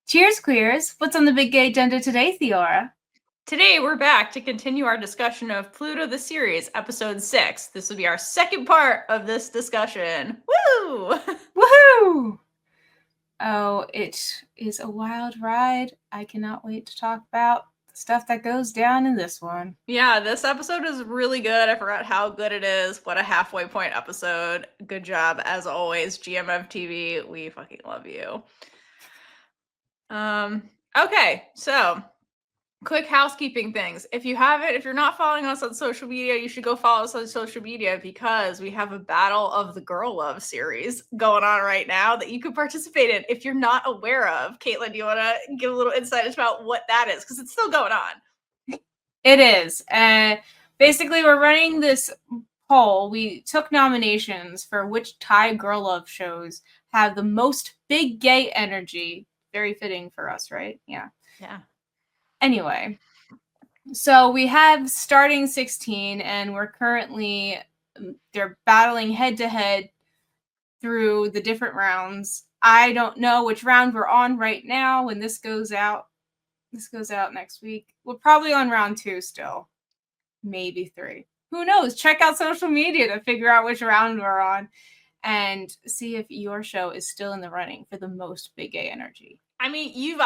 Cheers, queers. What's on the big gay agenda today, Theora? Today, we're back to continue our discussion of Pluto the Series, Episode 6. This will be our second part of this discussion. Woo! Woohoo! Oh, it is a wild ride. I cannot wait to talk about the stuff that goes down in this one. Yeah, this episode is really good. I forgot how good it is. What a halfway point episode. Good job, as always, GMFTV. We fucking love you. Okay, so quick housekeeping things. If you're not following us on social media, you should go follow us on social media because we have a Battle of the Girl Love series going on right now that you could participate in if you're not aware of. Caitlin, do you want to give a little insight about what that is? Because it's still going on. It is. Basically, we're running this poll. We took nominations for which Thai girl love shows have the most big gay energy. Very fitting for us, right? Yeah. Yeah. Anyway, so we have starting 16, and we're currently, they're battling head to head through the different rounds. I don't know which round we're on right now when this goes out. This goes out next week. We're probably on round 2 still. Maybe 3. Who knows? Check out social media to figure out which round we're on and see if your show is still in the running for the most big gay energy. I mean, you've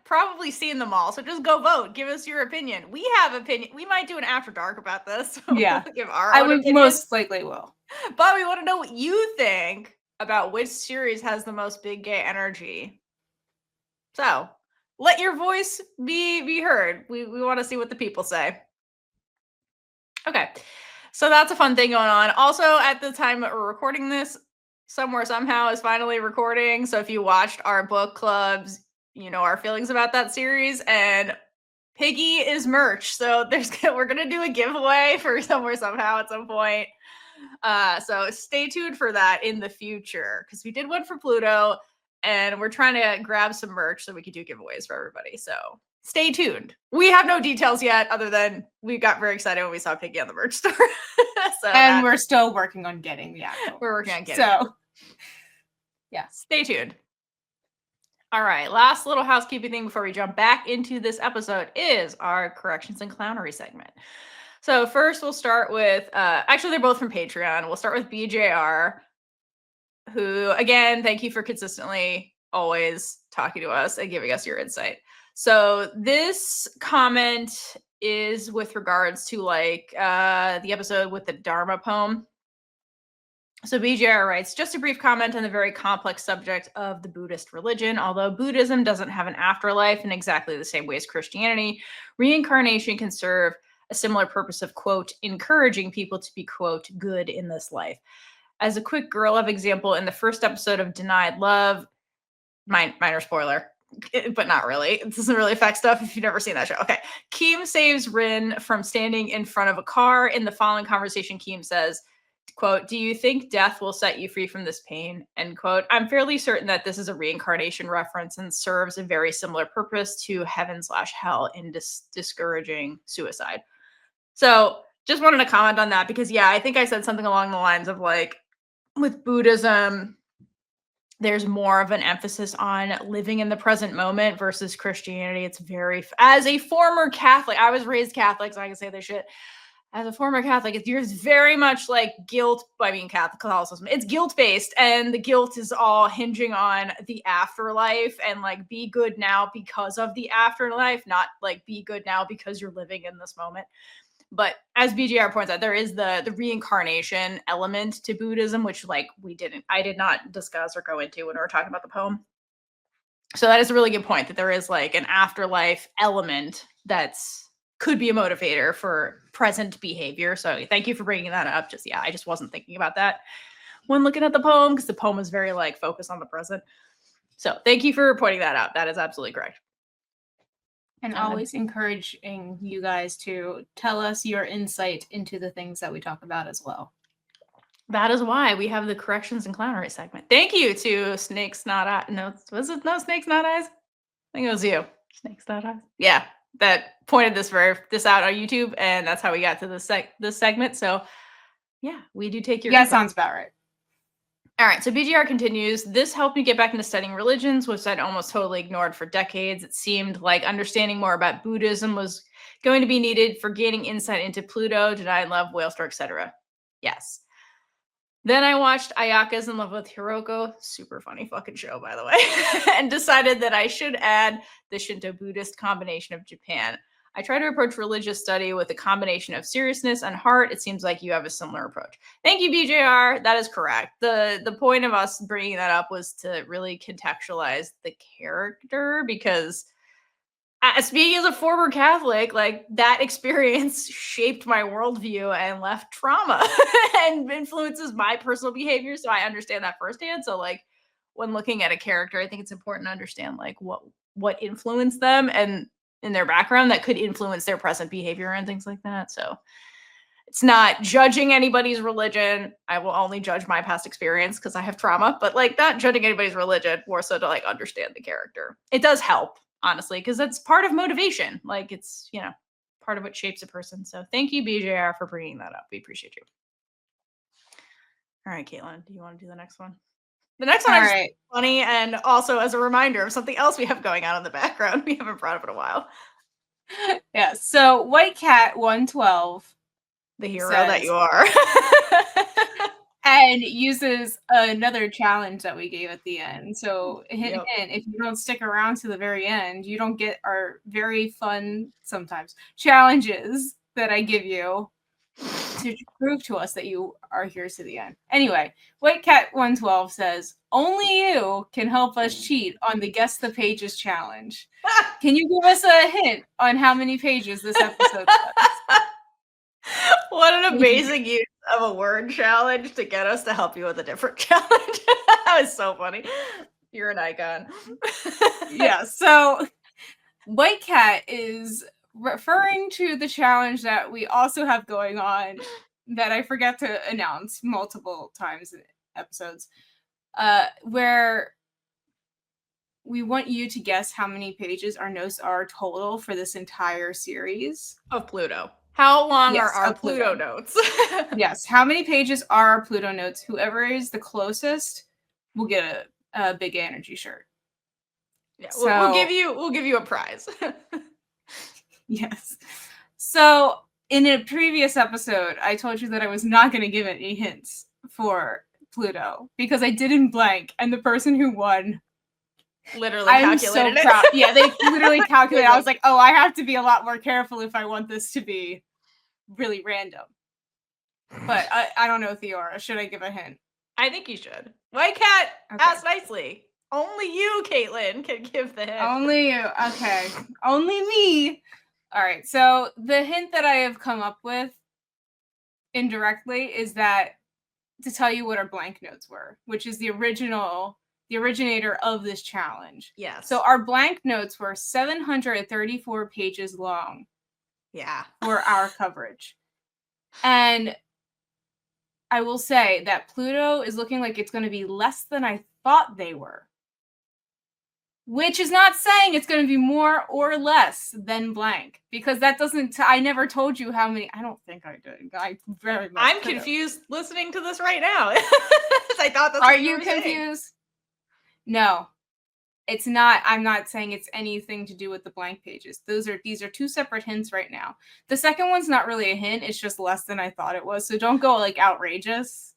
probably seen them all, so just go vote. Give us your opinion. We have opinion. We might do an after dark about this. Yeah, we'll give our I own would opinions. most likely will. But we want to know what you think about which series has the most big gay energy. So let your voice be heard. We want to see what the people say. Okay, so that's a fun thing going on. Also, at the time that we're recording this, Somewhere Somehow is finally recording. So if you watched our book clubs, you know our feelings about that series. And Piggy is merch. So we're gonna do a giveaway for Somewhere Somehow at some point. So stay tuned for that in the future because we did one for Pluto, and we're trying to grab some merch so we could do giveaways for everybody. So stay tuned. We have no details yet, other than we got very excited when we saw Piggy on the merch store. And we're still working on getting the actual. We're working on getting. So, yeah, stay tuned. All right, last little housekeeping thing before we jump back into this episode is our corrections and clownery segment. So first we'll start with, actually they're both from Patreon. We'll start with BJR, who, again, thank you for consistently always talking to us and giving us your insight. So this comment is with regards to the episode with the Dharma poem. So BJR writes, just a brief comment on the very complex subject of the Buddhist religion. Although Buddhism doesn't have an afterlife in exactly the same way as Christianity, reincarnation can serve a similar purpose of, quote, encouraging people to be, quote, good in this life. As a quick girl love example, in the first episode of Denied Love, minor spoiler, but not really. It doesn't really affect stuff if you've never seen that show. Okay. Keem saves Rin from standing in front of a car. In the following conversation, Keem says, quote, do you think death will set you free from this pain? End quote. I'm fairly certain that this is a reincarnation reference and serves a very similar purpose to heaven/hell in discouraging suicide. So just wanted to comment on that because, yeah, I think I said something along the lines of with Buddhism, there's more of an emphasis on living in the present moment versus Christianity. It's very, as a former Catholic, I was raised Catholic, so I can say this shit. As a former Catholic, there's very much guilt. I mean, Catholicism, it's guilt-based, and the guilt is all hinging on the afterlife and be good now because of the afterlife, not be good now because you're living in this moment. But as BGR points out, there is the reincarnation element to Buddhism, which I did not discuss or go into when we were talking about the poem. So that is a really good point, that there is an afterlife element that's could be a motivator for present behavior. So thank you for bringing that up. I just wasn't thinking about that when looking at the poem because the poem is very focused on the present. So thank you for pointing that out. That is absolutely correct. And always encouraging you guys to tell us your insight into the things that we talk about as well. That is why we have the corrections and clownery segment. Thank you to Snakes Not Eyes. No, was it no Snakes Not Eyes? I think it was you. Snakes Not Eyes. Yeah, that pointed this out on YouTube, and that's how we got to this segment. So yeah, we do take your input. Sounds about right. All right, so BGR continues. This helped me get back into studying religions, which I'd almost totally ignored for decades. It seemed like understanding more about Buddhism was going to be needed for gaining insight into Pluto, Denied Love, Whalestar, etc. Yes. Then I watched Ayaka's In Love with Hiroko, super funny fucking show, by the way, and decided that I should add the Shinto Buddhist combination of Japan. I try to approach religious study with a combination of seriousness and heart. It seems like you have a similar approach. Thank you, BJR. That is correct. The point of us bringing that up was to really contextualize the character, because speaking as a former Catholic, like, that experience shaped my worldview and left trauma and influences my personal behavior. So I understand that firsthand. So, like, when looking at a character, I think it's important to understand like what influenced them and in their background that could influence their present behavior and things like that. So it's not judging anybody's religion. I will only judge my past experience because I have trauma, but like, not judging anybody's religion, more so to like understand the character. It does help, honestly, because that's part of motivation. Like, it's, you know, part of what shapes a person. So thank you, BJR, for bringing that up. We appreciate you. All right, Caitlin, do you want to do the next one? The next one is funny, and also as a reminder of something else we have going on in the background. We haven't brought up in a while. Yeah, so White Cat 112, the hero that you are, and uses another challenge that we gave at the end. So hint, if you don't stick around to the very end, you don't get our very fun, sometimes, challenges that I give you to prove to us that you are here to the end. Anyway, White Cat 112 says, only you can help us cheat on the Guess the Pages challenge. Can you give us a hint on how many pages this episode says? What an amazing use of a word challenge to get us to help you with a different challenge. That was so funny. You're an icon. Yeah, so White Cat is referring to the challenge that we also have going on that I forget to announce multiple times in episodes, where we want you to guess how many pages our notes are total for this entire series of Pluto. How long are our Pluto notes? Yes, how many pages are our Pluto notes? Whoever is the closest will get a big energy shirt. Yeah, so, we'll give you a prize. Yes. So in a previous episode, I told you that I was not going to give any hints for Pluto because I didn't blank, and the person who won literally calculated it. Proud. Yeah, they literally calculated. I was like, oh, I have to be a lot more careful if I want this to be really random. But I don't know, Theora. Should I give a hint? I think you should. White Cat, ask nicely. Only you, Caitlin, can give the hint. Only you. Okay. Only me. All right. So the hint that I have come up with indirectly is that to tell you what our blank notes were, which is the originator of this challenge. Yes. So our blank notes were 734 pages long. Yeah. For our coverage. And I will say that Pluto is looking like it's going to be less than I thought they were. Which is not saying it's going to be more or less than blank, because that doesn't. I never told you how many. I don't think I did. I very much. I'm confused listening to this right now. I thought that's. Are you confused? Saying. No, it's not. I'm not saying it's anything to do with the blank pages. These are two separate hints right now. The second one's not really a hint. It's just less than I thought it was. So don't go like outrageous.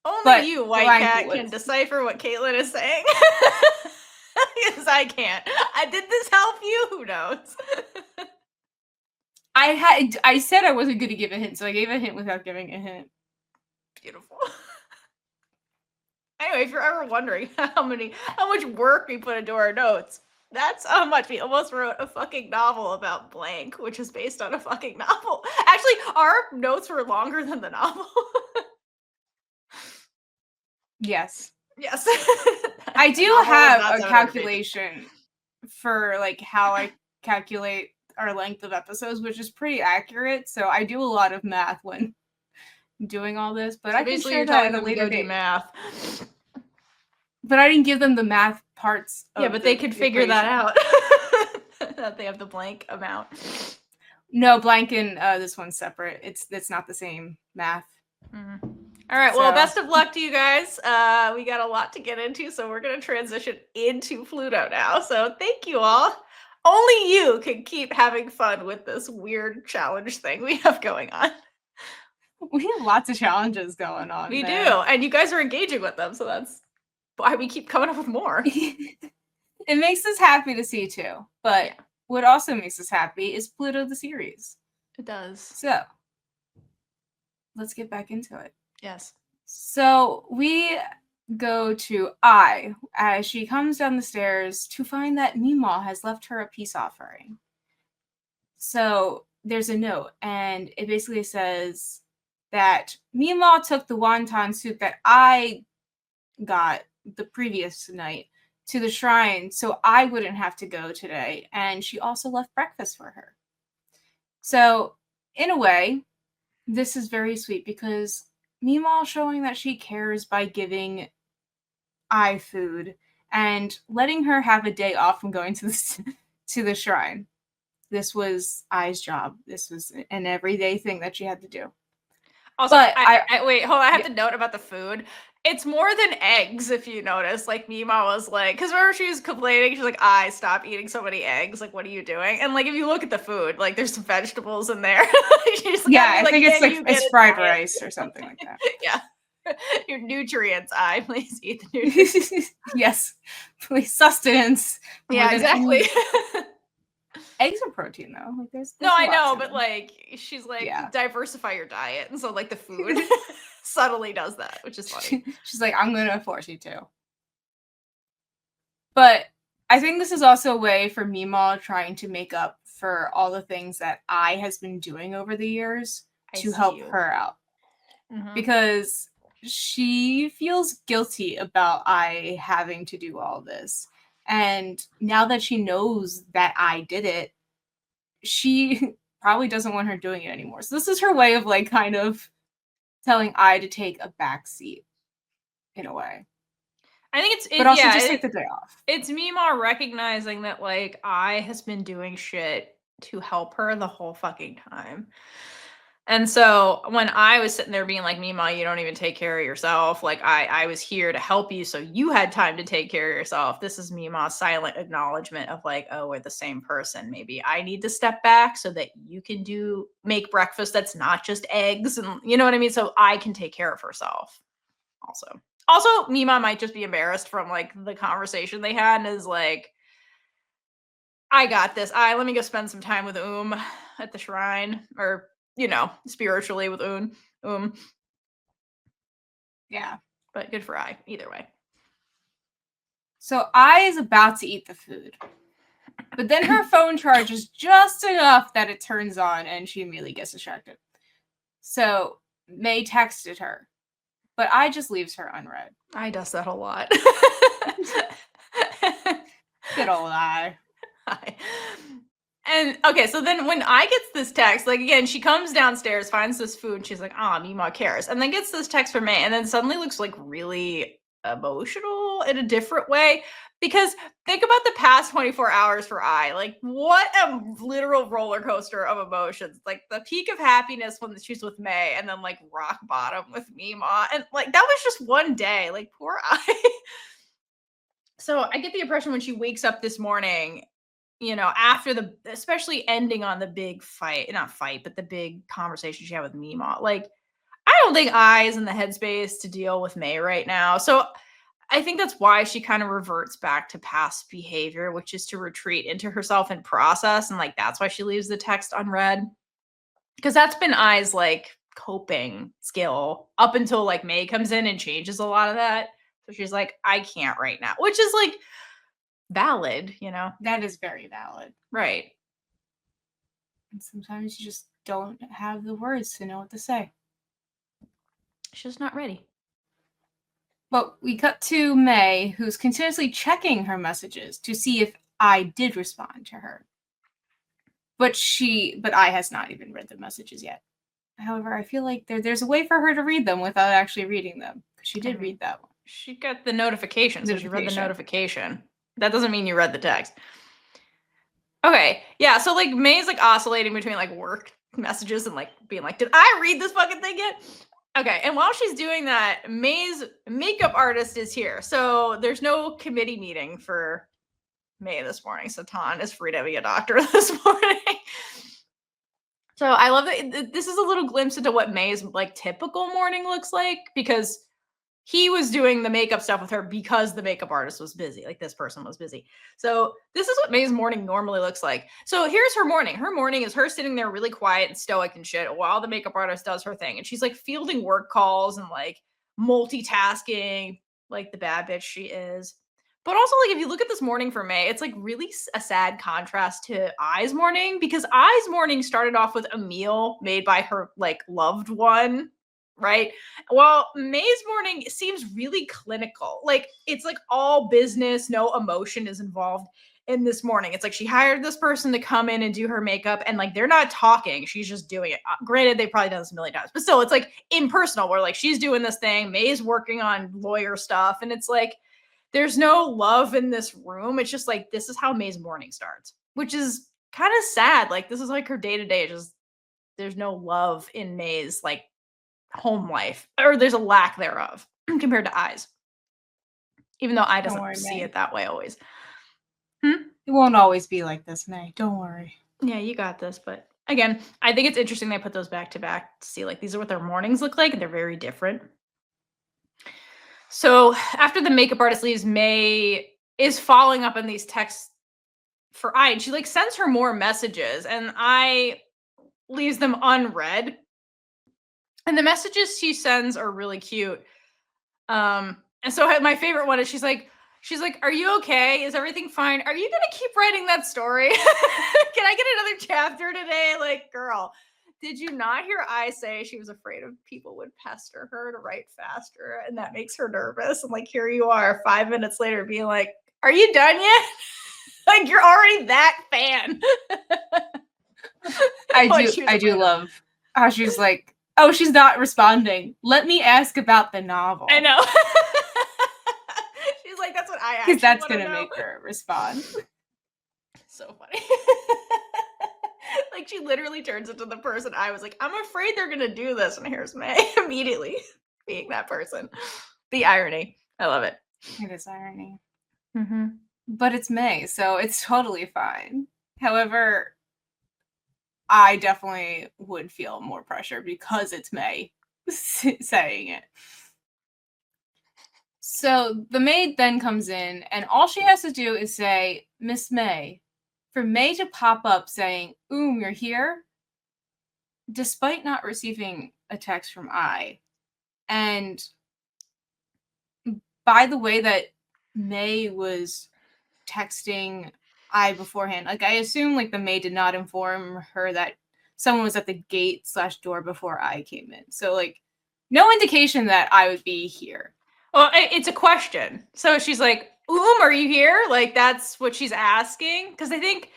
Only you, White Cat, can decipher what Caitlin is saying. Because I can't. Did this help you? Who knows? I said I wasn't going to give a hint, so I gave a hint without giving a hint. Beautiful. Anyway, if you're ever wondering how much work we put into our notes, that's how much. We almost wrote a fucking novel about blank, which is based on a fucking novel. Actually, our notes were longer than the novel. Yes. Yes. I do have a calculation for like how I calculate our length of episodes, which is pretty accurate. So I do a lot of math when doing all this, but so I can share that at a later date. Math. But I didn't give them the math parts. Yeah, but they could figure that out. That they have the blank amount. No, blank and this one's separate. It's not the same math. All right. Well, So- best of luck to you guys. We got a lot to get into, so we're going to transition into Pluto now. So thank you all. Only you can keep having fun with this weird challenge thing we have going on. We have lots of challenges going on. We do. there. And you guys are engaging with them, so that's why we keep coming up with more. It makes us happy to see too. But Yeah. what also makes us happy is Pluto the Series. It does. So let's get back into it. Yes. So we go to I as she comes down the stairs to find that Meemaw has left her a peace offering. So there's a note, and it basically says that Meemaw took the wonton soup that I got the previous night to the shrine so I wouldn't have to go today, and she also left breakfast for her. So in a way, this is very sweet because Meemaw showing that she cares by giving I food and letting her have a day off from going to the shrine. This was I's job. This was an everyday thing that she had to do. Also, But I wait, hold on. I have Yeah. to note about the food. It's more than eggs, if you notice. Like, Meemaw was like, because remember she was complaining, she's like, I stop eating so many eggs. Like, what are you doing? And like, if you look at the food, like, there's some vegetables in there. She's like, Yeah, I think it's "Can like you get it's a fried diet?" rice or something like that. Yeah. Your nutrients, I please eat the nutrients. Yes, please sustenance. more Yeah, than exactly. any- Eggs are protein though. Like there's No, a I lot know, to but them. like, she's like, Yeah. diversify your diet. And so, like, the food subtly does that, which is funny. She's like, I'm gonna force you to. But I think this is also a way for Meemaw trying to make up for all the things that I has been doing over the years to help her out. Mhm. Because she feels guilty about I having to do all this. And now that she knows that I did it, she probably doesn't want her doing it anymore. So this is her way of like kind of telling I to take a back seat in a way. I think it's But also yeah, just take the day off. it's Meemaw recognizing that like I has been doing shit to help her the whole fucking time. And so when I was sitting there being like, Meemaw, you don't even take care of yourself. Like I was here to help you so you had time to take care of yourself. This is Meemaw's silent acknowledgement of like, oh, we're the same person. Maybe I need to step back so that you can make breakfast that's not just eggs and you know what I mean? So I can take care of herself also. Also, Meemaw might just be embarrassed from like the conversation they had and is like, I got this. Let me go spend some time with at the shrine or, spiritually with Yeah. But good for either way. So I is about to eat the food. But then her phone charges just enough that it turns on and she immediately gets distracted. So May texted her. But I just leaves her unread. I does that a lot. Good old I. And okay, so then when I gets this text, like again, she comes downstairs, finds this food, and she's like, Meemaw cares. And then gets this text from May, and then suddenly looks like really emotional in a different way. Because think about the past 24 hours for like what a literal roller coaster of emotions. Like the peak of happiness when she's with May, and then like rock bottom with Meemaw. And like that was just one day. Like poor So I get the impression when she wakes up this morning, after especially ending on the big fight, not fight, but the big conversation she had with Meemaw. Like, I don't think I is in the headspace to deal with May right now. So I think that's why she kind of reverts back to past behavior, which is to retreat into herself and process. And like, that's why she leaves the text unread. Because that's been I's like coping skill up until like May comes in and changes a lot of that. So she's like, I can't right now, which is like valid, That is very valid. Right. And sometimes you just don't have the words to know what to say. She's just not ready. But we cut to May, who's continuously checking her messages to see if I did respond to her. But I has not even read the messages yet. However, I feel like there's a way for her to read them without actually reading them. Because she did read that one. She got the notification, so she read the notification. That doesn't mean you read the text. Okay, yeah, so like May's like oscillating between like work messages and like being like, did I read this fucking thing yet? Okay, and while she's doing that, May's makeup artist is here. So there's no committee meeting for May this morning. So Tan is free to be a doctor this morning. So I love that this is a little glimpse into what May's like typical morning looks like, because he was doing the makeup stuff with her because the makeup artist was busy. Like this person was busy. So this is what May's morning normally looks like. So here's her morning. Her morning is her sitting there really quiet and stoic and shit while the makeup artist does her thing. And she's like fielding work calls and like multitasking like the bad bitch she is. But also, like, if you look at this morning for May, it's like really a sad contrast to I's morning, because I's morning started off with a meal made by her like loved one, right? Well, May's morning seems really clinical. Like it's like all business, no emotion is involved in this morning. It's like she hired this person to come in and do her makeup, and like they're not talking, she's just doing it. Granted, they've probably done this a million times, but still, it's like impersonal, where like she's doing this thing, May's working on lawyer stuff, and it's like there's no love in this room. It's just like this is how May's morning starts, which is kind of sad. Like this is like her day to day. Just there's no love in May's like home life, or there's a lack thereof compared to I's. Even though I Don't doesn't worry, see May. it that way always. It won't always be like this, May. Don't worry. Yeah, you got this. But again, I think it's interesting they put those back to back to see like these are what their mornings look like, and they're very different. So after the makeup artist leaves, May is following up on these texts for I, and she like sends her more messages, and I leaves them unread. And the messages she sends are really cute. And so my favorite one is she's like, "Are you okay? Is everything fine? Are you gonna keep writing that story? Can I get another chapter today?" Like, girl, did you not hear I say she was afraid of people would pester her to write faster, and that makes her nervous? And like, here you are, 5 minutes later, being like, "Are you done yet?" Like, you're already that fan. I do love how she's like, oh, she's not responding. Let me ask about the novel. I know. She's like, that's what I actually Because that's want to gonna know. make her respond. So funny. Like she literally turns into the person I was like, I'm afraid they're gonna do this, and here's May immediately being that person. The irony. I love it. It is irony. Mm-hmm. But it's May, so it's totally fine. However, I definitely would feel more pressure because it's May saying it. So the maid then comes in, and all she has to do is say, Miss May. For May to pop up saying, you're here, despite not receiving a text from I. And by the way that May was texting I beforehand, like I assume like the maid did not inform her that someone was at the gate / door before I came in. So like no indication that I would be here. Well, it's a question. So she's like, are you here? Like that's what she's asking. Because I think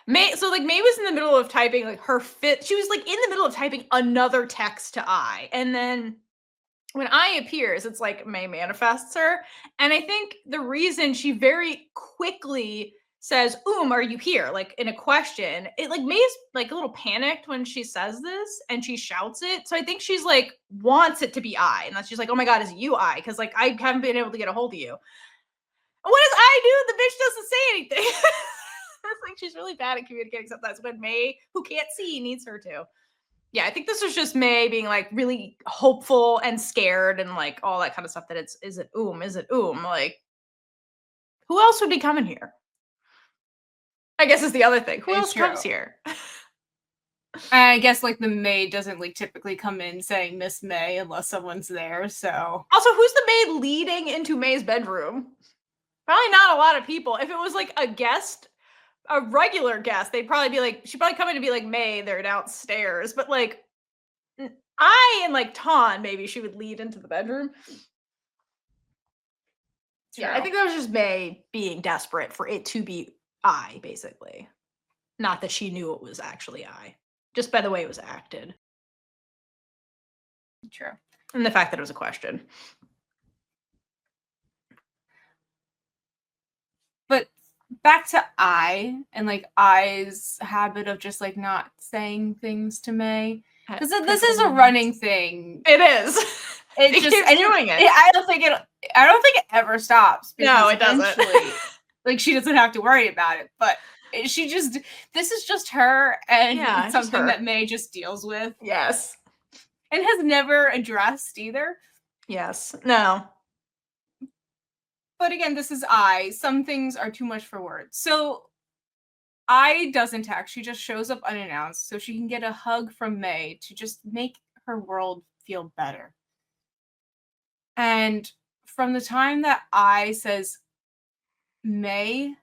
May was in the middle of typing like her fit. She was like in the middle of typing another text to I. And then when I appears, it's like May manifests her. And I think the reason she very quickly says, are you here? Like in a question, it like May's like a little panicked when she says this and she shouts it. So I think she's like wants it to be I. And that's she's like, oh my God, is it you, I? Because like I haven't been able to get a hold of you. And what does I do? The bitch doesn't say anything. It's like she's really bad at communicating sometimes when May, who can't see, needs her to. Yeah, I think this was just May being like really hopeful and scared and like all that kind of stuff. That is it like who else would be coming here? I guess is the other thing. Who else comes here? I guess like the maid doesn't like typically come in saying Miss May unless someone's there. So also, who's the maid leading into May's bedroom? Probably not a lot of people. If it was like a guest, a regular guest, they'd probably be like, she'd probably come in and be like, May, they're downstairs. But like I and like Tan, maybe she would lead into the bedroom. True. Yeah, I think that was just May being desperate for it to be I, basically. Not that she knew it was actually I, just by the way it was acted. True. And the fact that it was a question. But back to I and like I's habit of just like not saying things to May. Because this is a running thing. It is. It It just keeps doing it. I don't think it ever stops. No, it doesn't. Like she doesn't have to worry about it. But this is just her, and it's something that May just deals with. Yes. And has never addressed either. Yes. No. But again, this is I. Some things are too much for words. So I doesn't text. She just shows up unannounced so she can get a hug from May to just make her world feel better. And from the time that I says May,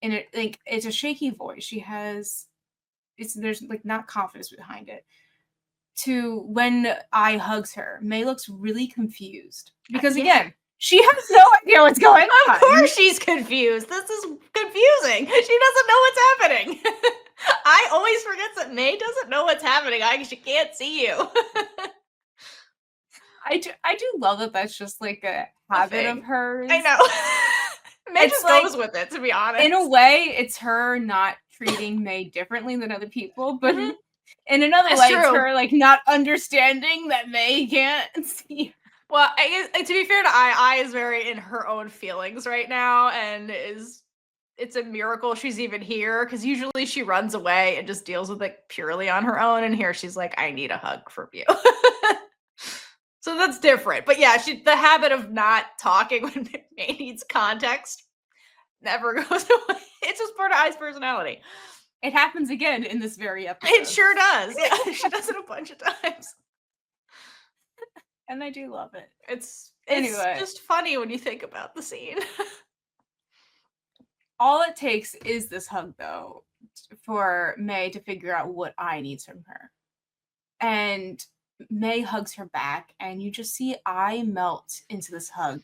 and it's a shaky voice. There's like not confidence behind it. To when I hugs her, May looks really confused. Because again, she has no idea what's going on. Of course she's confused. This is confusing. She doesn't know what's happening. I always forget that May doesn't know what's happening. She can't see you. I do love that that's just like a habit of hers. I know. May just goes with it, to be honest. In a way, it's her not treating May differently than other people, but in another way, it's her like not understanding that May can't see. Well, to be fair to I is very in her own feelings right now, and it's a miracle she's even here, because usually she runs away and just deals with it purely on her own, and here she's like, I need a hug from you. So that's different. But yeah, the habit of not talking when May needs context never goes away. It's just part of I's personality. It happens again in this very episode. It sure does. Yeah, she does it a bunch of times. And I do love it. It's just funny when you think about the scene. All it takes is this hug, though, for May to figure out what I needs from her. And May hugs her back, and you just see I melt into this hug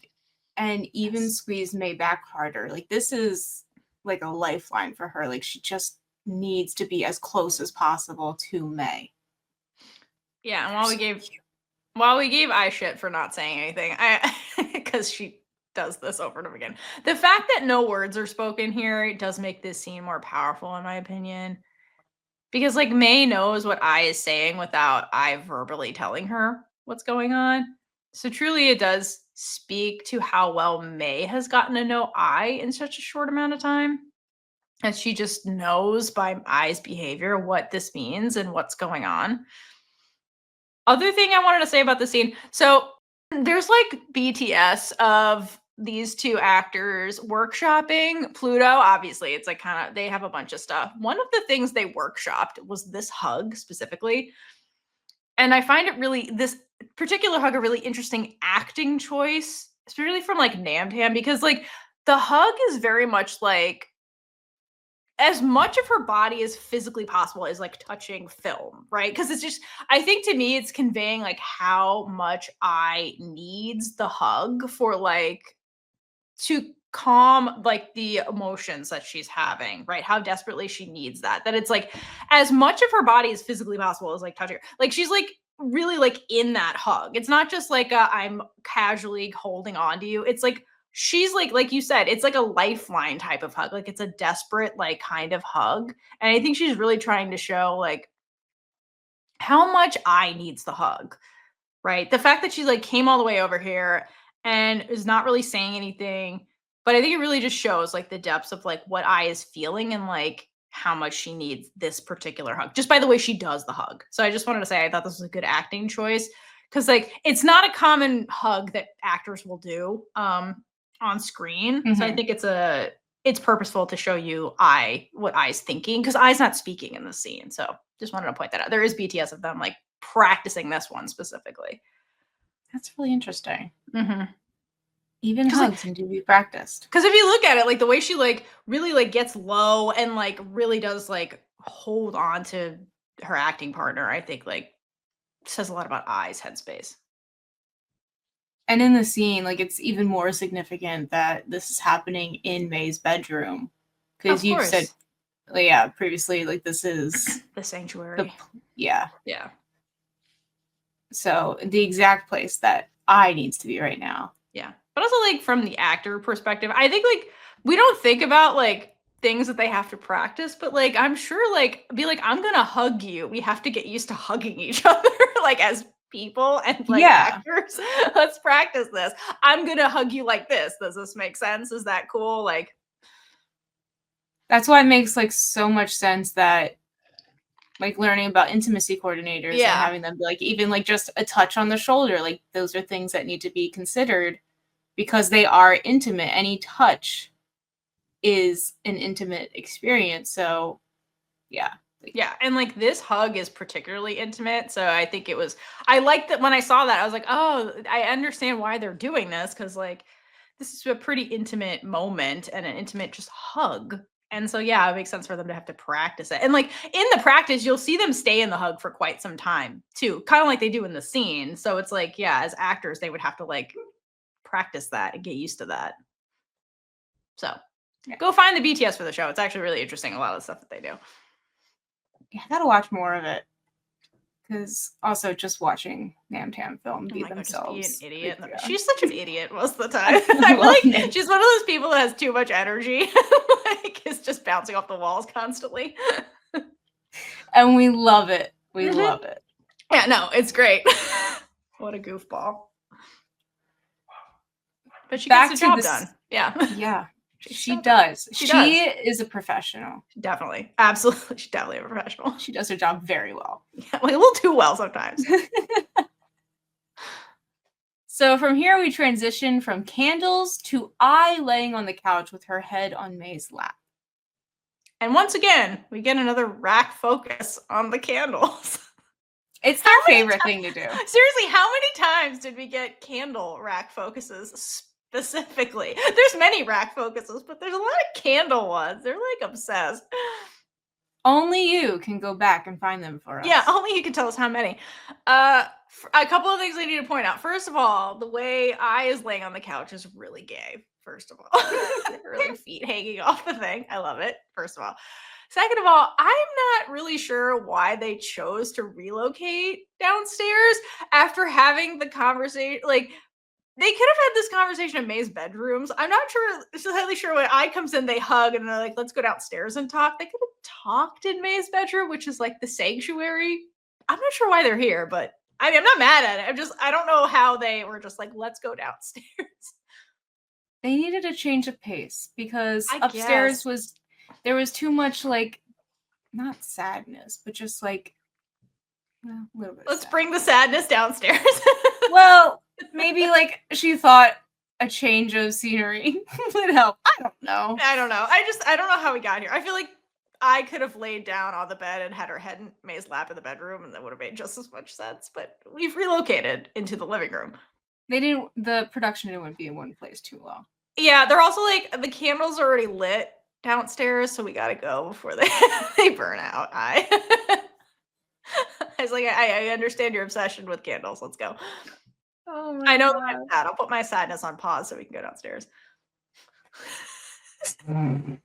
and even squeeze May back harder. Like, this is like a lifeline for her. Like, she just needs to be as close as possible to May. Yeah, and while we gave I shit for not saying anything, because she does this over and over again. The fact that no words are spoken here does make this scene more powerful, in my opinion. Because like May knows what I is saying without I verbally telling her what's going on. So truly it does speak to how well May has gotten to know I in such a short amount of time. And she just knows by I's behavior what this means and what's going on. Other thing I wanted to say about the scene. So there's like BTS of these two actors workshopping Pluto. Obviously, it's like kind of, they have a bunch of stuff. One of the things they workshopped was this hug specifically. And I find this particular hug a really interesting acting choice, especially from like Namtan, because like the hug is very much like, as much of her body as physically possible is like touching film, right? Because it's just, I think to me, it's conveying like how much I needs the hug for like, to calm like the emotions that she's having, right? How desperately she needs that it's like as much of her body as physically possible is like touching her. Like she's like really like in that hug. It's not just like I'm casually holding on to you. It's like she's like you said, it's like a lifeline type of hug. Like it's a desperate like kind of hug. And I think she's really trying to show like how much I needs the hug, right? The fact that she like came all the way over here and is not really saying anything, but I think it really just shows like the depths of like what I is feeling and like how much she needs this particular hug, just by the way she does the hug. So I just wanted to say I thought this was a good acting choice, because like it's not a common hug that actors will do on screen. Mm-hmm. So I think it's purposeful to show you what I's thinking, because I's not speaking in the scene. So just wanted to point that out. There is BTS of them like practicing this one specifically. That's really interesting. Mm-hmm. Even hugs need to be practiced. Because if you look at it, like the way she like really like gets low and like really does like hold on to her acting partner, I think like says a lot about I's headspace. And in the scene, like it's even more significant that this is happening in May's bedroom, because you've said, yeah, previously, like this is the sanctuary. Yeah. So the exact place that I needs to be right now. Yeah. But also like from the actor perspective, I think like we don't think about like things that they have to practice, but like I'm sure like be like, I'm gonna hug you. We have to get used to hugging each other like as people and like Yeah. actors. Let's practice this. I'm gonna hug you like this. Does this make sense? Is that cool? Like That's why it makes like so much sense that like learning about intimacy coordinators and having them be like even like just a touch on the shoulder, like those are things that need to be considered because they are intimate. Any touch is an intimate experience. So yeah. yeah, and like this hug is particularly intimate. So I think I liked that when I saw that, I was like, oh, I understand why they're doing this because like this is a pretty intimate moment and an intimate just hug. And so yeah, it makes sense for them to have to practice it. And like in the practice, you'll see them stay in the hug for quite some time too, kind of like they do in the scene. So it's like, yeah, as actors, they would have to like practice that and get used to that. So Yeah. go find the BTS for the show. It's actually really interesting, a lot of the stuff that they do. Yeah, I gotta watch more of it. Because also just watching Namtan Film be themselves. God, just be an idiot. Like, yeah. She's such an idiot most of the time. I feel like it. she's one of those people that has too much energy. Like is just bouncing off the walls constantly. And we love it. We love it. Yeah, no, it's great. What a goofball. But she gets the job done. Yeah. Yeah. She does. She is a professional. Definitely. Absolutely. She's definitely a professional. She does her job very well. Yeah, like a little too well sometimes. So from here, we transition from candles to I laying on the couch with her head on May's lap. And once again, we get another rack focus on the candles. It's their favorite thing to do. Seriously, how many times did we get candle rack focuses specifically? There's many rack focuses, but there's a lot of candle ones. They're like obsessed. Only you can go back and find them for us. Yeah, only you can tell us how many. A couple of things I need to point out. First of all, the way I is laying on the couch is really gay. First of all, really feet hanging off the thing. I love it. First of all. Second of all, I'm not really sure why they chose to relocate downstairs after having the conversation. Like, they could have had this conversation in May's bedrooms. I'm not entirely sure when I comes in, they hug and they're like, let's go downstairs and talk. They could have talked in May's bedroom, which is like the sanctuary. I'm not sure why they're here, but I mean, I'm not mad at it. I don't know how they were just like, let's go downstairs. They needed a change of pace because upstairs there was too much like, not sadness, but just like a little bit. Let's bring the sadness downstairs. Well, maybe like she thought a change of scenery would help. I don't know. I don't know how we got here. I feel like I could have laid down on the bed and had her head in May's lap in the bedroom, and that would have made just as much sense. But we've relocated into the living room. The production didn't be in one place too long. Yeah, they're also like the candles are already lit downstairs, so we gotta go before they burn out. I was like, I understand your obsession with candles. Let's go. Oh my I know God. that I'm sad. I'll put my sadness on pause so we can go downstairs. Because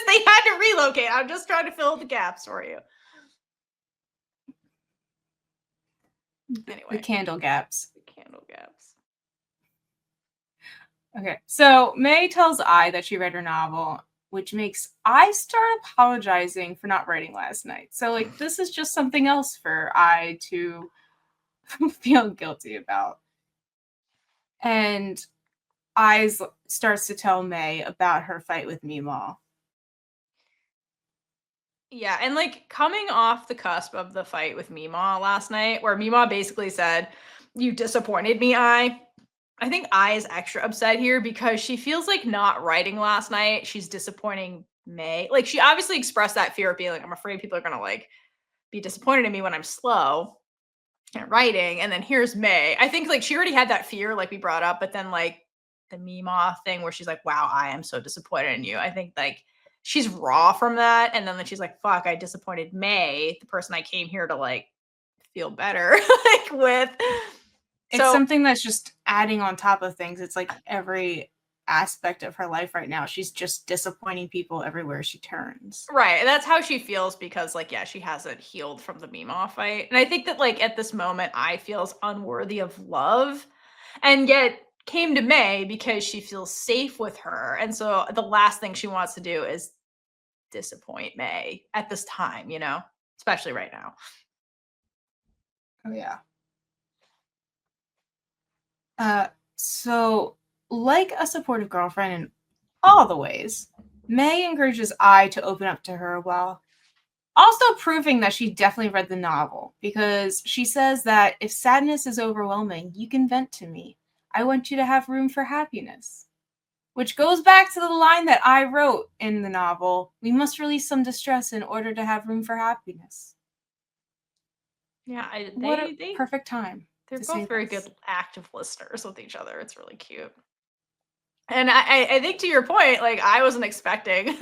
they had to relocate. I'm just trying to fill the gaps for you. Anyway. The candle gaps. The candle gaps. Okay, so May tells I that she read her novel, which makes I start apologizing for not writing last night. So like this is just something else for I to feel guilty about. And I starts to tell May about her fight with Meemaw. Yeah, and like coming off the cusp of the fight with Meemaw last night, where Meemaw basically said, "You disappointed me, I think I is extra upset here because she feels like not writing last night. She's disappointing May. Like she obviously expressed that fear of being like, I'm afraid people are gonna like be disappointed in me when I'm slow at writing. And then here's May. I think like she already had that fear, like we brought up, but then like the Meemaw thing where she's like, wow, I am so disappointed in you. I think like she's raw from that. And then she's like, fuck, I disappointed May, the person I came here to like feel better like with. It's something that's just adding on top of things. It's like every aspect of her life right now. She's just disappointing people everywhere she turns. Right. And that's how she feels because like, yeah, she hasn't healed from the Meemaw fight. And I think that like at this moment, I feels unworthy of love. And yet came to May because she feels safe with her. And so the last thing she wants to do is disappoint May at this time, you know, especially right now. Oh, yeah. So, like a supportive girlfriend in all the ways, May encourages I to open up to her while also proving that she definitely read the novel, because she says that if sadness is overwhelming, you can vent to me. I want you to have room for happiness. Which goes back to the line that I wrote in the novel, we must release some distress in order to have room for happiness. Yeah, What a perfect time. They're to both say very this. good active listeners with each other. It's really cute. And I think to your point, like I wasn't expecting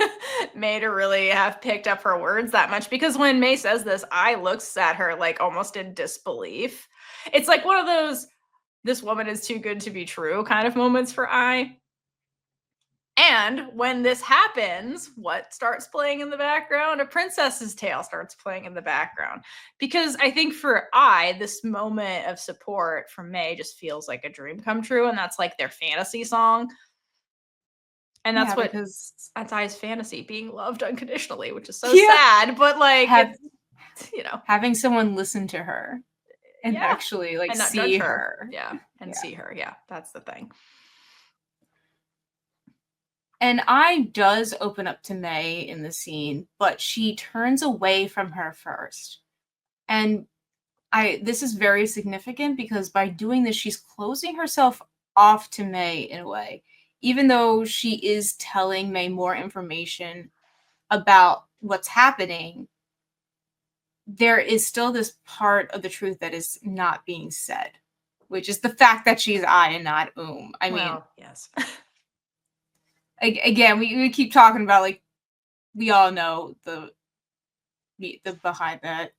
May to really have picked up her words that much, because when May says this, I looks at her like almost in disbelief. It's like one of those "this woman is too good to be true" kind of moments for I. And when this happens, what starts playing in the background? A Princess's Tale starts playing in the background. Because I think for I, this moment of support from May just feels like a dream come true. And that's like their fantasy song. And that's that's I's fantasy, being loved unconditionally, which is so sad, but like it's, you know, having someone listen to her and actually like and not see judge her. Yeah. And see her. Yeah. That's the thing. And I does open up to May in the scene, but she turns away from her first. And this is very significant because by doing this, she's closing herself off to May in a way, even though she is telling May more information about what's happening. There is still this part of the truth that is not being said, which is the fact that she's I and not I mean, yes. Again, we keep talking about, like, we all know the behind that.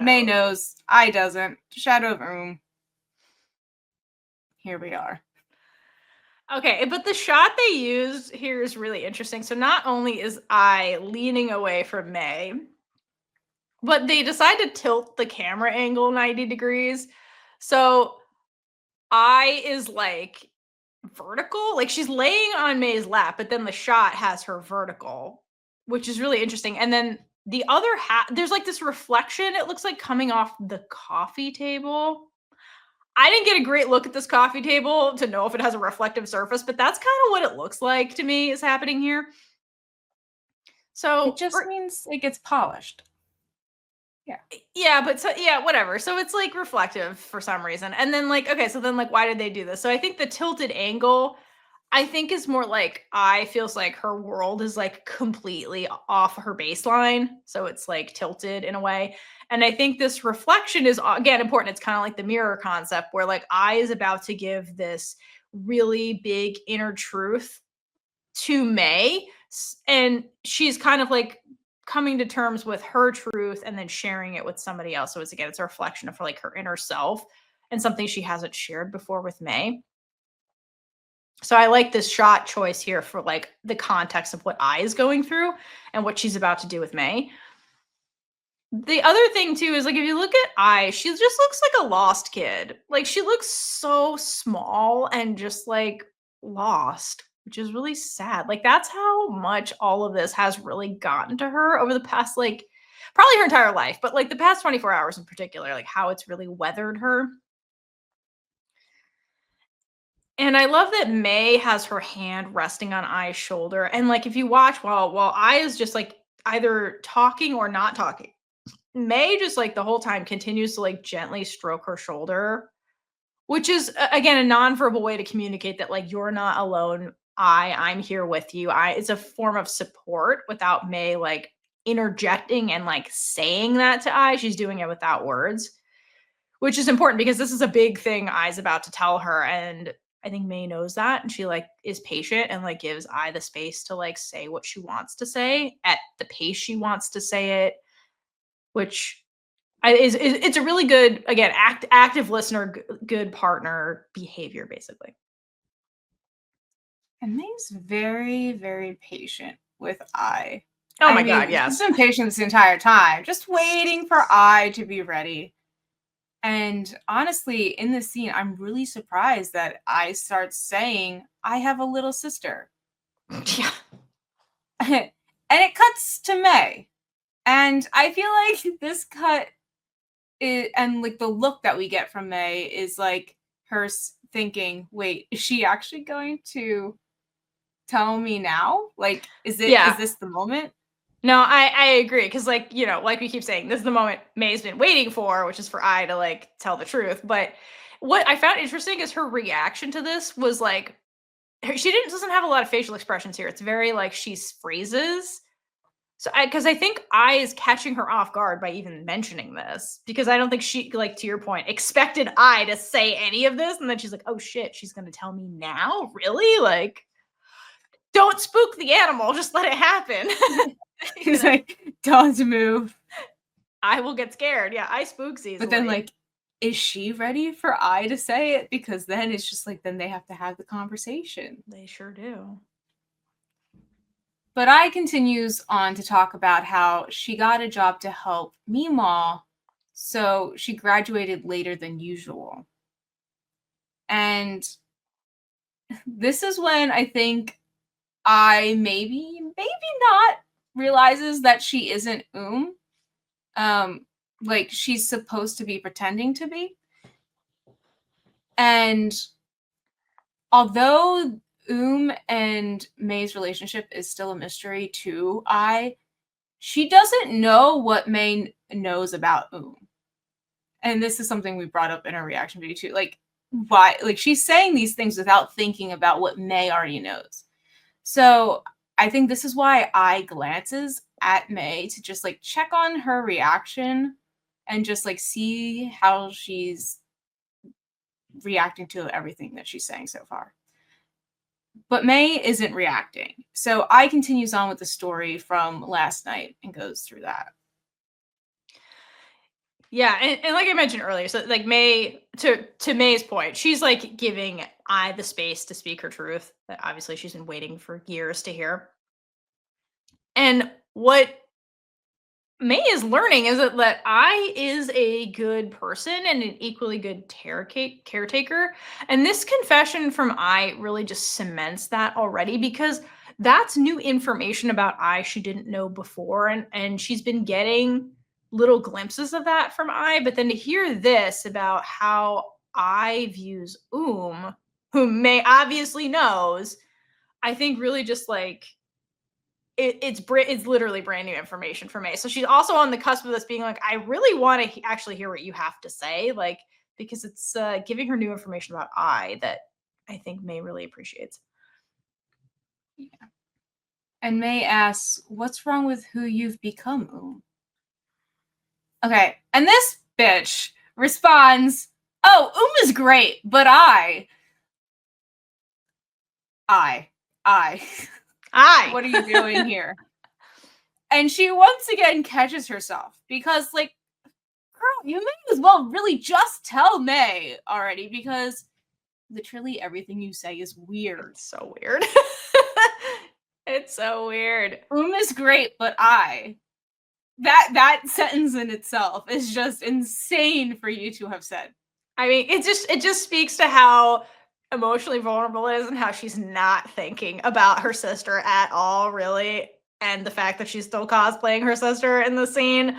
May knows, I doesn't. Shadow of Here we are. Okay, but the shot they used here is really interesting. So not only is I leaning away from May, but they decide to tilt the camera angle 90 degrees. So I is like vertical, like she's laying on May's lap, but then the shot has her vertical, which is really interesting. And then the other half, there's like this reflection, it looks like coming off the coffee table. I didn't get a great look at this coffee table to know if it has a reflective surface, but that's kind of what it looks like to me is happening here. So it just means it gets polished. Yeah, but whatever. So it's like reflective for some reason. And then like, okay, so then like why did they do this? So I think the tilted angle, I think is more like I feels like her world is like completely off her baseline. So it's like tilted in a way. And I think this reflection is again important. It's kind of like the mirror concept where like I is about to give this really big inner truth to May. And she's kind of like coming to terms with her truth and then sharing it with somebody else. So it's a reflection of her, like her inner self and something she hasn't shared before with May. So I like this shot choice here for like the context of what I is going through and what she's about to do with May. The other thing too is like if you look at I, she just looks like a lost kid. Like she looks so small and just like lost, which is really sad. Like that's how much all of this has really gotten to her over the past like probably her entire life, but like the past 24 hours in particular, like how it's really weathered her. And I love that May has her hand resting on I's shoulder. And like if you watch while I is just like either talking or not talking, May just like the whole time continues to like gently stroke her shoulder, which is again a nonverbal way to communicate that like you're not alone. I'm here with you. It's a form of support without May like interjecting and like saying that to I. She's doing it without words, which is important because this is a big thing I's about to tell her. And I think May knows that. And she like is patient and like gives I the space to like say what she wants to say at the pace she wants to say it, which it's a really good, again, active listener, good partner behavior, basically. And May's very, very patient with I. Oh my God, yes. She's been patient this entire time, just waiting for I to be ready. And honestly, in this scene, I'm really surprised that I start saying, I have a little sister. Yeah. And it cuts to May. And I feel like this cut and like the look that we get from May is like her thinking, wait, is she actually going to tell me now? Like, is this the moment? No, I agree. Cause like, you know, like we keep saying, this is the moment May's been waiting for, which is for I to like tell the truth. But what I found interesting is her reaction to this was like she doesn't have a lot of facial expressions here. It's very like she freezes. So because I think I is catching her off guard by even mentioning this because I don't think she, like to your point, expected I to say any of this, and then she's like, "Oh shit, she's gonna tell me now? Really? Like, don't spook the animal, just let it happen." He's like, don't move. I will get scared. Yeah, I spooks easily. But then like, is she ready for I to say it? Because then it's just like, then they have to have the conversation. They sure do. But I continues on to talk about how she got a job to help Meemaw, so she graduated later than usual. And this is when I think I maybe not realizes that she isn't like she's supposed to be pretending to be. And although and May's relationship is still a mystery to she doesn't know what May knows about And this is something we brought up in our reaction video too. Like, why? Like, she's saying these things without thinking about what May already knows. So I think this is why I glances at May to just like check on her reaction and just like see how she's reacting to everything that she's saying so far. But May isn't reacting. So I continues on with the story from last night and goes through that. Yeah, and like I mentioned earlier, so like May, to May's point, she's like giving I the space to speak her truth that obviously she's been waiting for years to hear. And what May is learning is that I is a good person and an equally good caretaker. And this confession from I really just cements that already because that's new information about I she didn't know before. And she's been getting little glimpses of that from I. But then to hear this about how I views whom May obviously knows, I think really just like it's literally brand new information for me. So she's also on the cusp of this being like, I really want to actually hear what you have to say, like because it's giving her new information about I that I think May really appreciates. Yeah. And May asks, "What's wrong with who you've become, Okay, and this bitch responds, "Oh, is great, but I. What are you doing here?" And she once again catches herself because, like, girl, you may as well really just tell May already because literally everything you say is weird. It's so weird. It's so weird. Is great, but I. That sentence in itself is just insane for you to have said. I mean, it just speaks to how emotionally vulnerable it is and how she's not thinking about her sister at all, really. And the fact that she's still cosplaying her sister in the scene.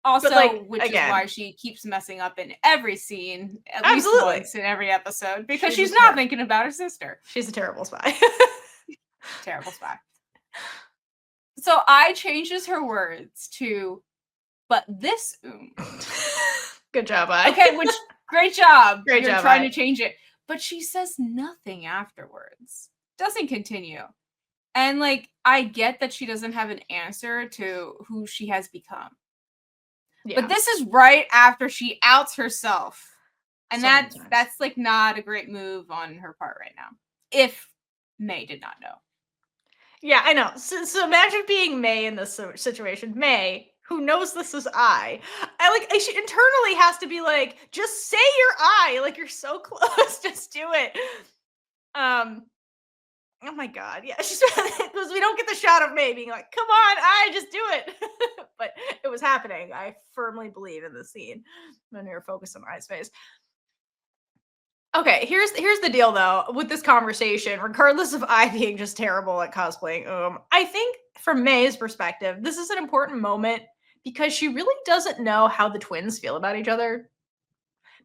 Also, like, which again, is why she keeps messing up in every scene, at absolutely. least once in every episode, because she's not thinking about her sister. She's a terrible spy. Terrible spy. So I changes her words to, but this Good job, I. Okay, which great job. Great You're job, trying to change it. But she says nothing afterwards. Doesn't continue. And like I get that she doesn't have an answer to who she has become. Yeah. But this is right after she outs herself. And that's like not a great move on her part right now. If May did not know. Yeah, I know. So imagine being May in this situation. May, who knows this is I like, she internally has to be like, just say you're I. Like, you're so close. Just do it. Oh my god, yeah. She's because we don't get the shot of May being like, "Come on, I just do it," but it was happening. I firmly believe in the scene when we were focused on I's face. Okay, here's the deal though with this conversation. Regardless of I being just terrible at cosplaying, I think from May's perspective, this is an important moment because she really doesn't know how the twins feel about each other.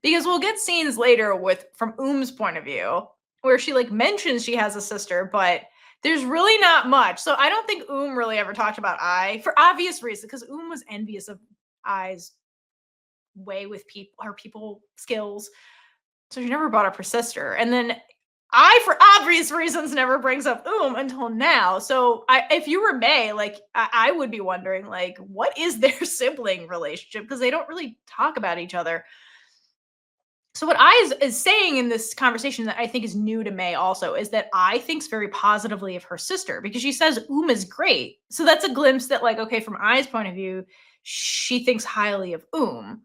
Because we'll get scenes later with from Oom's point of view where she like mentions she has a sister, but there's really not much. So I don't think Oom really ever talked about I for obvious reasons because Oom was envious of I's way with people, her people skills. So she never brought up her sister. And then I, for obvious reasons, never brings up Oom until now. So if you were May, like I would be wondering, like, what is their sibling relationship? Because they don't really talk about each other. So what I is saying in this conversation that I think is new to May also is that I thinks very positively of her sister because she says Oom is great. So that's a glimpse that like, okay, from I's point of view, she thinks highly of Oom.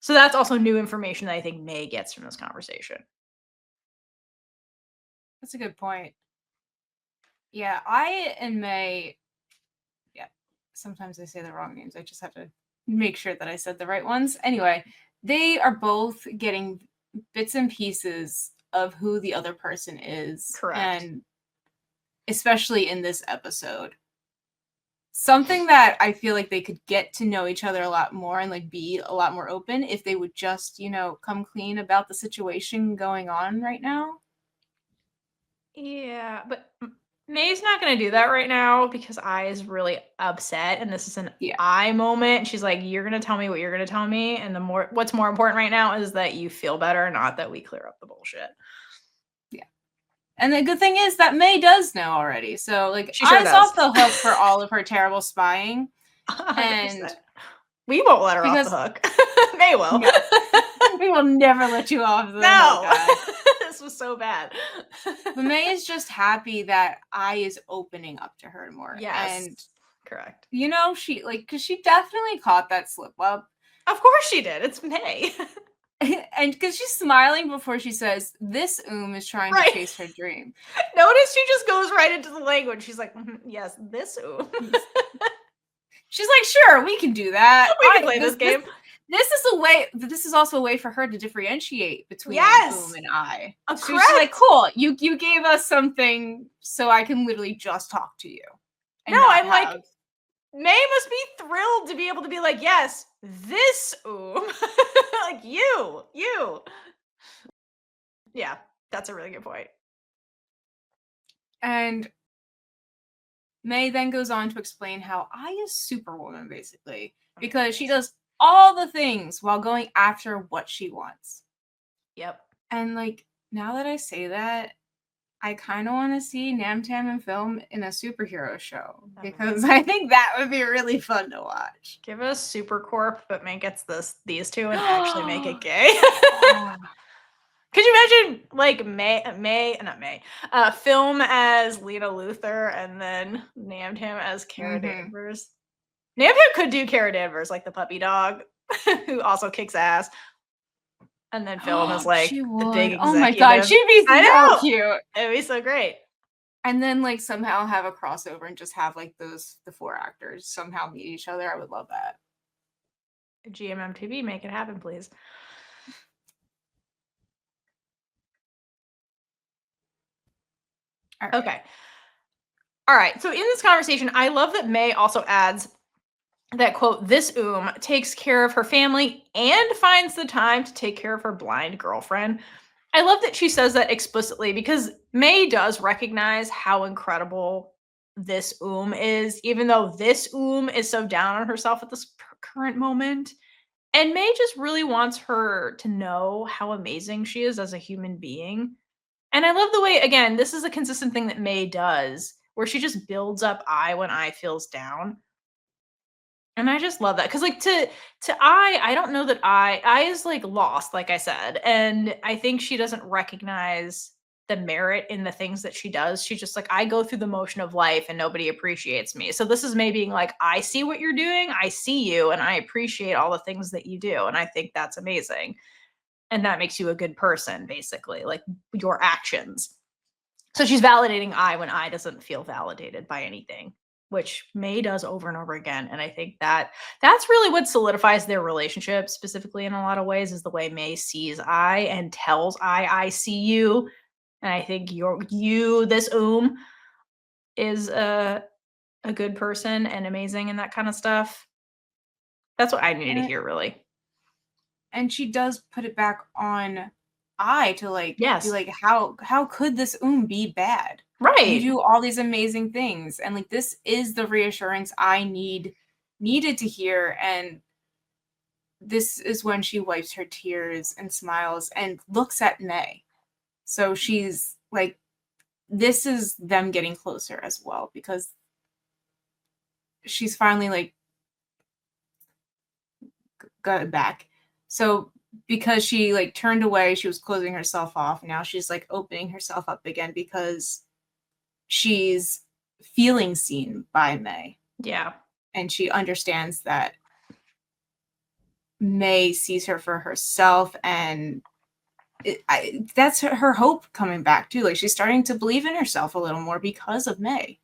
So that's also new information that I think May gets from this conversation. That's a good point. Yeah, I and May, yeah, sometimes I say the wrong names. I just have to make sure that I said the right ones. Anyway, they are both getting bits and pieces of who the other person is. Correct. And especially in this episode. Something that I feel like they could get to know each other a lot more and like be a lot more open if they would just, come clean about the situation going on right now. Yeah, but May's not going to do that right now because I is really upset and this is an I moment. She's like, you're going to tell me what you're going to tell me. And what's more important right now is that you feel better, not that we clear up the bullshit. Yeah. And the good thing is that May does know already. So like she sure I's does. off the hook for all of her terrible spying. 100%. And we won't let her off the hook. May will. No. We will never let you off the hook. This was so bad. But May is just happy that I is opening up to her more. Yes. And correct. She because she definitely caught that slip up. Of course she did. It's May. And because she's smiling before she says, this Oom is trying to chase her dream. Notice she just goes right into the language. She's like, yes, this Oom. She's like, sure, we can do that. We can play this game. This is also a way for her to differentiate between Oom and I. Correct. So she's like, cool, you gave us something so I can literally just talk to you. No, I'm like, May must be thrilled to be able to be like, yes, this Oom. Like you. Yeah, that's a really good point. And May then goes on to explain how I is Superwoman, basically, because she does all the things while going after what she wants. Yep. And like, now that I say that, I kind of want to see Namtan and Film in a superhero show because I think that would be really fun to watch. Give us Supercorp, but make it these two and actually make it gay. Could you imagine like Film as Lena Luthor and then Namtan as Cara Danvers? Namtan could do Cara Danvers like the puppy dog who also kicks ass. And then Film is like the big executive. Oh my god, she'd be so cute. It'd be so great. And then like somehow have a crossover and just have like the four actors somehow meet each other. I would love that. GMMTV, make it happen, please. All right. Okay. All right. So in this conversation, I love that May also adds that, quote, this Oom takes care of her family and finds the time to take care of her blind girlfriend. I love that she says that explicitly because May does recognize how incredible this Oom is, even though this Oom is so down on herself at this current moment. And May just really wants her to know how amazing she is as a human being. And I love the way, again, this is a consistent thing that May does, where she just builds up I when I feels down. And I just love that. Because like to I don't know that I is like lost, like I said. And I think she doesn't recognize the merit in the things that she does. She's just like, I go through the motion of life and nobody appreciates me. So this is May being like, I see what you're doing, I see you, and I appreciate all the things that you do. And I think that's amazing. And that makes you a good person, basically, like your actions. So she's validating I when I doesn't feel validated by anything, which May does over and over again. And I think that that's really what solidifies their relationship, specifically in a lot of ways, is the way May sees I and tells I see you. And I think this is a good person and amazing and that kind of stuff. That's what I needed to hear, really. And she does put it back on I to like Yes. be like, how could this be bad? Right. You do all these amazing things, and like this is the reassurance I needed to hear. And this is when she wipes her tears and smiles and looks at May. So she's like, this is them getting closer as well, because she's finally like got it back. So because she like turned away, she was closing herself off. Now she's like opening herself up again because she's feeling seen by May. Yeah. And she understands that May sees her for herself, and that's her hope coming back too. Like she's starting to believe in herself a little more because of May.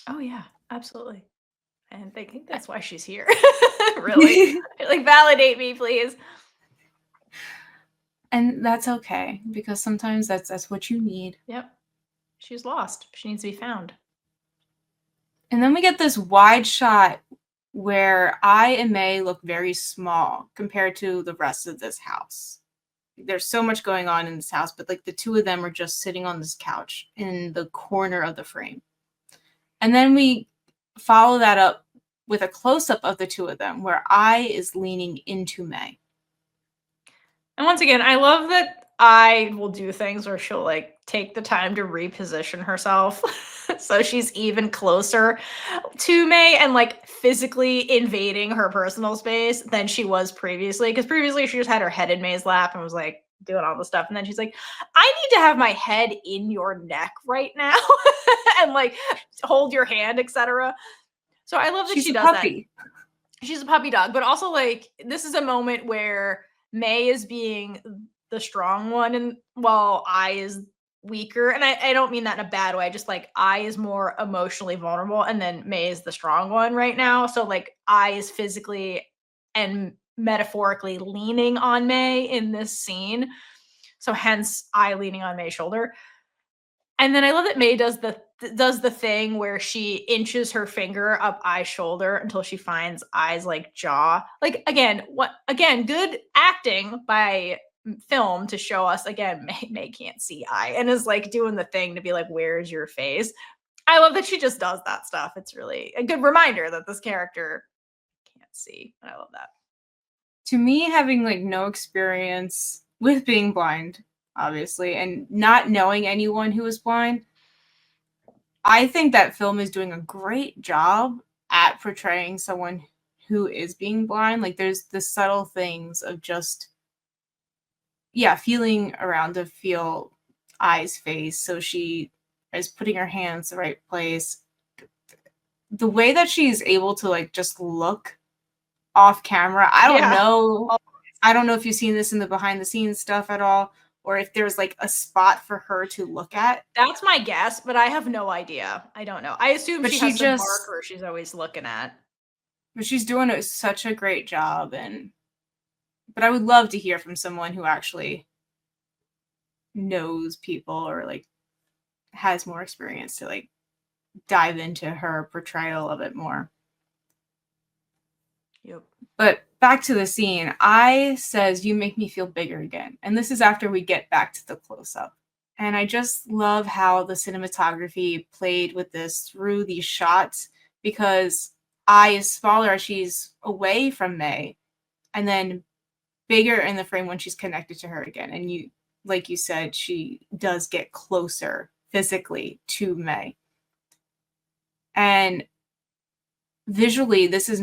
Oh yeah, absolutely. And I think that's why she's here. Really. Like, validate me, please. And that's okay, because sometimes that's what you need. Yep. She's lost. She needs to be found. And then we get this wide shot where I and May look very small compared to the rest of this house. There's so much going on in this house, but like the two of them are just sitting on this couch in the corner of the frame. And then we follow that up with a close-up of the two of them where I is leaning into May. And once again, I love that I will do things where she'll like take the time to reposition herself so she's even closer to May and like physically invading her personal space than she was previously. Because previously she just had her head in May's lap and was like doing all the stuff. And then she's like, I need to have my head in your neck right now and like hold your hand, etc. So I love that she does that. She's a puppy dog, but also like this is a moment where May is being the strong one, and while I is weaker. And I don't mean that in a bad way. Just like I is more emotionally vulnerable, and then May is the strong one right now. So like I is physically and metaphorically leaning on May in this scene. So hence I leaning on May's shoulder. And then I love that May does the thing where she inches her finger up I's shoulder until she finds I's like jaw. Like again, good acting by film to show us again May can't see I and is like doing the thing to be like, where's your face? I love that she just does that stuff. It's really a good reminder that this character can't see. And I love that. To me, having like no experience with being blind, obviously, and not knowing anyone who is blind, I think that film is doing a great job at portraying someone who is being blind. Like there's the subtle things of just, feeling around to feel I's face. So she is putting her hands the right place. The way that she's able to like just look off camera, I don't know. I don't know if you've seen this in the behind the scenes stuff at all, or if there's like a spot for her to look at. That's my guess, but I have no idea. I don't know. I assume she has some marker she's always looking at. But she's doing such a great job, but I would love to hear from someone who actually knows people or like has more experience to like dive into her portrayal of it more. Yep. But back to the scene, I says, you make me feel bigger again. And this is after we get back to the close-up. And I just love how the cinematography played with this through these shots, because I is smaller as she's away from May, and then bigger in the frame when she's connected to her again. And you, like you said, she does get closer physically to May. And visually, this is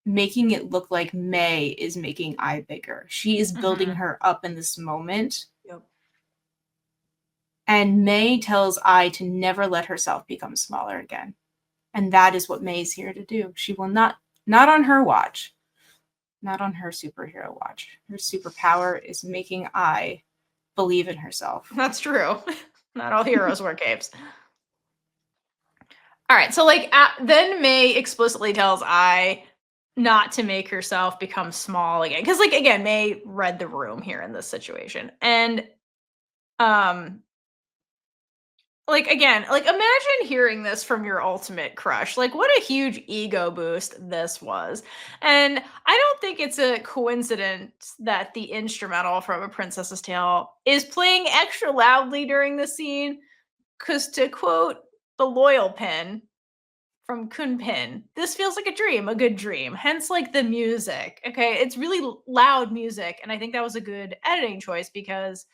making it look like May is making I bigger. She is building her up in this moment. Yep. And May tells I to never let herself become smaller again. And that is what May's here to do. She will not on her watch, not on her superhero watch. Her superpower is making I believe in herself. That's true. Not all heroes wear capes. All right, so like then May explicitly tells I not to make herself become small again, because like again, May read the room here in this situation, and like again, like imagine hearing this from your ultimate crush. Like what a huge ego boost this was. And I don't think it's a coincidence that the instrumental from A Princess's Tale is playing extra loudly during the scene, because to quote the Loyal Pin from Kunpin, this feels like a dream, a good dream. Hence like the music. Okay, it's really loud music, and I think that was a good editing choice because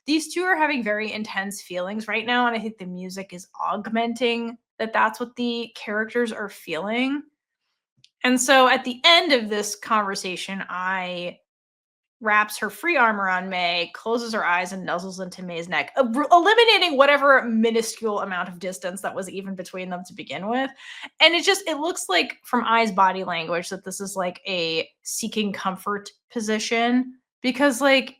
these two are having very intense feelings right now, and I think the music is augmenting that that's what the characters are feeling. And so at the end of this conversation, I wraps her free arm around May, closes her eyes, and nuzzles into May's neck, eliminating whatever minuscule amount of distance that was even between them to begin with. And it looks like from Ai's body language that this is like a seeking comfort position, because like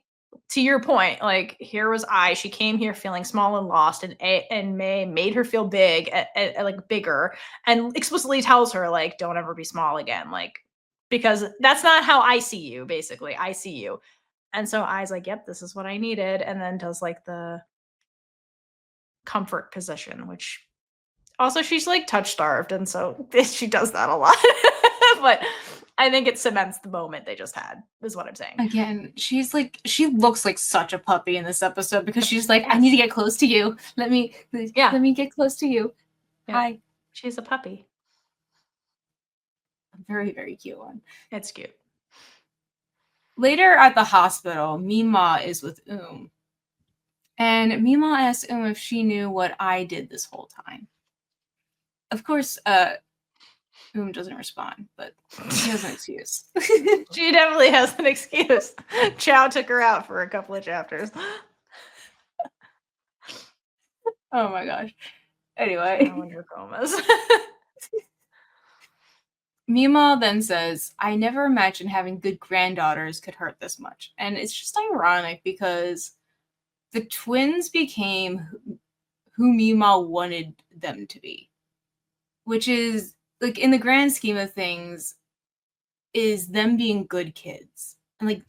to your point, like here was Ai, she came here feeling small and lost, and May made her feel big, like bigger, and explicitly tells her like don't ever be small again, like because that's not how I see you, basically. I see you. And so Ai's like, yep, this is what I needed. And then does like the comfort position, which also she's like touch starved. And so she does that a lot. But I think it cements the moment they just had, is what I'm saying. Again, she looks like such a puppy in this episode because she's like, yes. I need to get close to you. Let me get close to you. Yeah. Hi. She's a puppy. A very, very cute one. It's cute. Later at the hospital, Meemaw is with and Meemaw asks if she knew what I did this whole time. Of course, doesn't respond, but she has an excuse. She definitely has an excuse. Chow took her out for a couple of chapters. Oh my gosh. Anyway. I wonder Gomez. Meemaw then says, I never imagined having good granddaughters could hurt this much. And it's just ironic because the twins became who Meemaw wanted them to be. Which is, like, in the grand scheme of things, is them being good kids. And, like,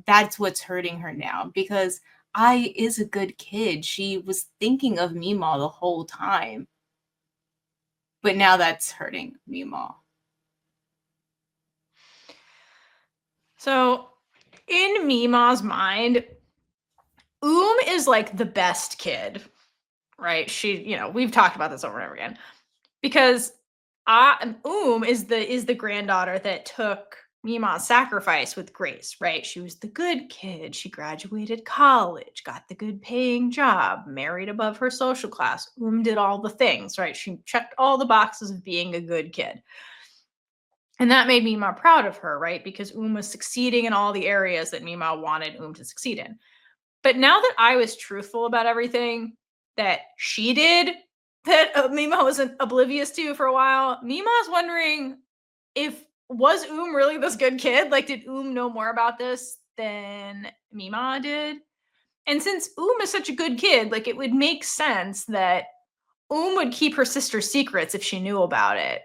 that's what's hurting her now. Because Ai is a good kid. She was thinking of Meemaw the whole time. But now that's hurting Meemaw. So, in Meemaw's mind, is like the best kid, right? She, we've talked about this over and over again, because is the granddaughter that took Meemaw's sacrifice with grace, right? She was the good kid. She graduated college, got the good paying job, married above her social class. Did all the things, right? She checked all the boxes of being a good kid. And that made Meemaw proud of her, right? Because was succeeding in all the areas that Meemaw wanted to succeed in. But now that I was truthful about everything that she did, that Meemaw wasn't oblivious to for a while, Meemaw's wondering was really this good kid? Like, did know more about this than Meemaw did? And since is such a good kid, like, it would make sense that would keep her sister's secrets if she knew about it,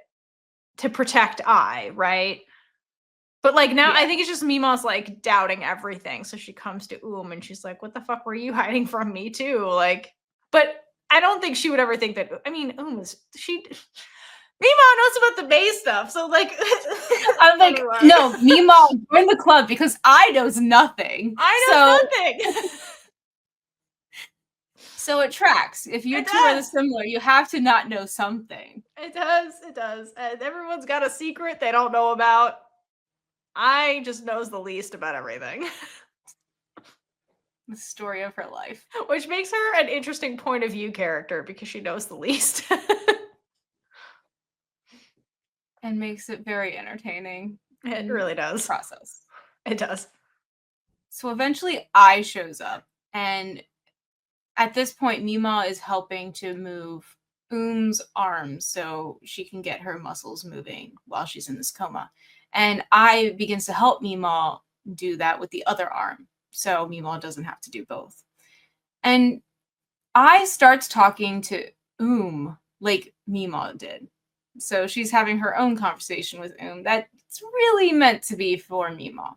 to protect Ai, right? But like now, yeah. I think it's just Meemaw's like doubting everything. So she comes to and she's like, "What the fuck were you hiding from me too?" Like, but I don't think she would ever think that. I mean, Meemaw knows about the Bay stuff, so like, I'm like, no, Meemaw, join the club because I knows nothing. I know nothing. So it tracks. If you two are similar, you have to not know something. It does. And everyone's got a secret they don't know about. I just knows the least about everything. The story of her life. Which makes her an interesting point of view character because she knows the least. And makes it very entertaining. It really does. Process. It does. So eventually Ai shows up, and at this point Meemaw is helping to move arms so she can get her muscles moving while she's in this coma. And Ai begins to help Meemaw do that with the other arm, so Meemaw doesn't have to do both. And I starts talking to like Meemaw did. So she's having her own conversation with that's really meant to be for Meemaw.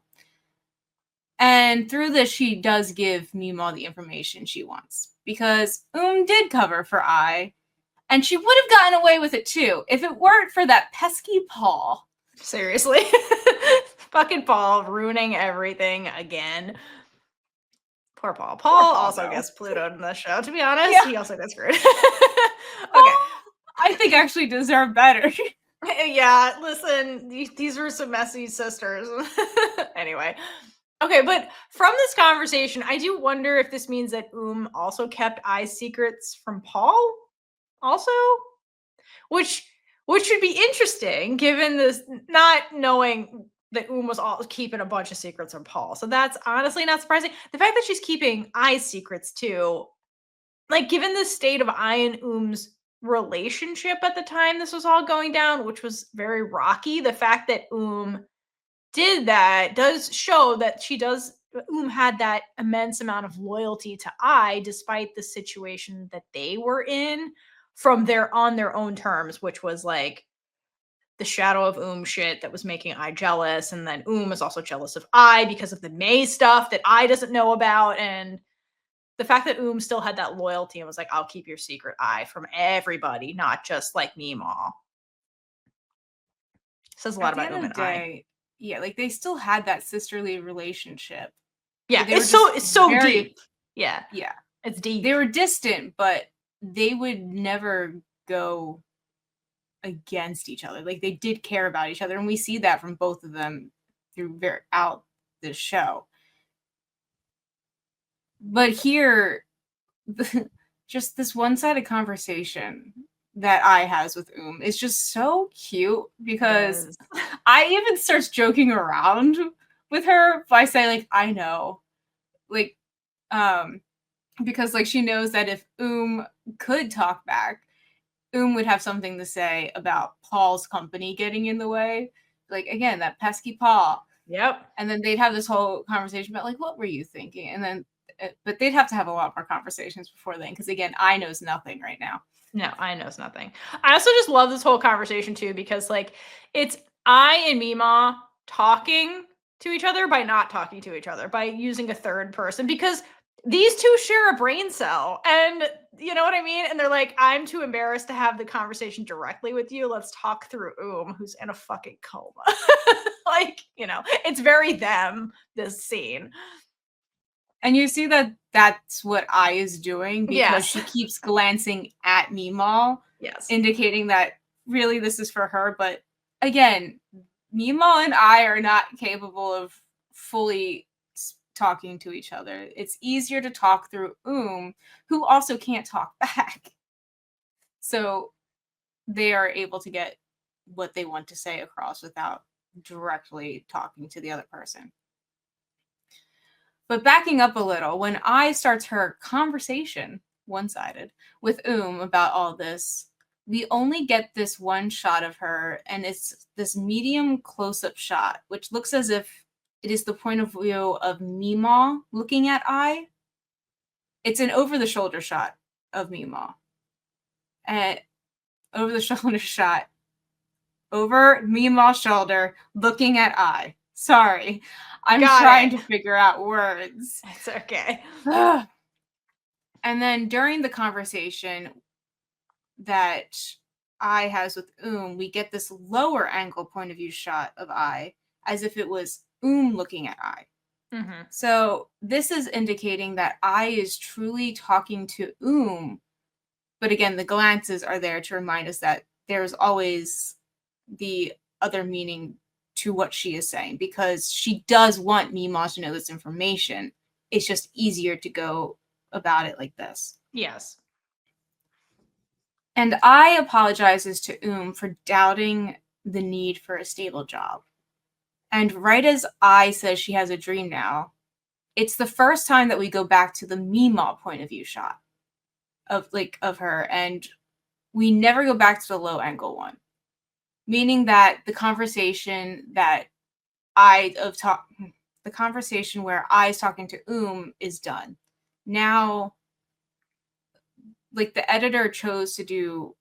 And through this, she does give Meemaw the information she wants. Because did cover for I, and she would have gotten away with it too if it weren't for that pesky Paul. Seriously. Fucking Paul ruining everything again. Poor Paul. Paul also gets Pluto in the show, to be honest. Yeah. He also gets screwed. Okay. I think actually deserve better. Yeah, listen, these were some messy sisters. Anyway. Okay, but from this conversation, I do wonder if this means that also kept I's secrets from Paul also? Which should be interesting given this not knowing that was all keeping a bunch of secrets from Paul. So that's honestly not surprising. The fact that she's keeping I's secrets too, like given the state of I and relationship at the time this was all going down, which was very rocky, the fact that did that does show that had that immense amount of loyalty to I despite the situation that they were in from on their own terms, which was like the shadow of shit that was making I jealous, and then is also jealous of I because of the May stuff that I doesn't know about, and the fact that still had that loyalty and was like, I'll keep your secret, I, from everybody, not just like Meemaw. Says a lot about and I. Yeah, like they still had that sisterly relationship. Yeah, it's so deep. Yeah. Yeah. It's deep. They were distant, but they would never go against each other. Like they did care about each other, and we see that from both of them throughout the show. But here, just this one-sided conversation that I has with is just so cute because I even starts joking around with her by saying like, I know, like, because like she knows that if could talk back, would have something to say about Paul's company getting in the way. Like again, that pesky Paul. Yep. And then they'd have this whole conversation about like, what were you thinking? And then, but they'd have to have a lot more conversations before then, because again, I knows nothing right now. No, I knows nothing. I also just love this whole conversation too, because like it's I and Meemaw talking to each other by not talking to each other, by using a third person, because these two share a brain cell, and you know what I mean? And they're like, I'm too embarrassed to have the conversation directly with you. Let's talk through who's in a fucking coma. Like, it's very them, this scene. And you see that that's what I is doing, because she keeps glancing at Meemaw, indicating that really this is for her. But again, Meemaw and I are not capable of fully talking to each other. It's easier to talk through who also can't talk back. So they are able to get what they want to say across without directly talking to the other person. But backing up a little, when I starts her conversation, one-sided, with about all this, we only get this one shot of her, and it's this medium close-up shot, which looks as if it is the point of view of Meemaw looking at I. It's an over-the-shoulder shot of Meemaw. And over-the-shoulder shot. Over Meemaw's shoulder, looking at I. Sorry. I'm trying to figure out words. It's okay. And then during the conversation that I has with we get this lower angle point of view shot of I, as if it was looking at I. Mm-hmm. So this is indicating that I is truly talking to but again, the glances are there to remind us that there's always the other meaning to what she is saying, because she does want Meemaw to know this information. It's just easier to go about it like this. Yes. And I apologizes to for doubting the need for a stable job. And right as I says she has a dream now, it's the first time that we go back to the Meemaw point of view shot of her, and we never go back to the low angle one. Meaning that the conversation that the conversation where I is talking to is done. Now like the editor chose to do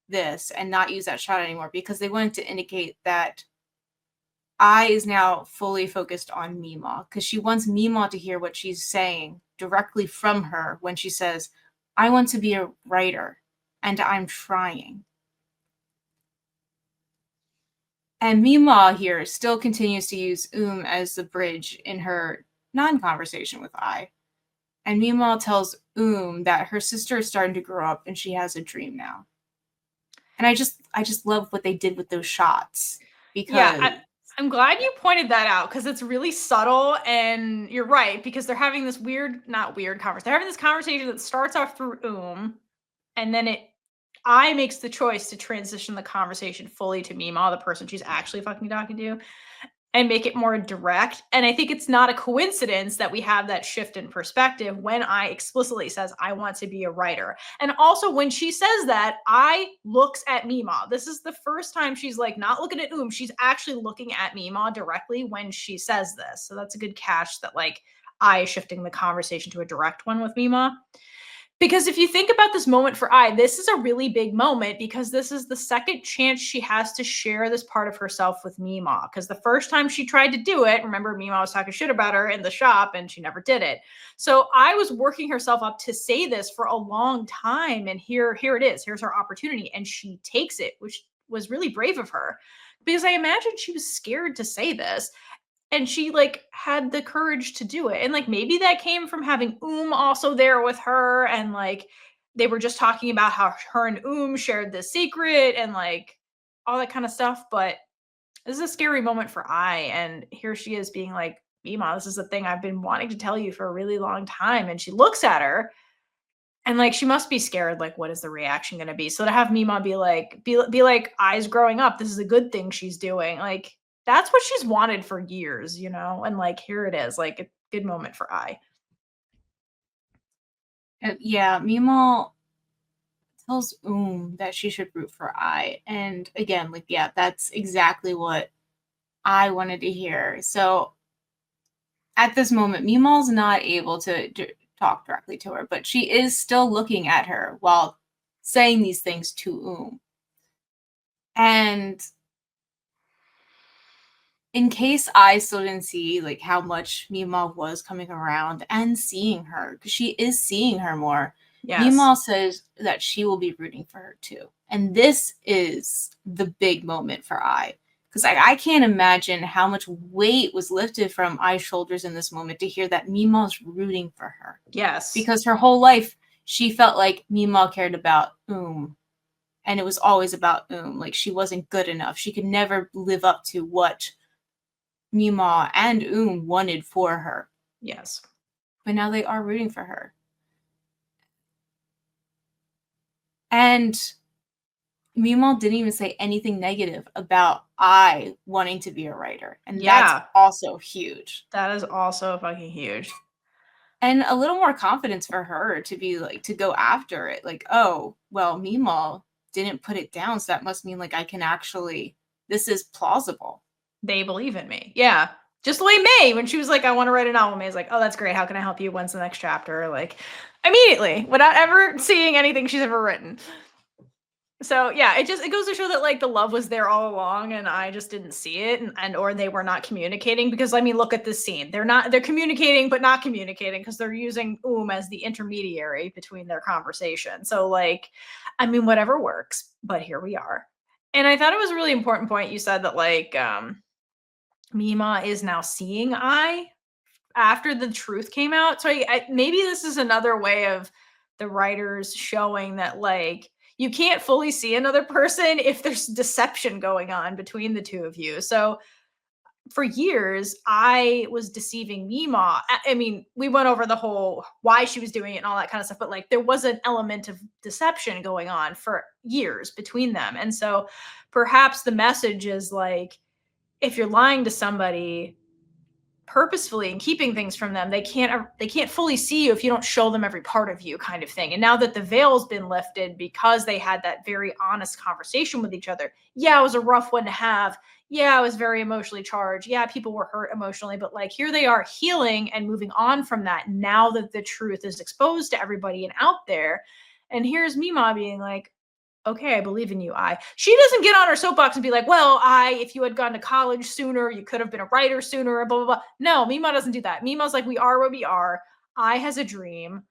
this and not use that shot anymore because they wanted to indicate that I is now fully focused on Meemaw because she wants Meemaw to hear what she's saying directly from her when she says, I want to be a writer and I'm trying. And Meemaw here still continues to use as the bridge in her non-conversation with I. And Meemaw tells that her sister is starting to grow up and she has a dream now. And I just love what they did with those shots because I'm glad you pointed that out because it's really subtle, and you're right, because they're having this not weird conversation. They're having this conversation that starts off through and then I makes the choice to transition the conversation fully to Meemaw, the person she's actually fucking talking to, and make it more direct. And I think it's not a coincidence that we have that shift in perspective when I explicitly says, I want to be a writer. And also when she says that, I looks at Meemaw. This is the first time she's like not looking at she's actually looking at Meemaw directly when she says this. So that's a good catch that like I shifting the conversation to a direct one with Meemaw. Because if you think about this moment for this is a really big moment because this is the second chance she has to share this part of herself with Meemaw. Because the first time she tried to do it, remember Meemaw was talking shit about her in the shop and she never did it. So I was working herself up to say this for a long time. And here it is. Here's her opportunity. And she takes it, which was really brave of her. Because I imagine she was scared to say this. And she like had the courage to do it. And like maybe that came from having also there with her, and like they were just talking about how her and shared this secret and like all that kind of stuff. But this is a scary moment for and here she is being like, Meemaw, this is the thing I've been wanting to tell you for a really long time. And she looks at her and like she must be scared, like what is the reaction going to be? So to have Meemaw be like eyes growing up, this is a good thing she's doing, like that's what she's wanted for years, and like here it is, like a good moment for yeah, Meemaw tells that she should root for and again, like yeah, that's exactly what I wanted to hear. So at this moment, Meemaw's not able to talk directly to her, but she is still looking at her while saying these things to And in case I still didn't see like how much Meemaw was coming around and seeing her, because she is seeing her more, Meemaw says that she will be rooting for her too. And this is the big moment for because I can't imagine how much weight was lifted from I's shoulders in this moment to hear that Meemaw's rooting for her. Yes. Because her whole life, she felt like Meemaw cared about and it was always about like she wasn't good enough. She could never live up to what Meemaw and wanted for her. Yes. But now they are rooting for her. And Meemaw didn't even say anything negative about I wanting to be a writer. And that's also huge. That is also fucking huge. And a little more confidence for her to be like, to go after it. Like, oh, well, Meemaw didn't put it down. So that must mean like I can actually, this is plausible. They believe in me. Yeah. Just the way May, when she was like, I want to write a novel, May's like, oh, that's great. How can I help you? When's the next chapter? Like immediately, without ever seeing anything she's ever written. So yeah, it goes to show that like the love was there all along and I just didn't see it, and or they were not communicating, because I mean, look at this scene. They're communicating, but not communicating because they're using as the intermediary between their conversation. So like, I mean, whatever works, but here we are. And I thought it was a really important point you said that like, Meemaw is now seeing after the truth came out. So maybe this is another way of the writers showing that like you can't fully see another person if there's deception going on between the two of you. So for years, I was deceiving Meemaw. I mean, we went over the whole why she was doing it and all that kind of stuff, but like there was an element of deception going on for years between them. And so perhaps the message is like, if you're lying to somebody purposefully and keeping things from them, they can't fully see you if you don't show them every part of you, kind of thing. And now that the veil's been lifted because they had that very honest conversation with each other, yeah, it was a rough one to have, yeah, it was very emotionally charged, yeah, people were hurt emotionally, but like here they are healing and moving on from that now that the truth is exposed to everybody and out there. And here's Meemaw being like, okay, I believe in you, I. She doesn't get on her soapbox and be like, well, if you had gone to college sooner, you could have been a writer sooner, blah, blah, blah. No, Meemaw doesn't do that. Meemaw's like, we are what we are. I has a dream.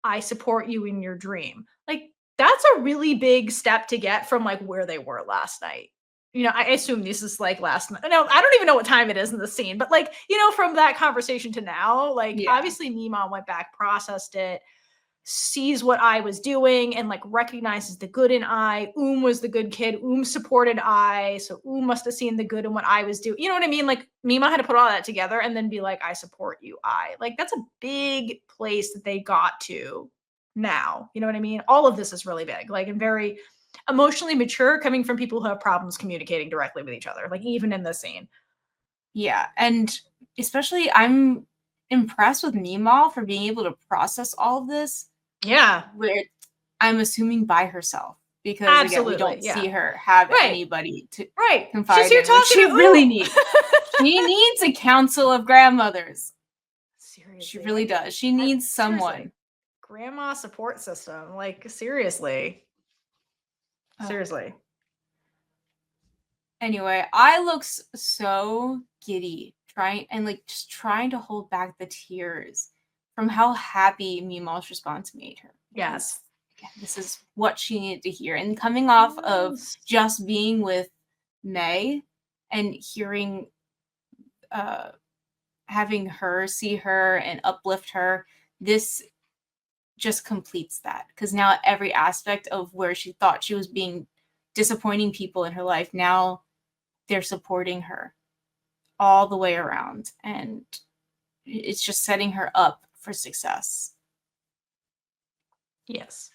I support you in your dream. Like, that's a really big step to get from like where they were last night. You know, I assume this is like last night. No, I don't even know what time it is in the scene, but like, you know, from that conversation to now, like obviously Meemaw went back, processed it, sees what I was doing, and like recognizes the good in I. Was the good kid. Supported I. So must have seen the good in what I was doing. You know what I mean? Like Meemaw had to put all that together and then be like, I support you, I. Like that's a big place that they got to now. You know what I mean? All of this is really big, like, and very emotionally mature, coming from people who have problems communicating directly with each other, like even in this scene. Yeah, and especially I'm impressed with Meemaw for being able to process all of this. Yeah. Where I'm assuming by herself. Because again, we don't see her have anybody to confide She's here in. talking She to really needs. She needs a council of grandmothers. Seriously. She really does. She needs someone. Seriously. Grandma support system. Like, seriously. Seriously. Anyway, I looks so giddy, trying to hold back the tears from how happy Meemaw's response made her. Yes. This is what she needed to hear. And coming off of just being with May and hearing, having her see her and uplift her, this just completes that. Because now every aspect of where she thought she was being disappointing people in her life, now they're supporting her all the way around. And it's just setting her up for success. Yes.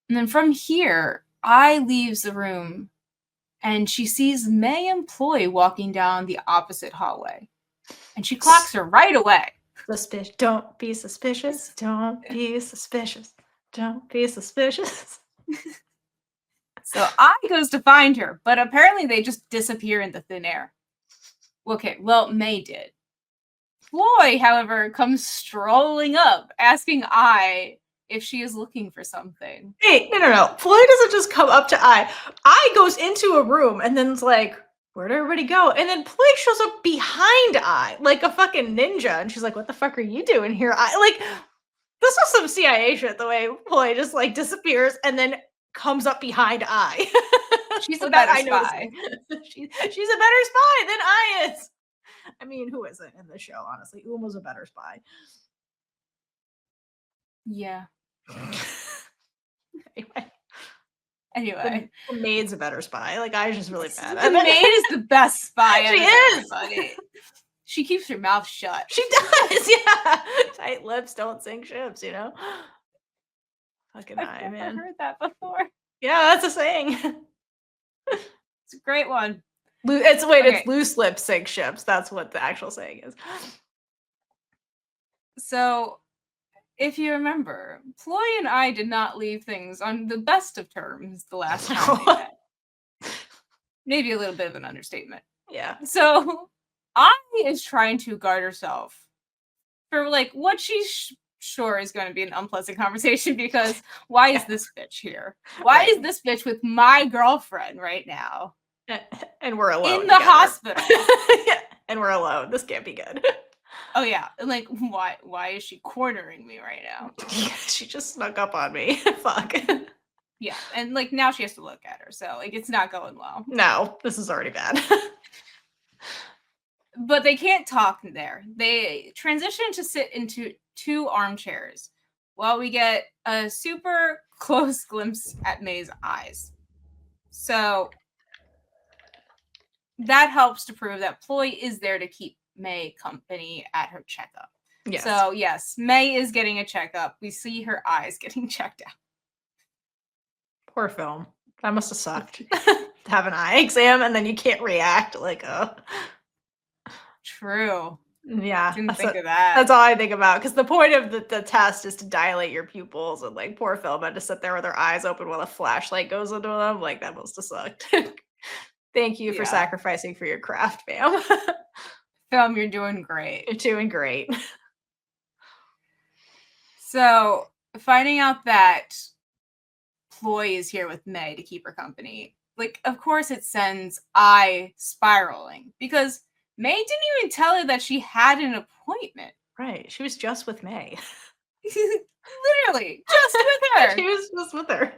And then from here, I leaves the room and she sees May and Ploy walking down the opposite hallway. And she clocks her right away. Suspicious. Don't be suspicious. Don't be suspicious. Don't be suspicious. So I goes to find her, but apparently they just disappear into thin air. Okay, well, May did. Ploy, however, comes strolling up, asking I if she is looking for something. Hey, no. Ploy doesn't just come up to I. I goes into a room and then's like, where'd everybody go? And then Ploy shows up behind I, like a fucking ninja. And she's like, what the fuck are you doing here? This was some CIA shit, the way Ploy just like disappears and then comes up behind I. She's a better spy. She's a better spy than I is. I mean, who isn't in the show, honestly? Was a better spy. Yeah. Anyway. The maid's a better spy. Like, I was just really bad. The maid is the best spy. She is. Everybody. She keeps her mouth shut. She does, yeah. Tight lips don't sink ships, you know? Fucking I've never heard that before. Yeah, that's a saying. It's a great one. It's loose lips sink ships. That's what the actual saying is. So, if you remember, Ploy and I did not leave things on the best of terms the last time we met. Maybe a little bit of an understatement. Yeah. So, I is trying to guard herself for like what she's sure is going to be an unpleasant conversation, because why is this bitch here? Why is this bitch with my girlfriend right now? And we're alone in the hospital. Yeah. And we're alone. This can't be good. Oh yeah, like why is she cornering me right now? Yeah, she just snuck up on me. Fuck. Yeah, and like now she has to look at her, so like it's not going well. No, this is already bad. But they can't talk there. They transition to sit into 2 armchairs while we get a super close glimpse at May's eyes. So that helps to prove that Ploy is there to keep May company at her checkup. Yes. So yes, May is getting a checkup. We see her eyes getting checked out. Poor film. That must have sucked. To have an eye exam and then you can't react like True. Yeah. Didn't think of that. That's all I think about. Because the point of the test is to dilate your pupils, and like poor Phil had to sit there with her eyes open while a flashlight goes into them. Like that must have sucked. Thank you for sacrificing for your craft, fam. Film, you're doing great. You're doing great. So finding out that Ploy is here with May to keep her company, like, of course it sends I spiraling because May didn't even tell her that she had an appointment. Right. She was just with May. Literally, just with her. She was just with her.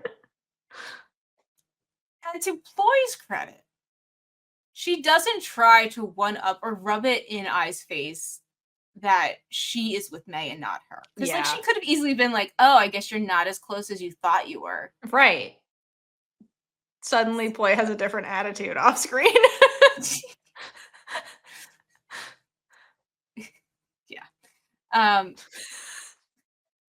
And to Ploy's credit, she doesn't try to one-up or rub it in I's face that she is with May and not her. Because like she could have easily been like, oh, I guess you're not as close as you thought you were. Right. Suddenly Ploy has a different attitude off screen. Yeah.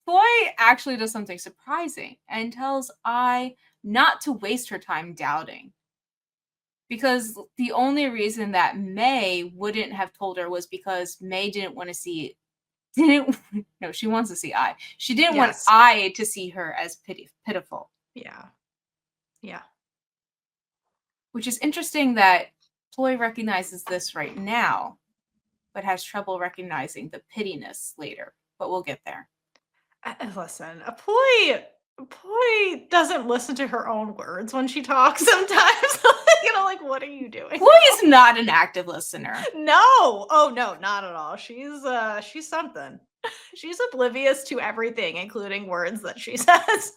Ploy actually does something surprising and tells I not to waste her time doubting. Because the only reason that May wouldn't have told her was because May didn't want to see no, she wants to see I. She didn't want I to see her as pitiful. Yeah. Yeah. Which is interesting that Ploy recognizes this right now, but has trouble recognizing the pittiness later. But we'll get there. Listen, Ploy doesn't listen to her own words when she talks sometimes. Like, what are you doing? Ploy is not an active listener. No. Oh, no, not at all. She's something. She's oblivious to everything, including words that she says.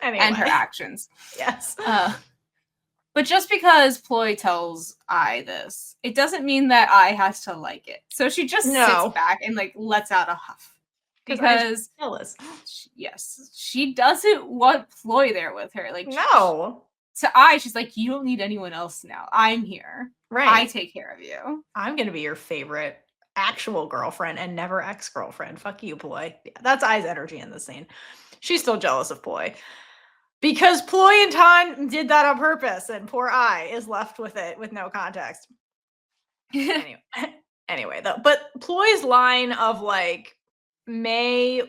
Anyway. And her actions. Yes. But just because Ploy tells I this, it doesn't mean that I has to like it. So she just sits back and like lets out a huff. Because jealous. Yes, she doesn't want Ploy there with her. Like no. To I, she's like, you don't need anyone else now. I'm here. Right. I take care of you. I'm gonna be your favorite actual girlfriend and never ex-girlfriend. Fuck you, Ploy. Yeah, that's I's energy in this scene. She's still jealous of Ploy. Because Ploy and Tan did that on purpose, and poor I is left with it with no context. Anyway, though, but Ploy's line of like, May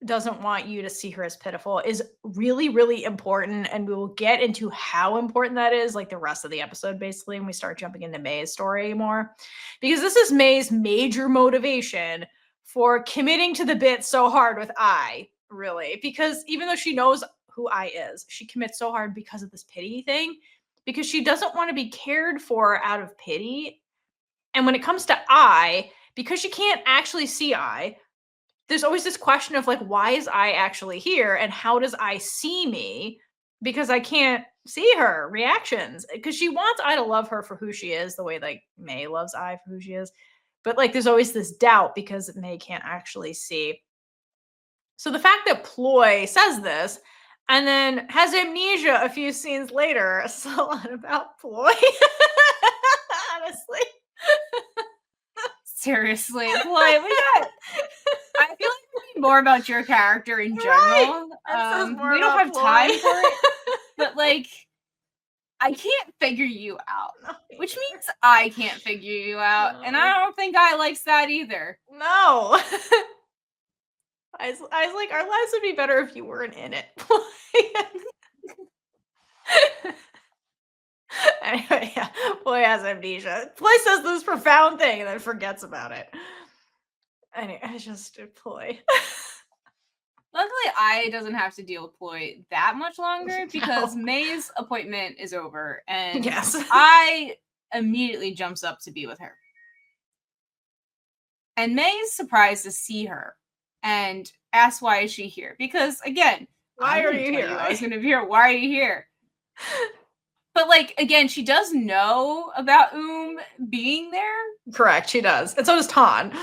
doesn't want you to see her as pitiful is really, really important, and we will get into how important that is like the rest of the episode, basically, when we start jumping into May's story more. Because this is May's major motivation for committing to the bit so hard with I, really. Because even though she knows who I is, she commits so hard because of this pity thing, because she doesn't want to be cared for out of pity. And when it comes to I, because she can't actually see I, there's always this question of like, why is I actually here? And how does I see me? Because I can't see her reactions. Because she wants I to love her for who she is, the way like May loves I for who she is. But like, there's always this doubt because May can't actually see. So the fact that Ploy says this and then has amnesia a few scenes later says a lot about Ploy. Honestly. Seriously, Ploy, I feel like we need more about your character in general. Right. We don't have time for it, but like, I can't figure you out, which means I can't figure you out, and I don't think I likes that either. No. I was like, our lives would be better if you weren't in it. Anyway, yeah, Ploy has amnesia. Ploy says this profound thing and then forgets about it. Anyway, I just Ploy. Luckily, I doesn't have to deal with Ploy that much longer because May's appointment is over, and I immediately jumps up to be with her. And May's surprised to see her and asks why is she here? Because again, why are you here? I was going to be here. Why are you here? But like again, she does know about being there. Correct, she does. And so does Tan.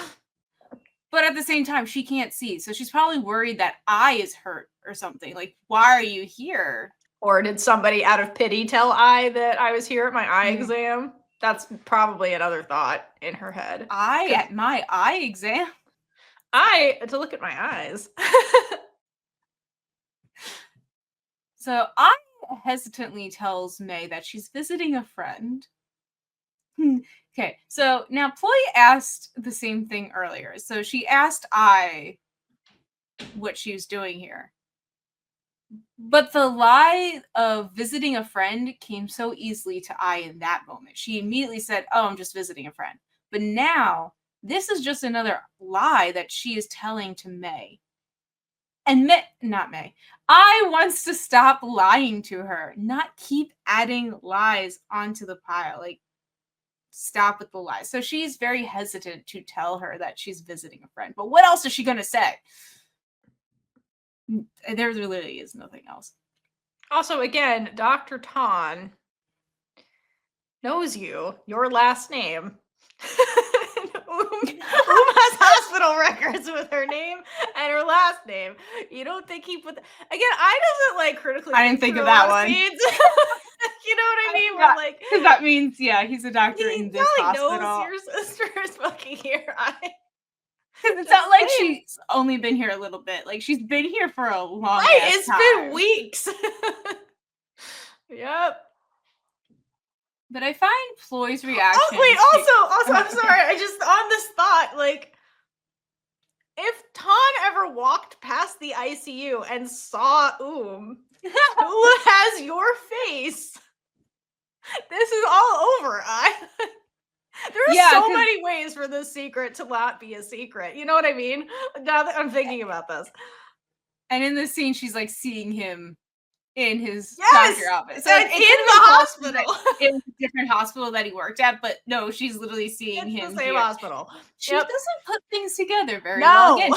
But at the same time, she can't see. So she's probably worried that I is hurt or something. Like, why are you here? Or did somebody out of pity tell I that I was here at my eye exam? That's probably another thought in her head. I at my eye exam? To look at my eyes. So I hesitantly tells May that she's visiting a friend. Okay, so now Ploy asked the same thing earlier. So she asked I what she was doing here. But the lie of visiting a friend came so easily to I in that moment. She immediately said, oh, I'm just visiting a friend. But now, this is just another lie that she is telling to May. And not May. I wants to stop lying to her, not keep adding lies onto the pile. Like, stop with the lies. So she's very hesitant to tell her that she's visiting a friend. But what else is she going to say? There really is nothing else. Also, again, Dr. Tan knows your last name. Has hospital records with her name and her last name. You don't think he put again? I doesn't like critically. I didn't think of that one. You know what I mean? We're like, because that means he's a doctor in this hospital. Knows your sister is fucking here. Because it's not like she's only been here a little bit. Like, she's been here for a long time. It's been weeks. Yep. But I find Ploy's reaction. Oh, wait, also, I'm sorry. I just, on this thought, like, if Tan ever walked past the ICU and saw who has your face, this is all over. There are so many ways for this secret to not be a secret. You know what I mean? Now that I'm thinking about this. And in this scene, she's like seeing him in his doctor office. So in the hospital. In a different hospital that he worked at, but no, she's literally seeing him in the same hospital. She doesn't put things together very well. Again,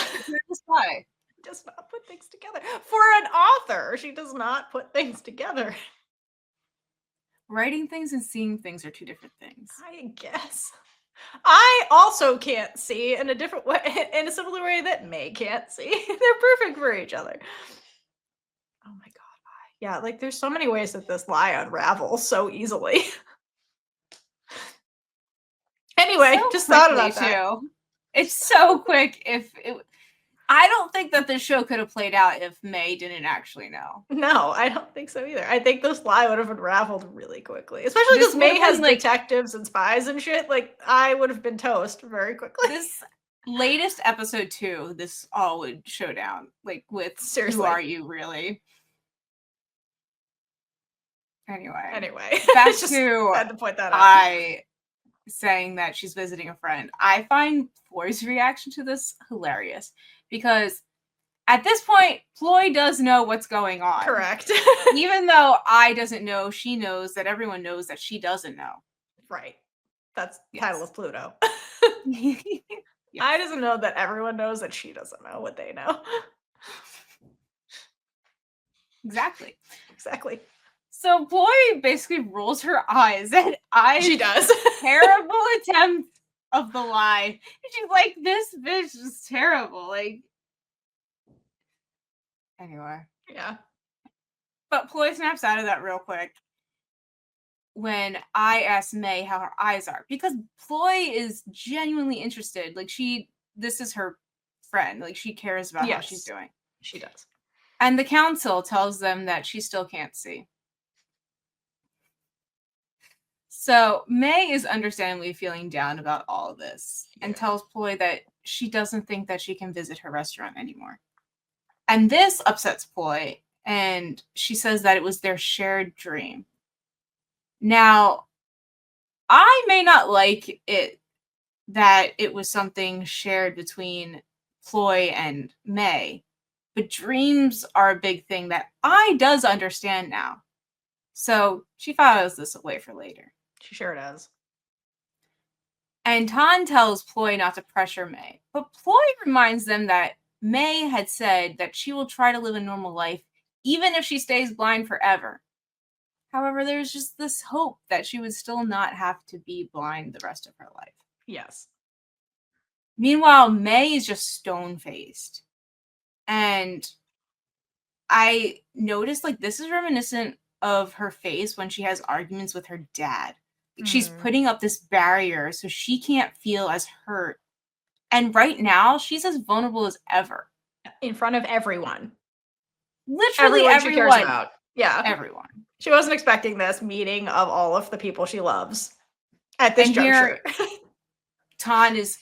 does not put things together. For an author, she does not put things together. Writing things and seeing things are two different things. I guess. I also can't see in a different way, in a similar way that May can't see. They're perfect for each other. Oh my god. Yeah, like there's so many ways that this lie unravels so easily. Anyway, just thought about that. It's so quick. I don't think that this show could have played out if May didn't actually know. No, I don't think so either. I think this lie would have unraveled really quickly. Especially because May has detectives and spies and shit. Like, I would have been toast very quickly. This latest episode 2, this all would show down. Like, with seriously. Who Are You, really? Anyway. Back to had to point that out. Saying that she's visiting a friend. I find Ploy's reaction to this hilarious. Because at this point, Ploy does know what's going on. Correct. Even though I doesn't know, she knows that everyone knows that she doesn't know. Right. That's the title of Pluto. I doesn't know that everyone knows that she doesn't know what they know. Exactly. So Ploy basically rolls her eyes at she does. Terrible attempt of the lie. She's like, this bitch is terrible. Like, anyway. Yeah. But Ploy snaps out of that real quick when I ask May how her eyes are, because Ploy is genuinely interested. Like, this is her friend. Like, she cares about how she's doing. She does. And the council tells them that she still can't see. So May is understandably feeling down about all of this and tells Ploy that she doesn't think that she can visit her restaurant anymore. And this upsets Ploy, and she says that it was their shared dream. Now, I may not like it that it was something shared between Ploy and May, but dreams are a big thing that I does understand now. So she files this away for later. She sure does. And Tan tells Ploy not to pressure May. But Ploy reminds them that May had said that she will try to live a normal life, even if she stays blind forever. However, there's just this hope that she would still not have to be blind the rest of her life. Yes. Meanwhile, May is just stone-faced. And I noticed, like, this is reminiscent of her face when she has arguments with her dad. She's putting up this barrier so she can't feel as hurt. And right now, she's as vulnerable as ever. In front of everyone. Literally everyone. She cares about. Yeah. Everyone. She wasn't expecting this meeting of all of the people she loves at this juncture. Tan is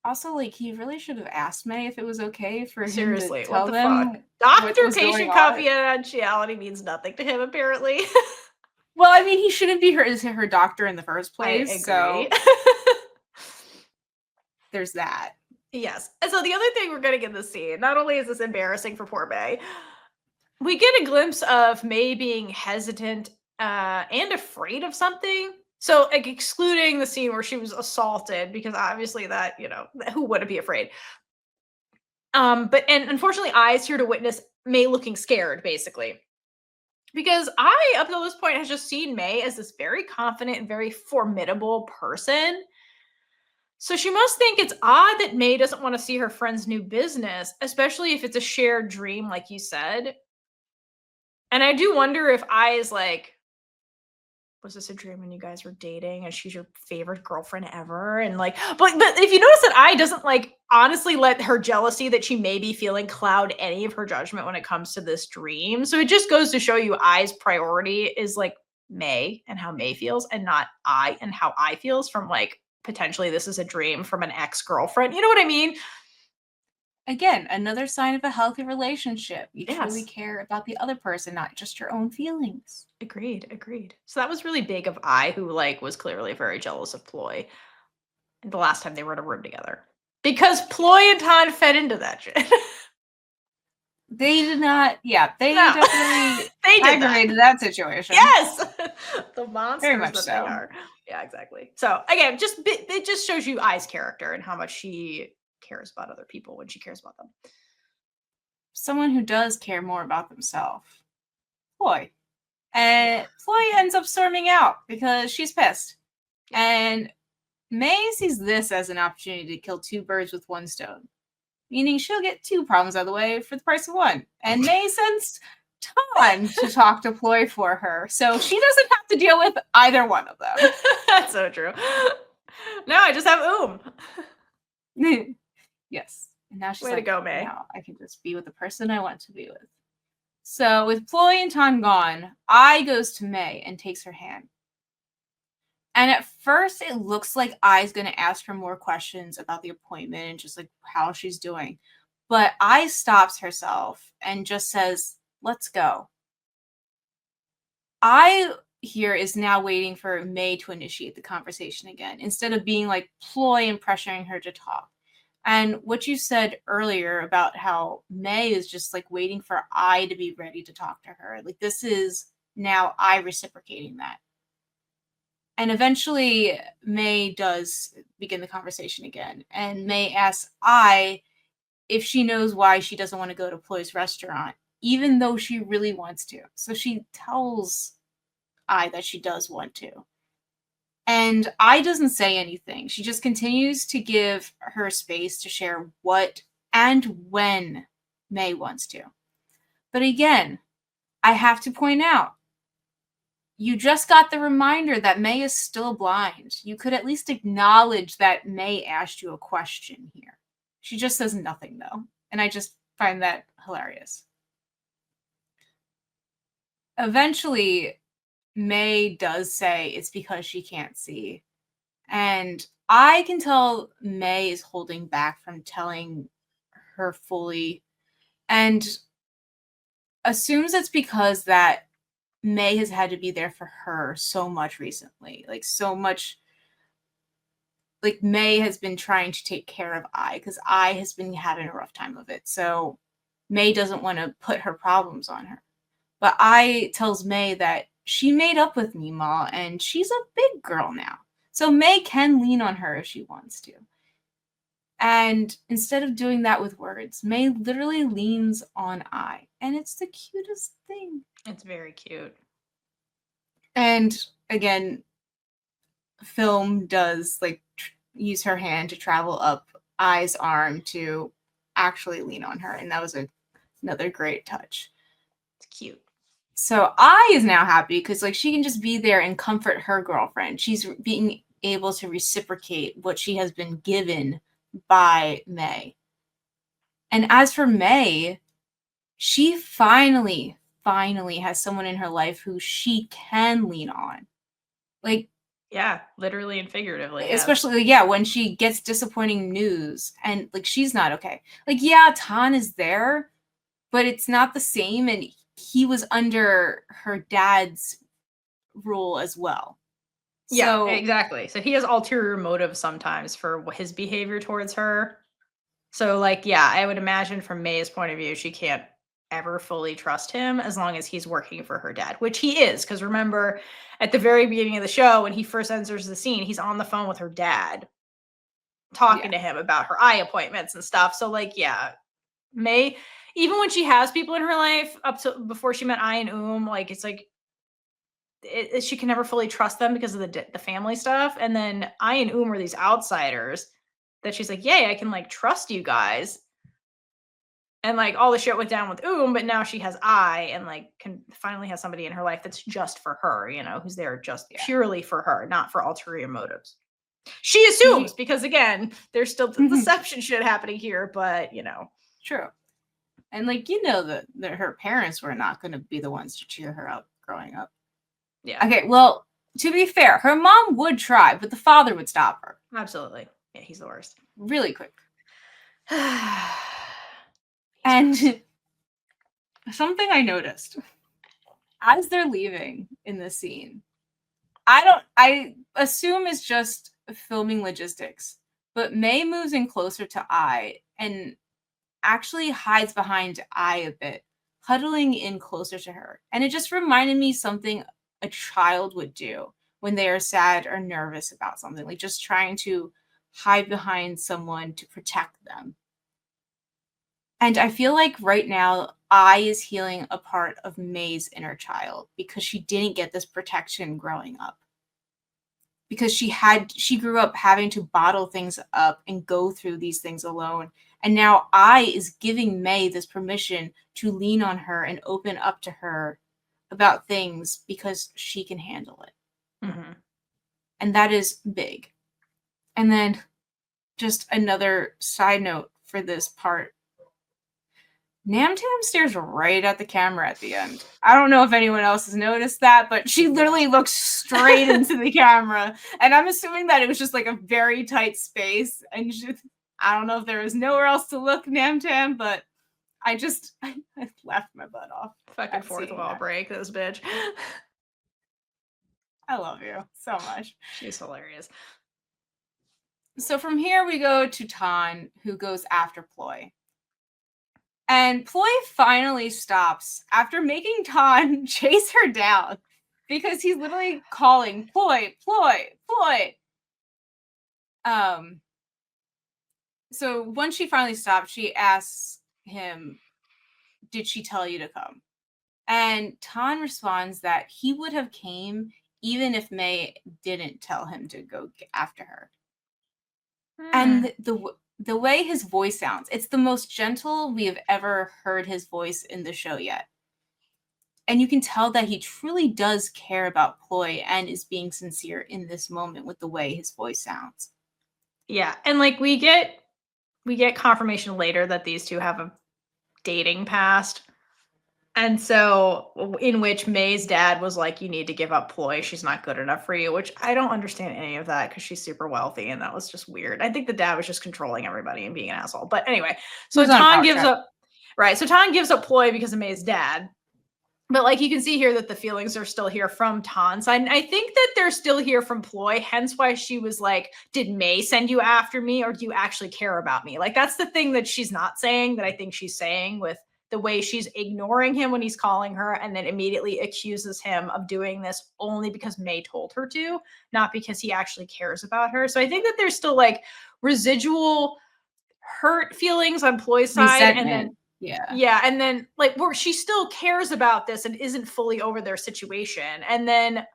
also like, he really should have asked May if it was okay for him to tell them. Doctor-patient confidentiality means nothing to him, apparently. Well, I mean, he shouldn't be her doctor in the first place. So there's that. Yes. And so the other thing we're getting in this scene, not only is this embarrassing for poor May, we get a glimpse of May being hesitant and afraid of something. So, like, excluding the scene where she was assaulted, because obviously that, who wouldn't be afraid? But and unfortunately, I is here to witness May looking scared, basically. Because I, up until this point, has just seen May as this very confident and very formidable person. So she must think it's odd that May doesn't want to see her friend's new business, especially if it's a shared dream, like you said. And I do wonder if I is like, was this a dream when you guys were dating and she's your favorite girlfriend ever? And like, but if you notice that I doesn't like honestly let her jealousy that she may be feeling cloud any of her judgment when it comes to this dream. So it just goes to show you I's priority is like May and how May feels, and not I and how I feels from like potentially this is a dream from an ex-girlfriend. You know what I mean? Again, another sign of a healthy relationship. You truly Yes. care about the other person, not just your own feelings. Agreed. So that was really big of I, who like was clearly very jealous of Ploy the last time they were in a room together. Because Ploy and Todd fed into that shit. They did not, yeah, they No. definitely They did aggravated that situation. Yes. The monsters much that so. they are. Yeah, exactly. So again, it just shows you I's character and how much she cares about other people when she cares about them. Someone who does care more about themselves. Ploy. And Ploy ends up storming out because she's pissed. And May sees this as an opportunity to kill two birds with one stone, meaning she'll get two problems out of the way for the price of one. And May sends Ton to talk to Ploy for her, so she doesn't have to deal with either one of them. That's so true. Now I just have Yes. And now she's Way to like, go, May. now I can just be with the person I want to be with. So with Ploy and Ton gone, I goes to May and takes her hand. And at first, it looks like I's going to ask her more questions about the appointment and just like how she's doing. But I stops herself and just says, let's go. I here is now waiting for May to initiate the conversation again, instead of being like Ploy and pressuring her to talk. And what you said earlier about how May is just like waiting for I to be ready to talk to her. Like this is now I reciprocating that. And eventually, May does begin the conversation again. And May asks I if she knows why she doesn't want to go to Ploy's restaurant, even though she really wants to. So she tells I that she does want to. And I doesn't say anything. She just continues to give her space to share what and when May wants to. But again, I have to point out, you just got the reminder that May is still blind. You could at least acknowledge that May asked you a question here. She just says nothing, though. And I just find that hilarious. Eventually, May does say it's because she can't see. And I can tell May is holding back from telling her fully and assumes it's because that May has had to be there for her so much recently. Like so much, like May has been trying to take care of I because I has been having a rough time of it. So May doesn't want to put her problems on her. But I tells May that she made up with Meemaw and she's a big girl now. So May can lean on her if she wants to. And instead of doing that with words, May literally leans on I. And it's the cutest thing. It's very cute. And again, Film does like use her hand to travel up I's arm to actually lean on her. And that was another great touch. It's cute. So I is now happy because like she can just be there and comfort her girlfriend. She's being able to reciprocate what she has been given by May. And as for May, she finally has someone in her life who she can lean on. Like, yeah, literally and figuratively. Especially, yeah, when she gets disappointing news and like she's not okay. Like, yeah, Tan is there, but it's not the same. And he was under her dad's rule as well. Yeah, exactly. So he has ulterior motives sometimes for his behavior towards her. So, like, yeah, I would imagine from May's point of view, she can't ever fully trust him as long as he's working for her dad, which he is. Because remember, at the very beginning of the show, when he first enters the scene, he's on the phone with her dad talking Yeah. to him about her eye appointments and stuff. So, like, yeah, May, even when she has people in her life up to before she met I and like, it's like, she can never fully trust them because of the family stuff. And then I and are these outsiders that she's like, yay, I can like trust you guys. And like all the shit went down with but now she has and like can finally have somebody in her life that's just for her, who's there just purely for her, not for ulterior motives. She assumes because again, there's still deception shit happening here, but True. And like that her parents were not going to be the ones to cheer her up growing up. Yeah. Okay, well, to be fair, her mom would try, but the father would stop her. Absolutely. Yeah, he's the worst. Really quick. And something I noticed as they're leaving in the scene, I assume it's just filming logistics, but May moves in closer to and actually hides behind a bit, huddling in closer to her. And it just reminded me something a child would do when they are sad or nervous about something, like just trying to hide behind someone to protect them. And I feel like right now, is healing a part of May's inner child because she didn't get this protection growing up. Because she grew up having to bottle things up and go through these things alone. And now is giving May this permission to lean on her and open up to her about things because she can handle it. Mm-hmm. And that is big. And then just another side note for this part. Namtan stares right at the camera at the end. I don't know if anyone else has noticed that, but she literally looks straight into the camera. And I'm assuming that it was just like a very tight space. And I don't know if there was nowhere else to look, Namtan, but I laughed my butt off. Fucking fourth wall break, this bitch. I love you so much. She's hilarious. So from here we go to Tan, who goes after Ploy. And Ploy finally stops after making Tan chase her down because he's literally calling Ploy, Ploy, Ploy. So once she finally stopped, she asks him, did she tell you to come? And Tan responds that he would have came even if May didn't tell him to go after her. And the way his voice sounds, it's the most gentle we have ever heard his voice in the show yet. And you can tell that he truly does care about Ploy and is being sincere in this moment with the way his voice sounds. Yeah, and like we get confirmation later that these two have a dating past. And so in which May's dad was like, you need to give up Ploy. She's not good enough for you, which I don't understand any of that because she's super wealthy. And that was just weird. I think the dad was just controlling everybody and being an asshole. But anyway, so Tan gives up. Right. So Tan gives up Ploy because of May's dad. But like you can see here that the feelings are still here from Tan's side. And I think that they're still here from Ploy, hence why she was like, did May send you after me or do you actually care about me? Like that's the thing that she's not saying that I think she's saying with the way she's ignoring him when he's calling her and then immediately accuses him of doing this only because May told her to, not because he actually cares about her. So I think that there's still like residual hurt feelings on Ploy's side. And then yeah, and then like where she still cares about this and isn't fully over their situation. And then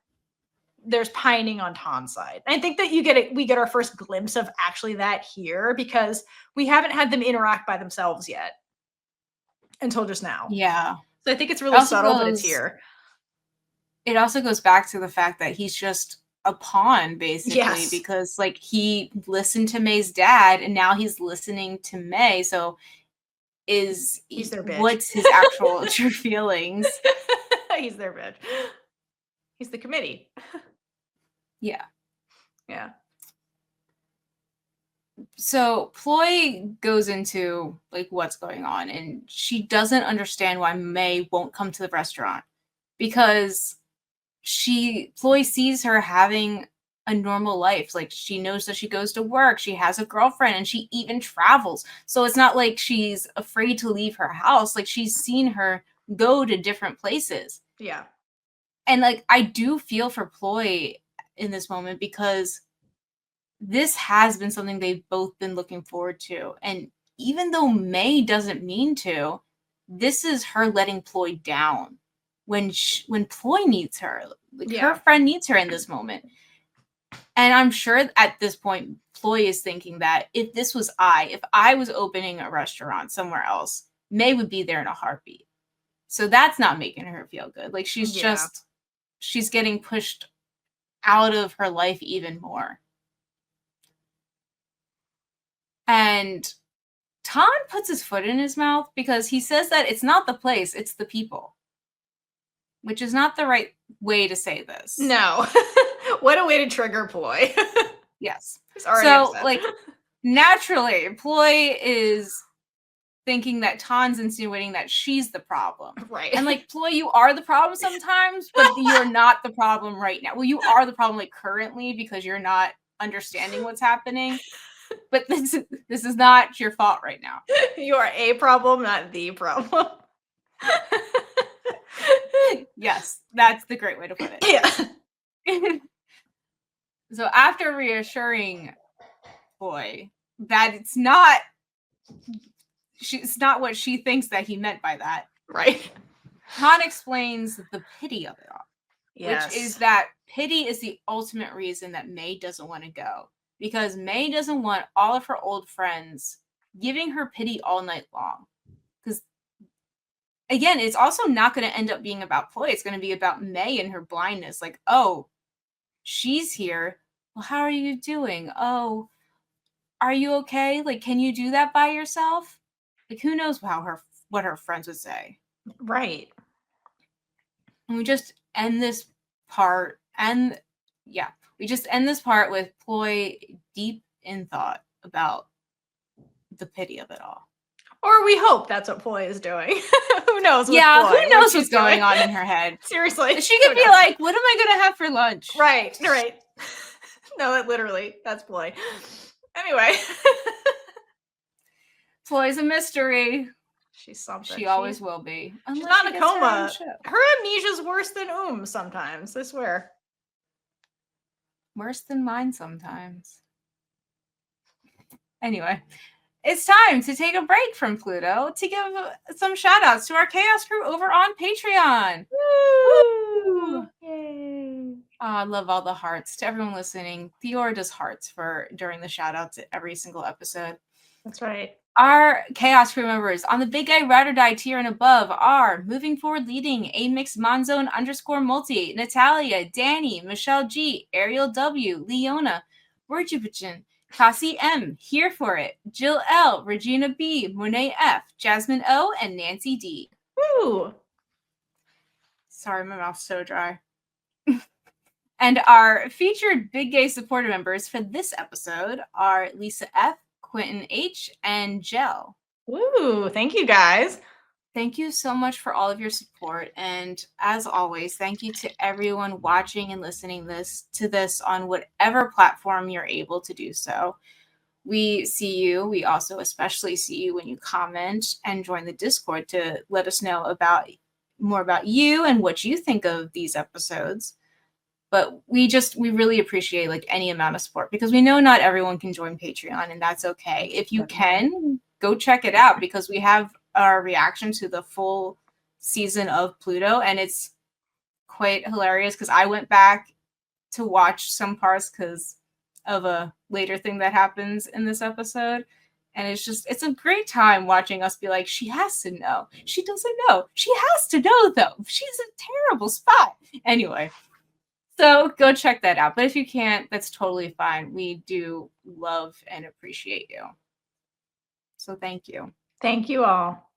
there's pining on Tan's side. And I think that we get our first glimpse of actually that here because we haven't had them interact by themselves yet until just now. Yeah. So I think it's really subtle, but it's here. It also goes back to the fact that he's just a pawn basically because like he listened to May's dad and now he's listening to May. So he's their bitch. What's his actual true feelings? He's their bitch. He's the committee. Yeah. Yeah. So Ploy goes into like what's going on and she doesn't understand why May won't come to the restaurant because Ploy sees her having a normal life. Like, she knows that she goes to work, she has a girlfriend, and she even travels. So it's not like she's afraid to leave her house. Like, she's seen her go to different places. Yeah. And like, I do feel for Ploy in this moment, because this has been something they've both been looking forward to. And even though May doesn't mean to, this is her letting Ploy down when Ploy needs her. Like, her friend needs her in this moment. And I'm sure at this point, Ploy is thinking that if I was opening a restaurant somewhere else, May would be there in a heartbeat. So that's not making her feel good. Like, she's getting pushed out of her life even more. And Tan puts his foot in his mouth, because he says that it's not the place, it's the people. Which is not the right way to say this. No. What a way to trigger Ploy. Yes. So, like, naturally, Ploy is thinking that Tan's insinuating that she's the problem. Right. And like, Ploy, you are the problem sometimes, but you're not the problem right now. Well, you are the problem like currently, because you're not understanding what's happening. But this is not your fault right now. You are a problem, not the problem. Yes, that's the great way to put it. Yeah. So after reassuring Ploy that it's not what she thinks that he meant by that. Right. Han explains the pity of it all. Yes. Which is that pity is the ultimate reason that May doesn't want to go. Because May doesn't want all of her old friends giving her pity all night long. Because, again, it's also not going to end up being about Ploy. It's going to be about May and her blindness. Like, oh, she's here. Well, how are you doing? Oh, are you okay? Like, can you do that by yourself? Like, who knows what her friends would say. Right. And we just end this part, with Ploy deep in thought about the pity of it all. Or we hope that's what Ploy is doing. Who knows? Who knows what's going on in her head? Seriously. She could be like, what am I going to have for lunch? Right. No, literally, that's Ploy. Anyway. Ploy's a mystery. She's something. She always will be. She's not in a coma. Her amnesia's worse than sometimes, I swear. Worse than mine sometimes. Anyway, it's time to take a break from Pluto to give some shout outs to our Chaos crew over on Patreon. Woo! Yay! I love all the hearts. To everyone listening, Theora does hearts during the shout outs at every single episode. That's right. Our Chaos crew members on the Big Guy Ride or Die tier and above are Moving Forward Leading, A Mix Monzone _ Natalia, Danny, Michelle G, Ariel W, Leona, Virgupichin, Cassie M, Here For It, Jill L, Regina B, Monet F, Jasmine O, and Nancy D. Woo! Sorry, my mouth's so dry. And our featured Big Gay supporter members for this episode are Lisa F, Quentin H, and Jell. Woo! Thank you, guys. Thank you so much for all of your support. And as always, thank you to everyone watching and listening to this on whatever platform you're able to do so. We see you. We also especially see you when you comment and join the Discord to let us know more about you and what you think of these episodes. But we really appreciate like any amount of support, because we know not everyone can join Patreon, and that's okay. If you can, go check it out, because we have our reaction to the full season of Pluto, and it's quite hilarious, because I went back to watch some parts because of a later thing that happens in this episode. And it's a great time watching us be like, she has to know. She doesn't know. She has to know, though. She's a terrible spy. Anyway. So go check that out. But if you can't, that's totally fine. We do love and appreciate you. So thank you. Thank you all.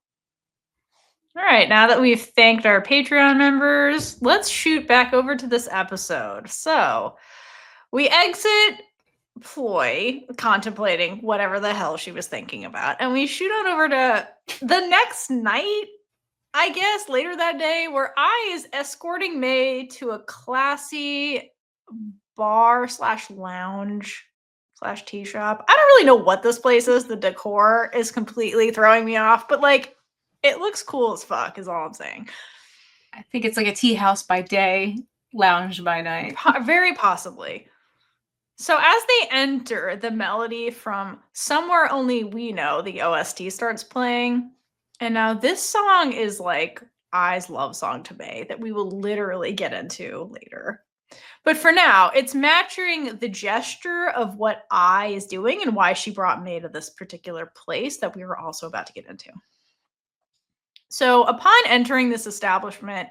All right, now that we've thanked our Patreon members, let's shoot back over to this episode. So we exit Ploy contemplating whatever the hell she was thinking about, and we shoot on over to the next night, I guess, later that day, where I is escorting May to a classy bar / lounge / tea shop. I don't really know what this place is. The decor is completely throwing me off, but like it looks cool as fuck is all I'm saying. I think it's like a tea house by day, lounge by night. Very possibly. So as they enter, the melody from Somewhere Only We Know, the OST, starts playing. And now this song is like I's love song to May that we will literally get into later. But for now, it's matching the gesture of what I is doing and why she brought May to this particular place that we were also about to get into. So upon entering this establishment,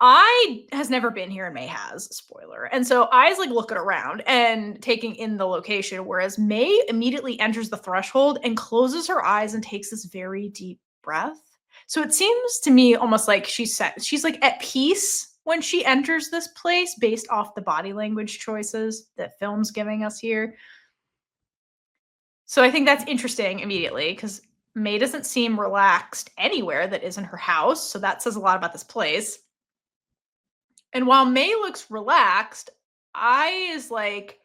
I has never been here and May has, spoiler. And so I's like looking around and taking in the location, whereas May immediately enters the threshold and closes her eyes and takes this very deep breath. So it seems to me almost like she's like at peace when she enters this place based off the body language choices that film's giving us here. So I think that's interesting immediately because May doesn't seem relaxed anywhere that isn't her house. So that says a lot about this place. And while May looks relaxed, I is like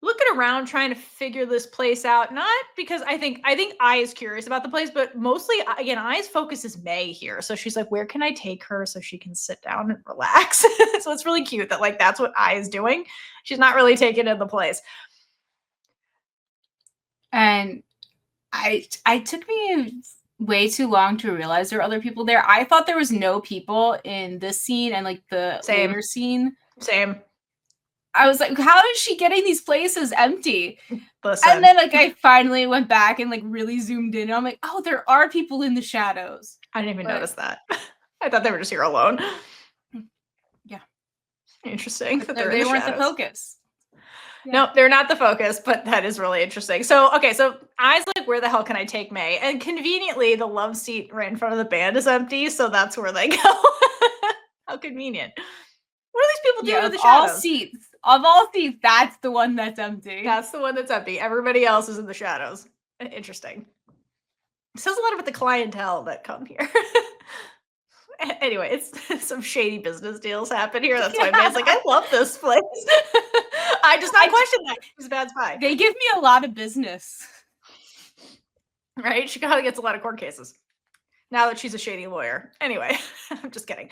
looking around trying to figure this place out. Not because I think I is curious about the place, but mostly again, I's focus is May here. So she's like, where can I take her so she can sit down and relax? So it's really cute that like that's what I is doing. She's not really taking in the place. And I took me way too long to realize there were other people there. I thought there was no people in this scene and like the later scene. Same. I was like, how is she getting these places empty? Listen. And then like I finally went back and like really zoomed in. And I'm like, oh, there are people in the shadows. I didn't even notice that. I thought they were just here alone. Yeah. Interesting. They weren't the focus. Yeah. No, they're not the focus, but that is really interesting. So, okay, so I's like, where the hell can I take May? And conveniently, the love seat right in front of the band is empty, so that's where they go. How convenient. What are these people doing in the shadows? Of all seats, that's the one that's empty. That's the one that's empty. Everybody else is in the shadows. Interesting. It says a lot about the clientele that come here. Anyway, it's some shady business deals happen here. That's why May's like, I love this place. I just not question that. He's a bad spy. They give me a lot of business. Right? She probably gets a lot of court cases now that she's a shady lawyer. Anyway, I'm just kidding.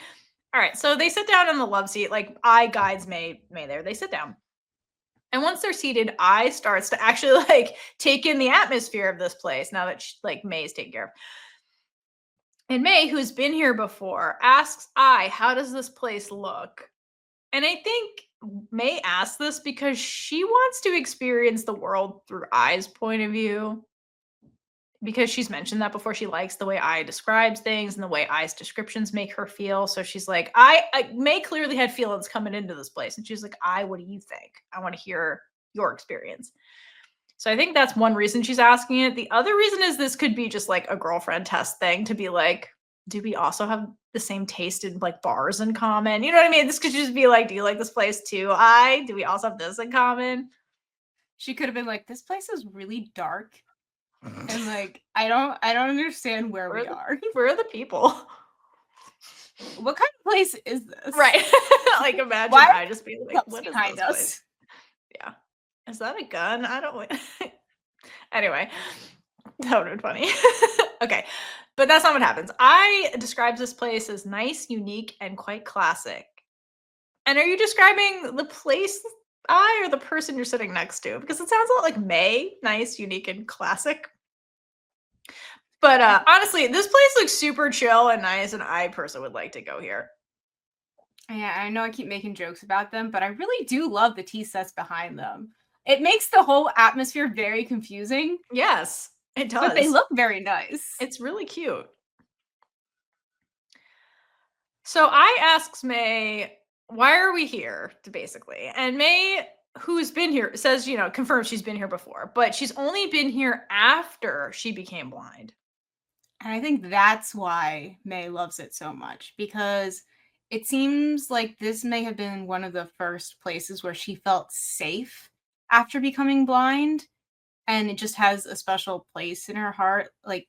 All right, so they sit down in the love seat. Like I guides May there. They sit down. And once they're seated, I starts to actually like take in the atmosphere of this place now that like May's taken care of. And May, who's been here before, asks I, how does this place look? And I think May asks this because she wants to experience the world through I's point of view. Because she's mentioned that before, she likes the way I describes things and the way I's descriptions make her feel. So she's like, May clearly had feelings coming into this place. And she's like, what do you think? I want to hear your experience. So I think that's one reason she's asking it. The other reason is this could be just like a girlfriend test thing to be like, do we also have the same taste in like bars in common? You know what I mean? This could just be like, do you like this place too? Do we also have this in common? She could have been like, this place is really dark. And like, I don't understand where we are. Where are the people? What kind of place is this? Right. Like imagine I just being like, what is this place? Yeah. Is that a gun? I don't Anyway, that would have been funny. Okay. But that's not what happens. I describes this place as nice, unique, and quite classic. And are you describing the place or the person you're sitting next to? Because it sounds a lot like May, nice, unique, and classic. But honestly, this place looks super chill and nice, and I personally would like to go here. Yeah, I know I keep making jokes about them, but I really do love the tea sets behind them. It makes the whole atmosphere very confusing. Yes, it does. But they look very nice. It's really cute. So I asks May, why are we here, basically? And May, who's been here, says, confirms she's been here before, but she's only been here after she became blind. And I think that's why May loves it so much, because it seems like this may have been one of the first places where she felt safe after becoming blind. And it just has a special place in her heart. Like,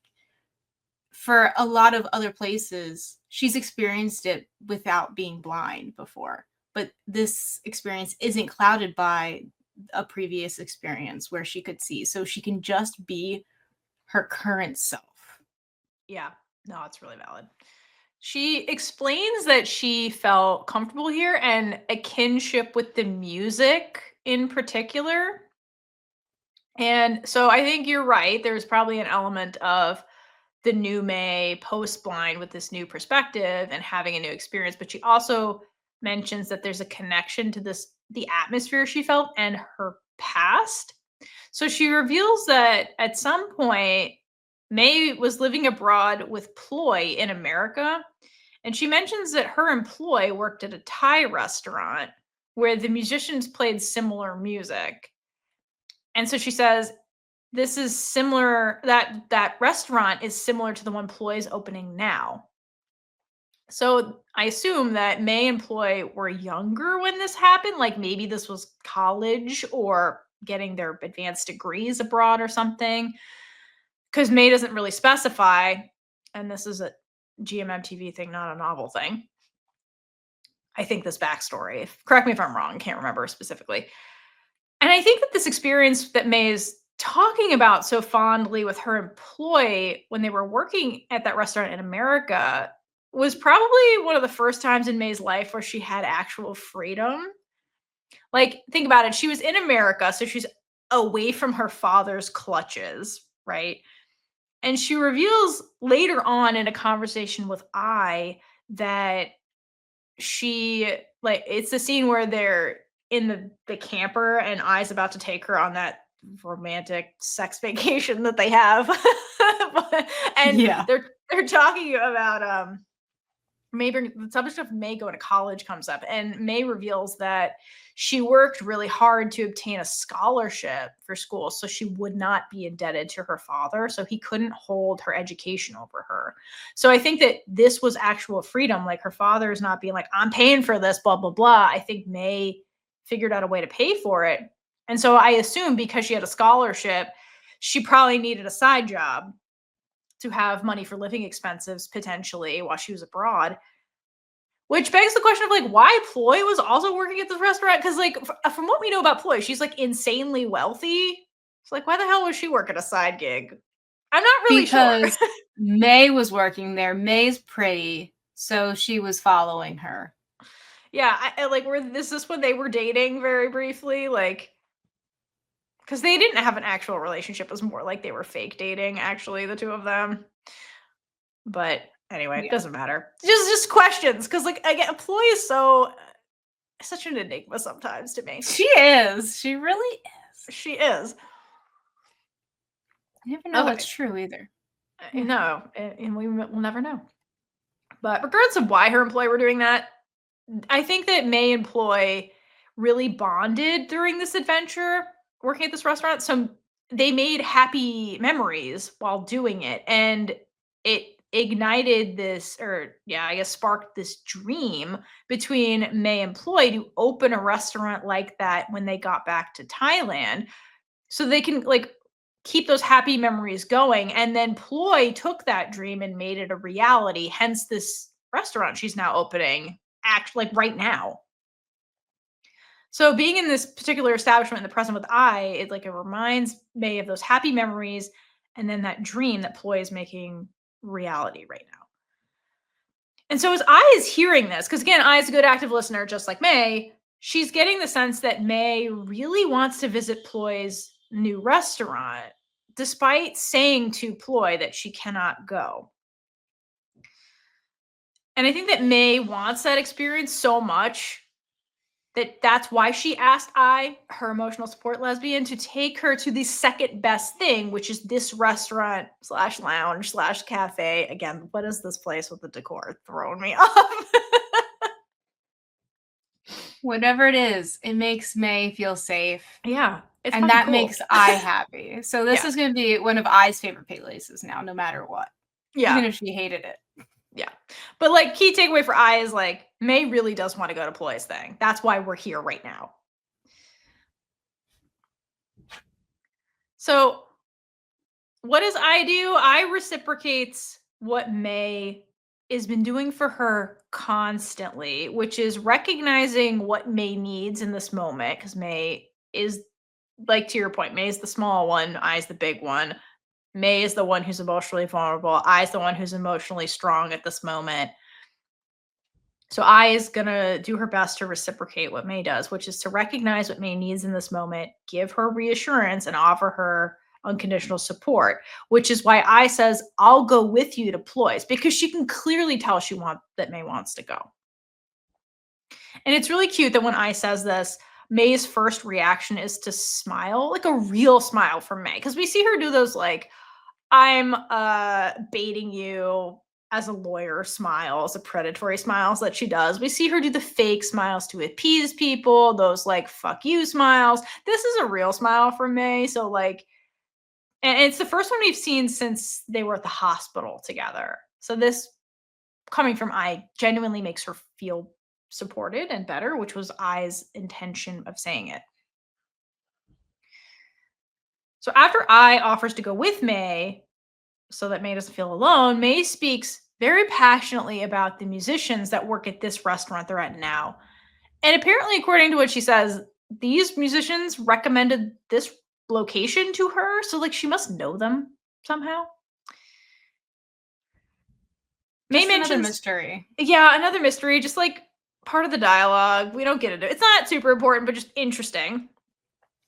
for a lot of other places, she's experienced it without being blind before. but this experience isn't clouded by a previous experience where she could see. So she can just be her current self. Yeah, no, it's really valid. She explains that she felt comfortable here and a kinship with the music in particular. And so I think you're right. There's probably an element of the new May post blind with this new perspective and having a new experience. But she also mentions that there's a connection to the atmosphere she felt and her past. So she reveals that at some point, May was living abroad with Ploy in America. And she mentions that her employee worked at a Thai restaurant where the musicians played similar music. And so she says this is similar, that restaurant is similar to the one Ploy's opening now. So I assume that May and Ploy were younger when this happened. Like maybe this was college or getting their advanced degrees abroad or something. Because May doesn't really specify, and this is a GMMTV thing, not a novel thing. I think this backstory. Correct me if I'm wrong, can't remember specifically. And I think that this experience that May is talking about so fondly with her employee when they were working at that restaurant in America was probably one of the first times in May's life where she had actual freedom. Like, think about it. She was in America, so she's away from her father's clutches, right? And she reveals later on in a conversation with that she like it's the scene where they're in the camper and I's about to take her on that romantic sex vacation that they have. And Yeah. they're talking about maybe the subject of May going to college comes up, and May reveals that she worked really hard to obtain a scholarship for school so she would not be indebted to her father, so he couldn't hold her education over her. So I think that this was actual freedom, like her father is not being like, I'm paying for this, blah blah blah. I think May figured out a way to pay for it. And so I assume because she had a scholarship, she probably needed a side job to have money for living expenses potentially while she was abroad. Which begs the question of like why Ploy was also working at this restaurant, because like from what we know about Ploy, she's like insanely wealthy. It's like why the hell was she working a side gig? I'm not really sure. Because May was working there. May's pretty, so she was following her. Yeah, I like were this when they were dating very briefly, like because they didn't have an actual relationship. It was more like they were fake dating, actually, the two of them. But anyway, it Yeah. doesn't matter. Just questions, because like again, Ploy is such an enigma sometimes to me. She is. She really is. She is. I never know Okay. what's true either. Yeah. No, and we will never know. But regardless of why her employee were doing that, I think that May and Ploy really bonded during this adventure working at this restaurant. So they made happy memories while doing it. And it ignited this, or yeah, I guess sparked this dream between May and Ploy to open a restaurant like that when they got back to Thailand. So they can like keep those happy memories going. And then Ploy took that dream and made it a reality. Hence this restaurant she's now opening, actually like right now. So being in this particular establishment in the present with it reminds May of those happy memories and then that dream that Ploy is making reality right now. And so as is hearing this, because again, is a good active listener, just like May, she's getting the sense that May really wants to visit Ploy's new restaurant, despite saying to Ploy that she cannot go. And I think that May wants that experience so much that's why she asked her emotional support lesbian, to take her to the second best thing, which is this restaurant / lounge / cafe. Again, what is this place with the decor throwing me off? Whatever it is, it makes May feel safe. Yeah. And that makes happy. So this is going to be one of I's favorite places now, no matter what. Yeah. Even if she hated it. Yeah. But like key takeaway for is like May really does want to go to Ploy's thing. That's why we're here right now. So what does do? Reciprocates what May has been doing for her constantly, which is recognizing what May needs in this moment. Because May is, like, to your point, May is the small one, I is the big one. May is the one who's emotionally vulnerable. I is the one who's emotionally strong at this moment. So I is going to do her best to reciprocate what May does, which is to recognize what May needs in this moment, give her reassurance, and offer her unconditional support, which is why I says, I'll go with you to Ploy's, because she can clearly tell that May wants to go. And it's really cute that when I says this, May's first reaction is to smile, like a real smile from May. Because we see her do those, like, I'm baiting you as a lawyer smiles, the predatory smiles that she does. We see her do the fake smiles to appease people, those like fuck you smiles. This is a real smile from May. So, like, and it's the first one we've seen since they were at the hospital together. So this coming from I genuinely makes her feel supported and better, which was I's intention of saying it. So after I offers to go with May so that May doesn't feel alone, May speaks very passionately about the musicians that work at this restaurant they're at now. And apparently, according to what she says, these musicians recommended this location to her. So, like, she must know them somehow. May Just mentions another mystery. Yeah, another mystery, just like part of the dialogue. We don't get into it. It's not super important, but just interesting.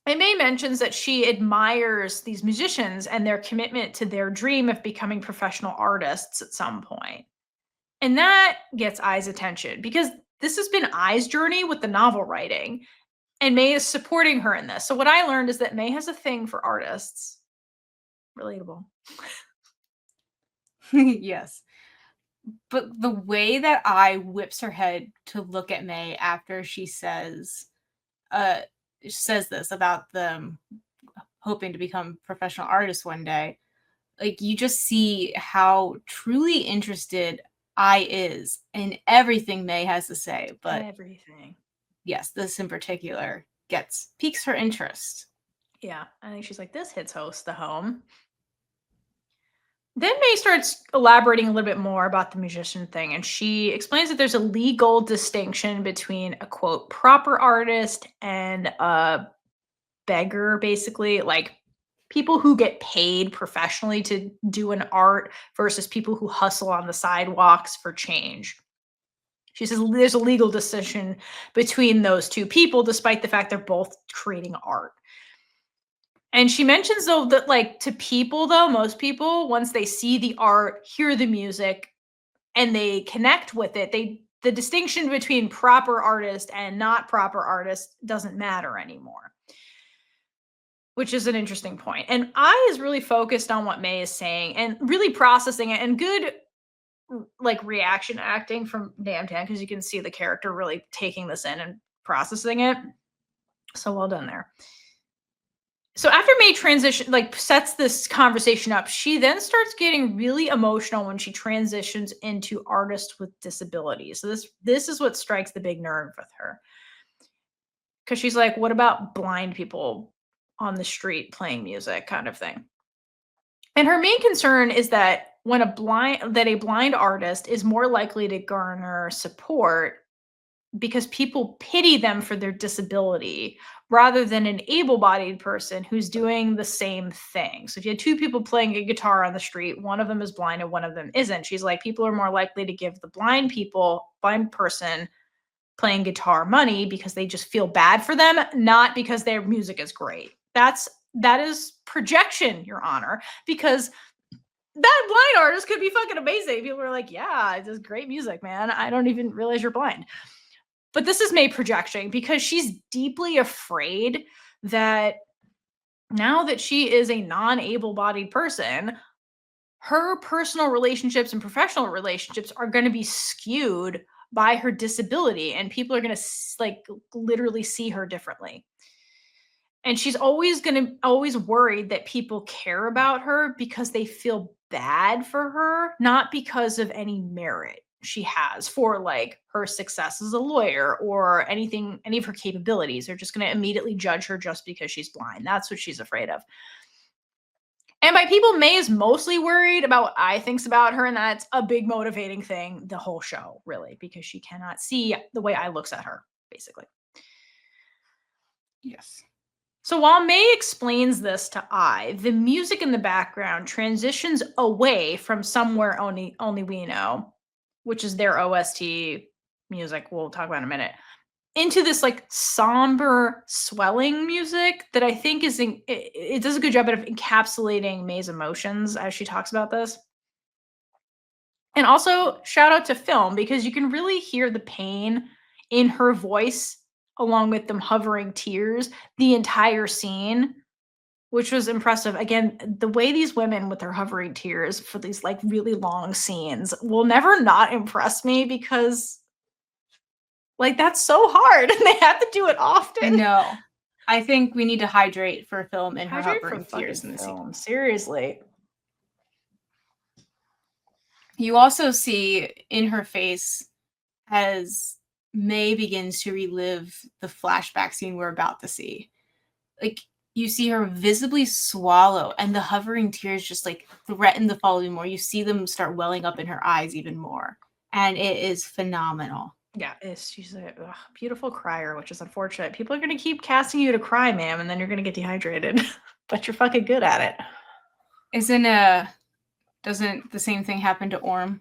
And May mentions that she admires these musicians and their commitment to their dream of becoming professional artists at some point. And that gets I's attention because this has been I's journey with the novel writing, and May is supporting her in this. So, what I learned is that May has a thing for artists. Relatable. Yes. But the way that I whips her head to look at May after she says this about them hoping to become professional artists one day, like, you just see how truly interested I is in everything May has to say. But Everything. yes, this in particular piques her interest. Yeah, I think she's like, this hits host the home. Then May starts elaborating a little bit more about the musician thing, and she explains that there's a legal distinction between a quote proper artist and a beggar, basically, like people who get paid professionally to do an art versus people who hustle on the sidewalks for change. She says there's a legal distinction between those two people, despite the fact they're both creating art. And she mentions, though, that, like, to people, though, most people, once they see the art, hear the music, and they connect with it, the distinction between proper artist and not proper artist doesn't matter anymore, which is an interesting point. And I is really focused on what May is saying and really processing it, and good like reaction acting from Namtan, because you can see the character really taking this in and processing it. So well done there. So after May sets this conversation up, she then starts getting really emotional when she transitions into artists with disabilities. So this is what strikes the big nerve with her. Because she's like, what about blind people on the street playing music, kind of thing? And her main concern is that a blind artist is more likely to garner support because people pity them for their disability rather than an able-bodied person who's doing the same thing. So if you had two people playing a guitar on the street, one of them is blind and one of them isn't. She's like, people are more likely to give the blind person playing guitar money because they just feel bad for them, not because their music is great. That is projection, Your Honor, because that blind artist could be fucking amazing. People are like, yeah, it's just great music, man. I don't even realize you're blind. But this is May projecting because she's deeply afraid that now that she is a non-able-bodied person, her personal relationships and professional relationships are going to be skewed by her disability, and people are going to like literally see her differently. And she's always worried that people care about her because they feel bad for her, not because of any merit she has for like her success as a lawyer or any of her capabilities. They're just going to immediately judge her just because she's blind. That's what she's afraid of. And by people, May is mostly worried about what I thinks about her, and that's a big motivating thing the whole show, really, because she cannot see the way I looks at her, basically. Yes. So while May explains this to I, the music in the background transitions away from Somewhere Only We Know, which is their OST music we'll talk about in a minute, into this like somber swelling music that I think is it does a good job of encapsulating May's emotions as she talks about this. And also shout out to Film, because you can really hear the pain in her voice along with them hovering tears the entire scene, which was impressive. Again, the way these women with their hovering tears for these like really long scenes will never not impress me, because like that's so hard and they have to do it often. I know. I think we need to hydrate for Film in her Hydrate hovering for tears in the Film. scene. Seriously. You also see in her face as May begins to relive the flashback scene we're about to see. Like, you see her visibly swallow, and the hovering tears just like threaten to follow more. You see them start welling up in her eyes even more. And it is phenomenal. Yeah, she's a beautiful crier, which is unfortunate. People are going to keep casting you to cry, ma'am, and then you're going to get dehydrated. But you're fucking good at it. Doesn't the same thing happen to Orm?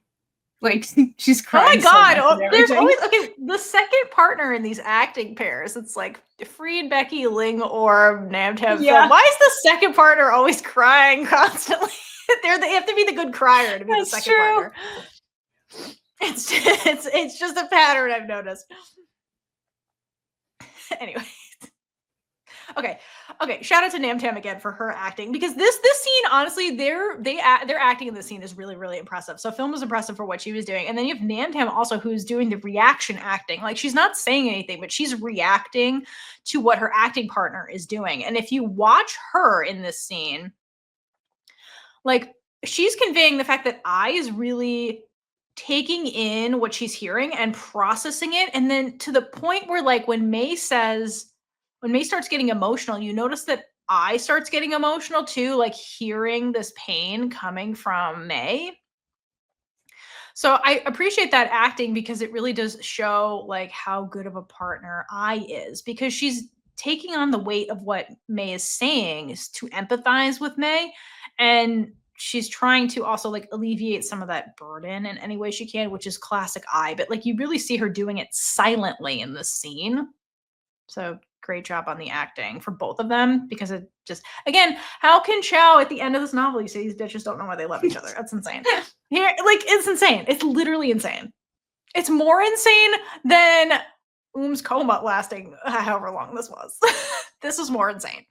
Like, she's crying. Oh my god! So there's always the second partner in these acting pairs. It's like Free and Becky, Ling, or Namtan. Yeah. Why is the second partner always they have to be the good crier to be That's the second true. partner. It's just a pattern I've noticed. Anyway. Okay. Shout out to Namtan again for her acting, because this scene, honestly, their acting in this scene is really, really impressive. So Film was impressive for what she was doing, and then you have Namtan also, who's doing the reaction acting. Like, she's not saying anything, but she's reacting to what her acting partner is doing. And if you watch her in this scene, like, she's conveying the fact that I is really taking in what she's hearing and processing it, and then to the point where, like, when May starts getting emotional, you notice that I starts getting emotional too, like hearing this pain coming from May. So I appreciate that acting, because it really does show like how good of a partner I is, because she's taking on the weight of what May is saying, is to empathize with May, and she's trying to also like alleviate some of that burden in any way she can, which is classic I, but like you really see her doing it silently in this scene. So great job on the acting for both of them, because it just, again, how can Chow at the end of this novel, you say these bitches don't know why they love each other? That's insane. Here, like, it's insane. It's literally insane. It's more insane than Oom's coma lasting however long this was. This is more insane.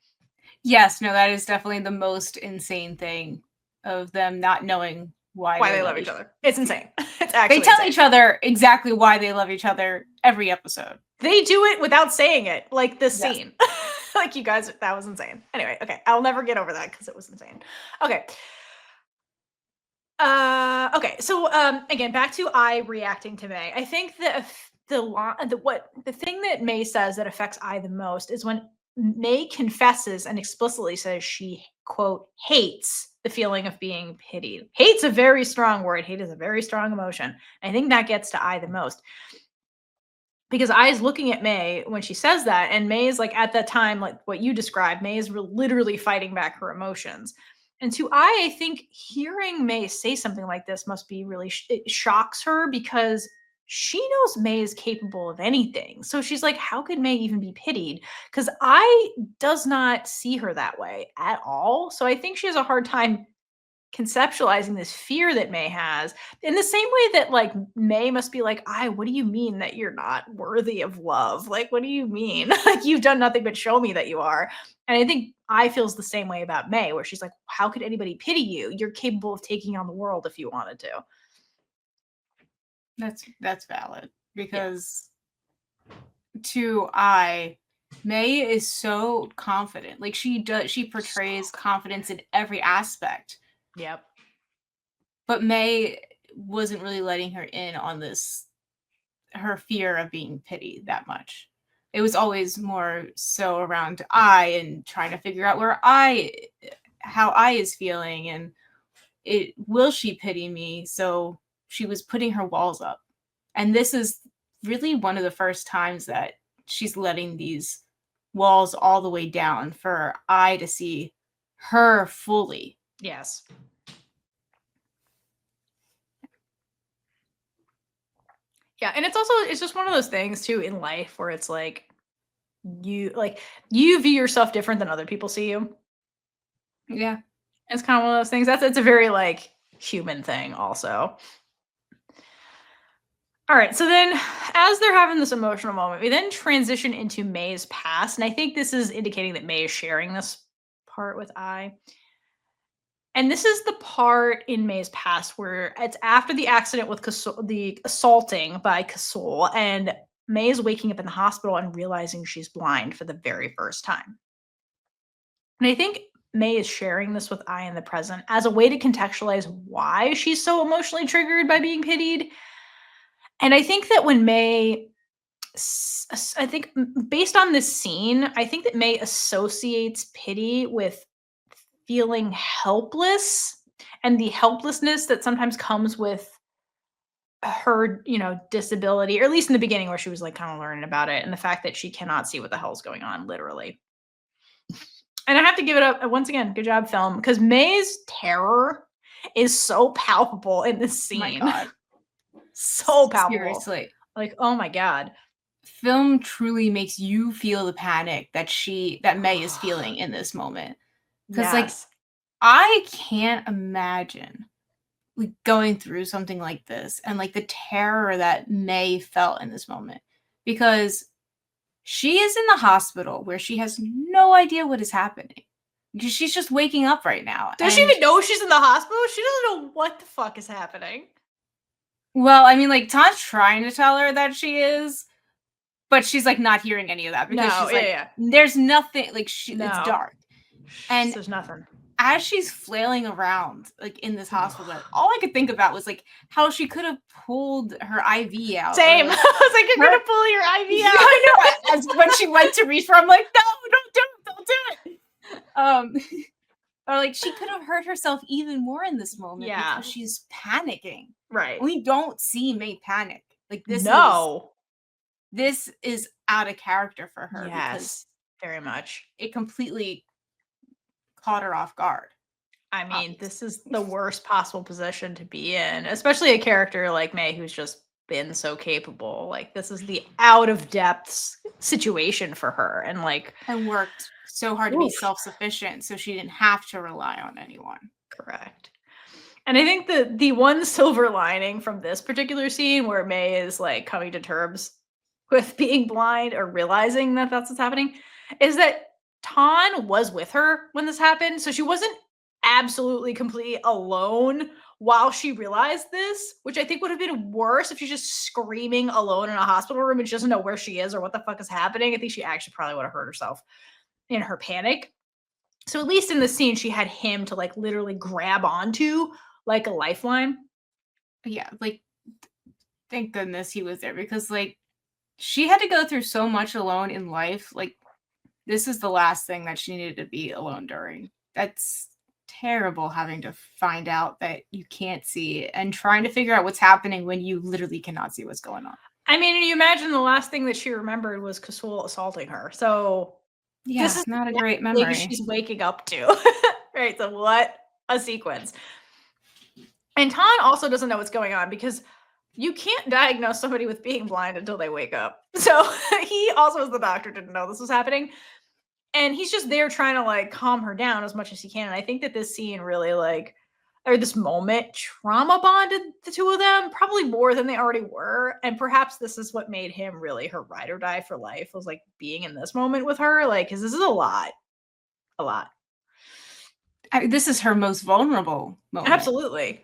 Yes, no, that is definitely the most insane thing, of them not knowing why they love each other. It's insane. It's actually they tell insane. each other exactly why they love each other every episode. They do it without saying it, like this scene. Like, you guys, that was insane. Anyway, okay, I'll never get over that because it was insane. Okay. Okay, so again, back to I reacting to May. I think that the thing that May says that affects I the most is when May confesses and explicitly says she, quote, hates the feeling of being pitied. Hate's a very strong word. Hate is a very strong emotion. I think that gets to I the most, because I is looking at May when she says that, and May is like, at that time, like what you described, May is literally fighting back her emotions. And to I think hearing May say something like this must be really, it shocks her, because she knows May is capable of anything. So she's like, how could May even be pitied? Because I does not see her that way at all. So I think she has a hard time conceptualizing this fear that May has, in the same way that like May must be like, what do you mean that you're not worthy of love? Like, what do you mean? Like, you've done nothing but show me that you are. And I think I feels the same way about May, where she's like, how could anybody pity you? You're capable of taking on the world if you wanted to. That's valid, because to I, May is so confident. Like, she portrays confidence in every aspect. Yep. But May wasn't really letting her in on this, her fear of being pitied that much. It was always more so around I and trying to figure out where I how I is feeling, and will she pity me? So she was putting her walls up. And this is really one of the first times that she's letting these walls all the way down for I to see her fully. Yes. Yeah, and it's just one of those things too in life where it's like you view yourself different than other people see you. Yeah. It's kind of one of those things. It's a very like human thing also. All right, so then as they're having this emotional moment, we then transition into May's past, and I think this is indicating that May is sharing this part with I. And this is the part in May's past where it's after the accident with the assaulting by Kasol, and May is waking up in the hospital and realizing she's blind for the very first time. And I think May is sharing this with I in the present as a way to contextualize why she's so emotionally triggered by being pitied. And I think that when May, I think based on this scene, I think that May associates pity with feeling helpless and the helplessness that sometimes comes with her, disability, or at least in the beginning where she was like kind of learning about it, and the fact that she cannot see what the hell's going on, literally. And I have to give it up once again. Good job, film, because May's terror is so palpable in this scene. My God. So palpable. Seriously. Like, oh my God. Film truly makes you feel the panic that May is feeling in this moment. Because like I can't imagine like going through something like this and like the terror that May felt in this moment, because she is in the hospital where she has no idea what is happening. She's just waking up right now. Does she even know she's in the hospital? She doesn't know what the fuck is happening. Well, I mean, like Todd's trying to tell her that she is, but she's like not hearing any of that because she's like, there's nothing, like it's dark. And there's nothing. As she's flailing around like in this hospital bed, all I could think about was like how she could have pulled her IV out. Same. Like, I was like, you're gonna pull your IV out. I know. As when she went to reach for, I'm like, no, don't do it. Or like she could have hurt herself even more in this moment because she's panicking. Right. We don't see May panic. Like this. This is out of character for her. Yes, because very much. It completely caught her off guard. I mean, this is the worst possible position to be in, especially a character like May who's just been so capable. Like this is the out of depths situation for her, and worked so hard to be self-sufficient so she didn't have to rely on anyone. Correct. And I think the one silver lining from this particular scene where May is like coming to terms with being blind or realizing that that's what's happening is that Tan was with her when this happened. So she wasn't absolutely completely alone while she realized this, which I think would have been worse if she's just screaming alone in a hospital room and she doesn't know where she is or what the fuck is happening. I think she actually probably would have hurt herself in her panic. So at least in the scene, she had him to like literally grab onto like a lifeline. Yeah, like thank goodness he was there, because like she had to go through so much alone in life. Like this is the last thing that she needed to be alone during. That's terrible, having to find out that you can't see and trying to figure out what's happening when you literally cannot see what's going on. I mean, you imagine the last thing that she remembered was Kasol assaulting her. So yeah, this is not a great memory she's waking up to. Right, so what a sequence. And Tan also doesn't know what's going on because you can't diagnose somebody with being blind until they wake up. So he also, as the doctor, didn't know this was happening. And he's just there trying to like calm her down as much as he can. And I think that this scene really or this moment trauma bonded the two of them, probably more than they already were. And perhaps this is what made him really her ride or die for life, was like being in this moment with her. Like, because this is a lot. This is her most vulnerable moment. Absolutely.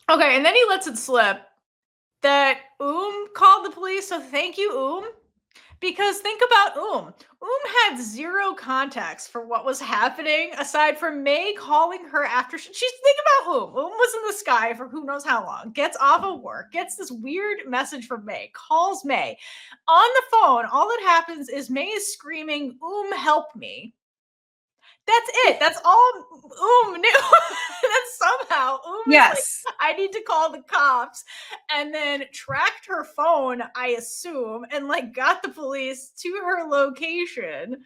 Okay, and then he lets it slip that called the police. So thank you, Because think about had zero context for what was happening aside from May calling her after she's think about was in the sky for who knows how long, gets off of work, gets this weird message from May, calls May on the phone. All that happens is May is screaming, help me. That's it. That's all knew. That somehow is like, I need to call the cops, and then tracked her phone, I assume, and like got the police to her location.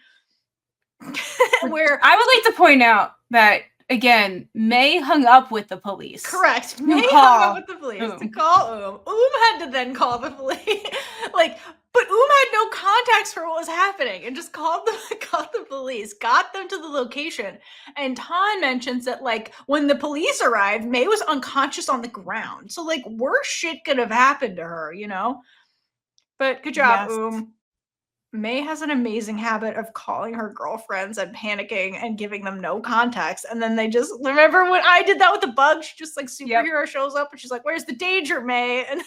Where I would like to point out that again, May hung up with the police. Correct. May hung up with the police to call had to then call the police. But had no context for what was happening and just called the police, got them to the location. And Tan mentions that when the police arrived, May was unconscious on the ground. So worse shit could have happened to her, But good job, Yes. May has an amazing habit of calling her girlfriends and panicking and giving them no context. And then they just remember when I did that with the bug, she just superhero shows up and she's like, where's the danger, May? And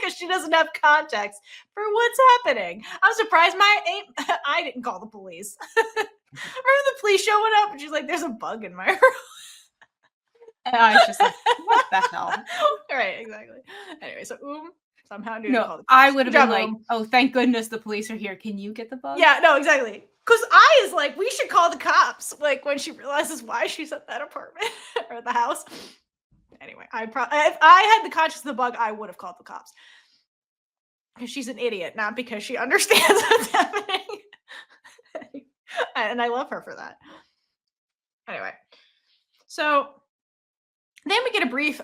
because she doesn't have context for what's happening. I'm surprised I didn't call the police. Remember the police showing up and she's like, there's a bug in my room. And I was just like, what the hell? Right, exactly. Anyway, so somehow knew to call the police. I would have been like, oh, thank goodness the police are here. Can you get the bug? Yeah, no, exactly. Because I is like, we should call the cops. When she realizes why she's at that apartment or the house. Anyway, if I had the conscience of the bug, I would have called the cops. Because she's an idiot, not because she understands what's happening. And I love her for that. Anyway, so then we get a brief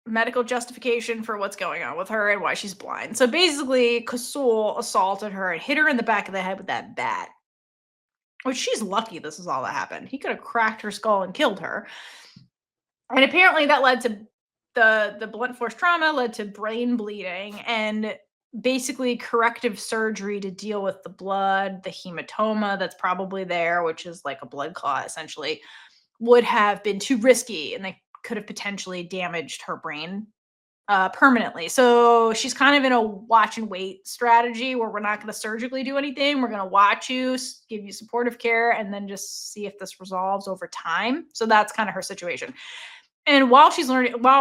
medical justification for what's going on with her and why she's blind. So basically, Kasul assaulted her and hit her in the back of the head with that bat. Which she's lucky this is all that happened. He could have cracked her skull and killed her. And apparently that led to the blunt force trauma, led to brain bleeding and basically corrective surgery to deal with the blood, the hematoma that's probably there, which is like a blood clot essentially, would have been too risky and they could have potentially damaged her brain permanently. So she's kind of in a watch and wait strategy where we're not going to surgically do anything. We're going to watch you, give you supportive care, and then just see if this resolves over time. So that's kind of her situation. And while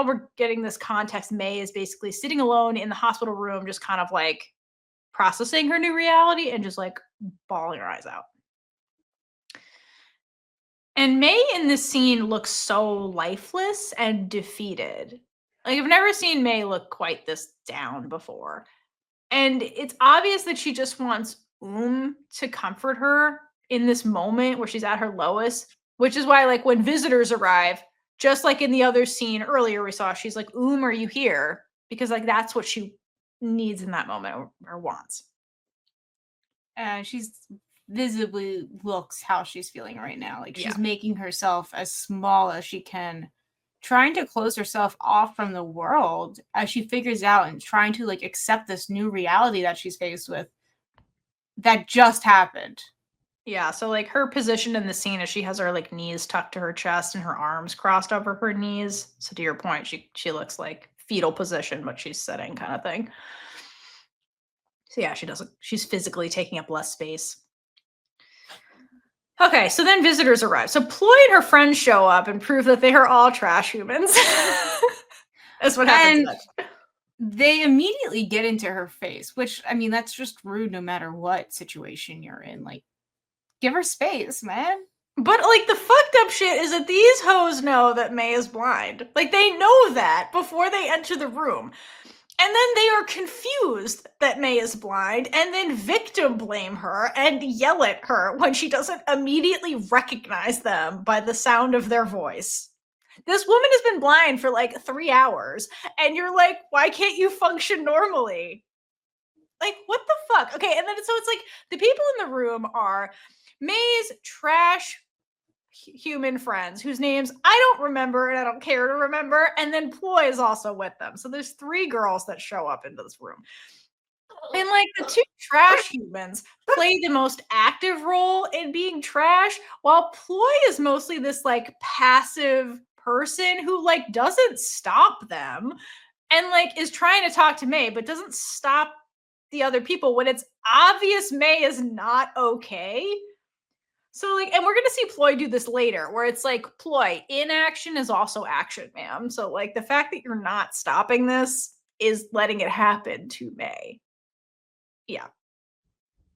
we're getting this context, May is basically sitting alone in the hospital room, just kind of processing her new reality and just bawling her eyes out. And May in this scene looks so lifeless and defeated. I've never seen May look quite this down before. And it's obvious that she just wants to comfort her in this moment where she's at her lowest, which is why when visitors arrive, just like in the other scene earlier we saw, she's like, are you here? Because that's what she needs in that moment or wants. And she's visibly looks how she's feeling right now. She's making herself as small as she can, trying to close herself off from the world as she figures out and trying to accept this new reality that she's faced with that just happened. Yeah, so her position in the scene is she has her knees tucked to her chest and her arms crossed over her knees. So to your point, she looks like fetal position, but she's sitting kind of thing. So yeah, she's physically taking up less space. Okay, so then visitors arrive. So Ploy and her friends show up and prove that they are all trash humans. That's what happens next. They immediately get into her face, which, I mean, that's just rude no matter what situation you're in. Give her space, man. But, the fucked up shit is that these hoes know that May is blind. They know that before they enter the room. And then they are confused that May is blind and then victim blame her and yell at her when she doesn't immediately recognize them by the sound of their voice. This woman has been blind for 3 hours and you're like, why can't you function normally? What the fuck? Okay, and then so it's the people in the room are May's trash human friends whose names I don't remember and I don't care to remember, and then Ploy is also with them. So there's 3 girls that show up into this room. And the 2 trash humans play the most active role in being trash, while Ploy is mostly this passive person who doesn't stop them and is trying to talk to May but doesn't stop the other people when it's obvious May is not okay. So, like, and we're going to see Ploy do this later, where it's like, Ploy, inaction is also action, ma'am. So, like, the fact that you're not stopping this is letting it happen to May. Yeah.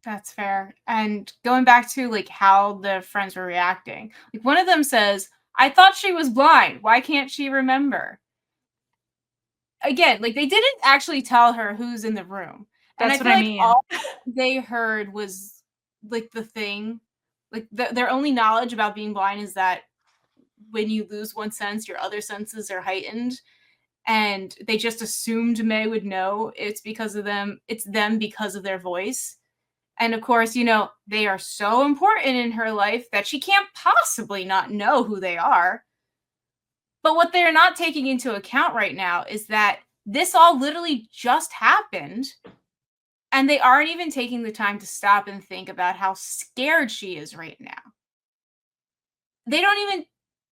That's fair. And going back to like how the friends were reacting, like one of them says, I thought she was blind. Why can't she remember? Again, like they didn't actually tell her who's in the room. And That's I what feel I like mean. all they heard was like the thing, like their only knowledge about being blind is that when you lose one sense, your other senses are heightened. And they just assumed May would know it's because of them. It's them because of their voice. And of course, you know, they are so important in her life that she can't possibly not know who they are. But what they're not taking into account right now is that this all literally just happened. And they aren't even taking the time to stop and think about how scared she is right now. They don't even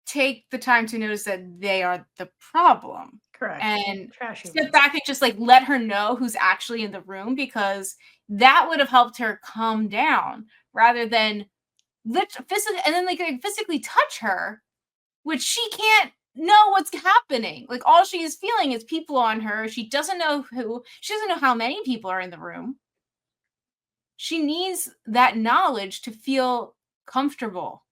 take the time to notice that they are the problem. Correct. And Trash step humans. back and just like let her know who's actually in the room, because that would have helped her calm down rather than physically and then like physically touch her, which she can't know what's happening. Like all she is feeling is people on her. She doesn't know who, she doesn't know how many people are in the room. She needs that knowledge to feel comfortable.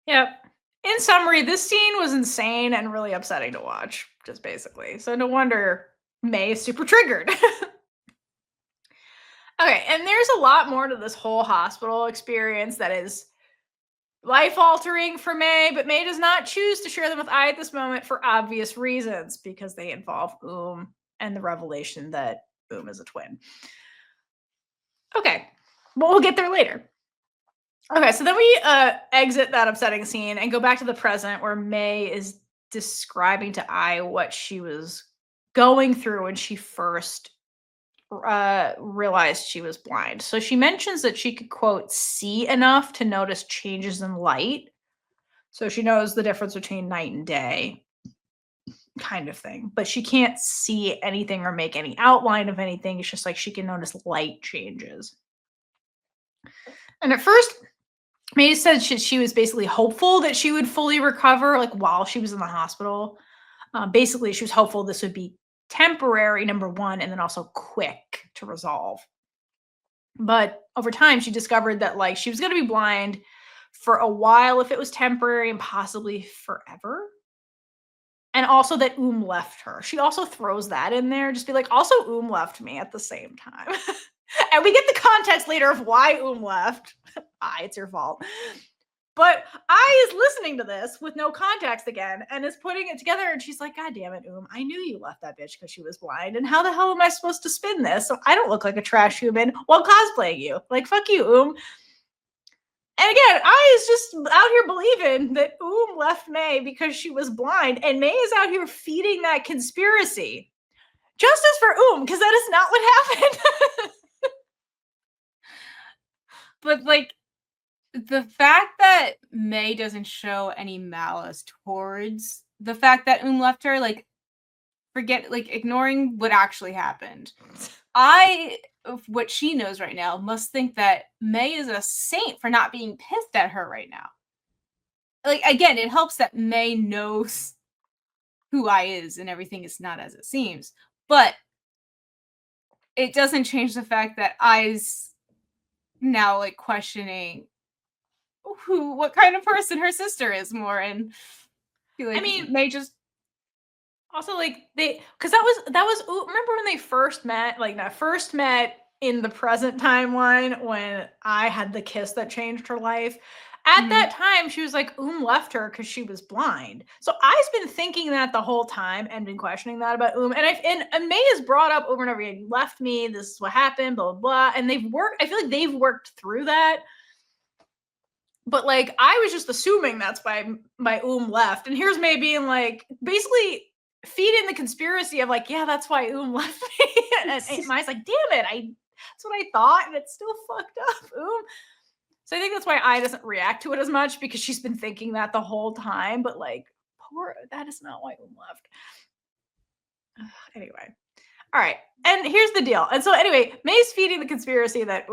Yep. In summary, this scene was insane and really upsetting to watch, just basically. So no wonder May is super triggered. Okay, and there's a lot more to this whole hospital experience that is life-altering for May, but May does not choose to share them with I at this moment for obvious reasons, because they involve and the revelation that is a twin. Okay, but we'll get there later. Okay, so then we exit that upsetting scene and go back to the present, where May is describing to I what she was going through when she first realized she was blind. So she mentions that she could, quote, see enough to notice changes in light. So she knows the difference between night and day, kind of thing. But she can't see anything or make any outline of anything. It's just like she can notice light changes. And at first, May said she was basically hopeful that she would fully recover, like while she was in the hospital. Basically, she was hopeful this would be temporary, number one, and then also quick to resolve. But over time, she discovered that like she was going to be blind for a while if it was temporary, and possibly forever. And also that left her. She also throws that in there, just be like, also left me at the same time. And we get the context later of why left. It's your fault. But I is listening to this with no context again and is putting it together, and she's like, God damn it, I knew you left that bitch because she was blind. And how the hell am I supposed to spin this so I don't look like a trash human while cosplaying you? Like, fuck you, And again, I is just out here believing that left May because she was blind, and May is out here feeding that conspiracy. Justice for because that is not what happened. But like the fact that May doesn't show any malice towards the fact that left her, like ignoring what actually happened. What she knows right now must think that May is a saint for not being pissed at her right now. Like, again, it helps that May knows who I is and everything is not as it seems. But it doesn't change the fact that I's now like questioning what kind of person her sister is more, and like, I mean, May just also like because that was remember when they first met, like not first met in the present timeline when I had the kiss that changed her life. At that time, she was like, left her because she was blind. So I've been thinking that the whole time and been questioning that about and May has brought up over and over again, you left me, this is what happened, blah, blah, blah. And I feel like they've worked through that. But like, I was just assuming that's why my left. And here's May being like, basically feeding the conspiracy of like, yeah, that's why left me. And Mai's like, damn it, that's what I thought, and it's still fucked up. So I think that's why I doesn't react to it as much, because she's been thinking that the whole time. But like, that is not why left. Anyway. All right. And here's the deal. And so anyway, May's feeding the conspiracy that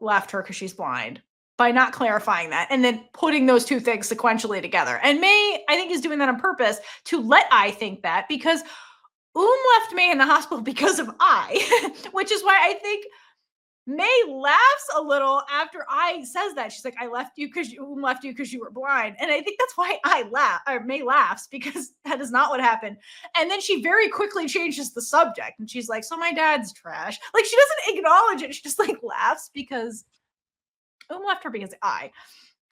left her because she's blind by not clarifying that and then putting those two things sequentially together. And May, I think, is doing that on purpose to let I think that, because left May in the hospital because of I, which is why I think May laughs a little after I says that. She's like, I left you because left you because you were blind. And I think that's why I laugh, or May laughs, because that is not what happened. And then she very quickly changes the subject. And she's like, so my dad's trash. Like, she doesn't acknowledge it. She just like laughs because left her because of I.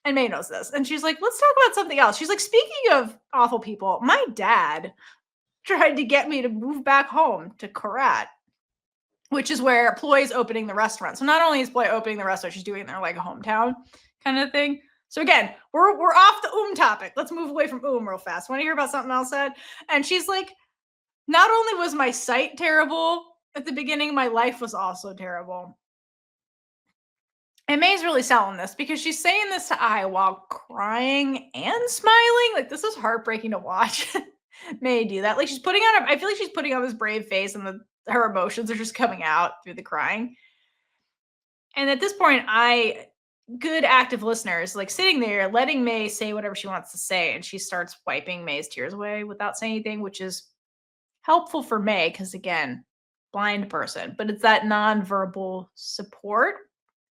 And May knows this. And she's like, let's talk about something else. She's like, speaking of awful people, my dad tried to get me to move back home to Korat, which is where Ploy's opening the restaurant. So not only is Ploy opening the restaurant, she's doing their like a hometown kind of thing. So again, we're off the topic. Let's move away from real fast. Want to hear about something else said? And she's like, not only was my sight terrible at the beginning, my life was also terrible. And May's really selling this because she's saying this to I while crying and smiling. Like, this is heartbreaking to watch May do that. Like, she's putting on I feel like she's putting on this brave face, and her emotions are just coming out through the crying. And at this point, good active listeners, like sitting there, letting May say whatever she wants to say, and she starts wiping May's tears away without saying anything, which is helpful for May because, again, blind person, but it's that nonverbal support.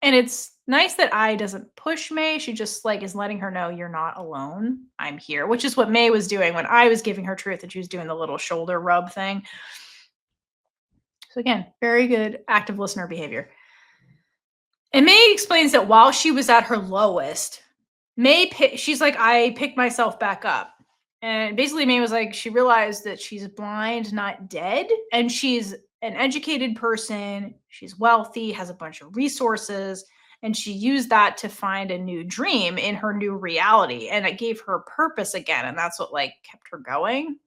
And it's nice that I doesn't push May. She just like is letting her know you're not alone. I'm here, which is what May was doing when I was giving her truth, and she was doing the little shoulder rub thing. So again, very good active listener behavior. And May explains that while she was at her lowest, she's like, I picked myself back up. And basically May was like, she realized that she's blind, not dead. And she's an educated person. She's wealthy, has a bunch of resources. And she used that to find a new dream in her new reality. And it gave her purpose again. And that's what like kept her going.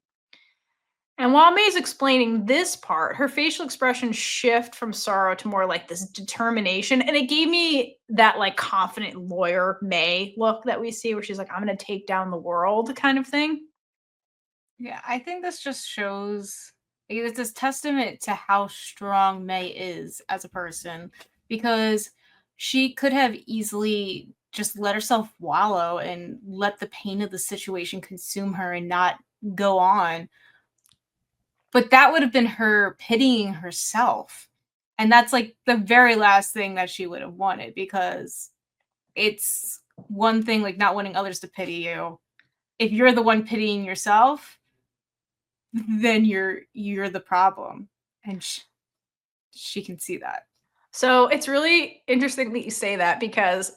And while May's explaining this part, her facial expressions shift from sorrow to more like this determination. And it gave me that like confident lawyer May look that we see, where she's like, I'm going to take down the world kind of thing. Yeah, I think this just shows, it's this testament to how strong May is as a person, because she could have easily just let herself wallow and let the pain of the situation consume her and not go on. But that would have been her pitying herself. And that's like the very last thing that she would have wanted, because it's one thing like not wanting others to pity you. If you're the one pitying yourself, then you're the problem. And she can see that. So it's really interesting that you say that, because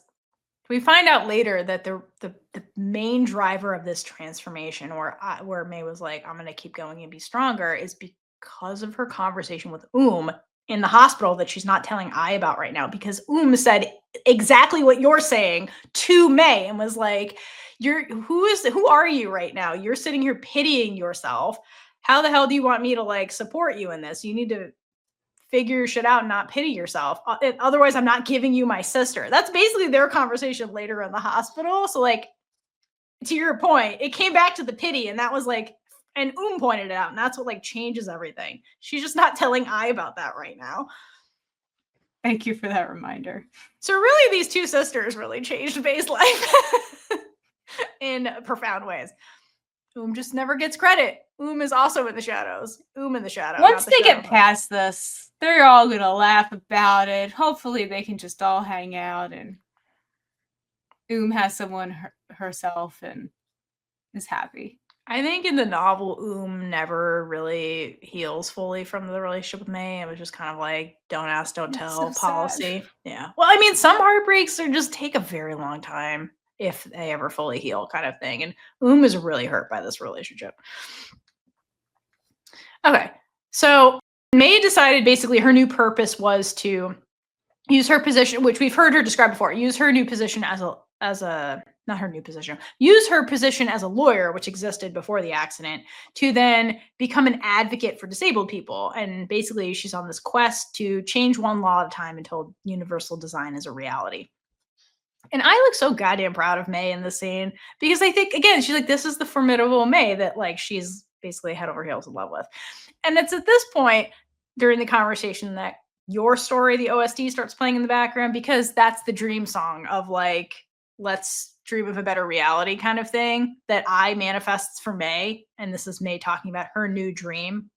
we find out later that the main driver of this transformation, where May was like, I'm going to keep going and be stronger, is because of her conversation with in the hospital that she's not telling I about right now, because said exactly what you're saying to May and was like, who are you right now? You're sitting here pitying yourself. How the hell do you want me to like support you in this? You need to figure your shit out and not pity yourself. Otherwise, I'm not giving you my sister. That's basically their conversation later in the hospital. So like, to your point, it came back to the pity, and that was like, and pointed it out, and that's what like changes everything. She's just not telling I about that right now. Thank you for that reminder. So really, these two sisters really changed May's life in profound ways. Just never gets credit. Is also in the shadows. In the shadow. Once they get past this, they're all gonna laugh about it. Hopefully they can just all hang out, and has someone herself and is happy. I think in the novel, never really heals fully from the relationship with May. It was just kind of like, don't ask, don't tell policy. Sad. Yeah. Well, I mean, some heartbreaks just take a very long time if they ever fully heal, kind of thing. And is really hurt by this relationship. Okay. So May decided basically her new purpose was to use her position, which we've heard her describe before, use her new position use her position as a lawyer, which existed before the accident, to then become an advocate for disabled people. And basically she's on this quest to change one law at a time until universal design is a reality. And I look so goddamn proud of May in this scene, because I think, again, she's like, this is the formidable May that like she's basically head over heels in love with. And it's at this point during the conversation that your story, the OST, starts playing in the background, because that's the dream song of like, let's dream of a better reality kind of thing that I manifests for May. And this is May talking about her new dream.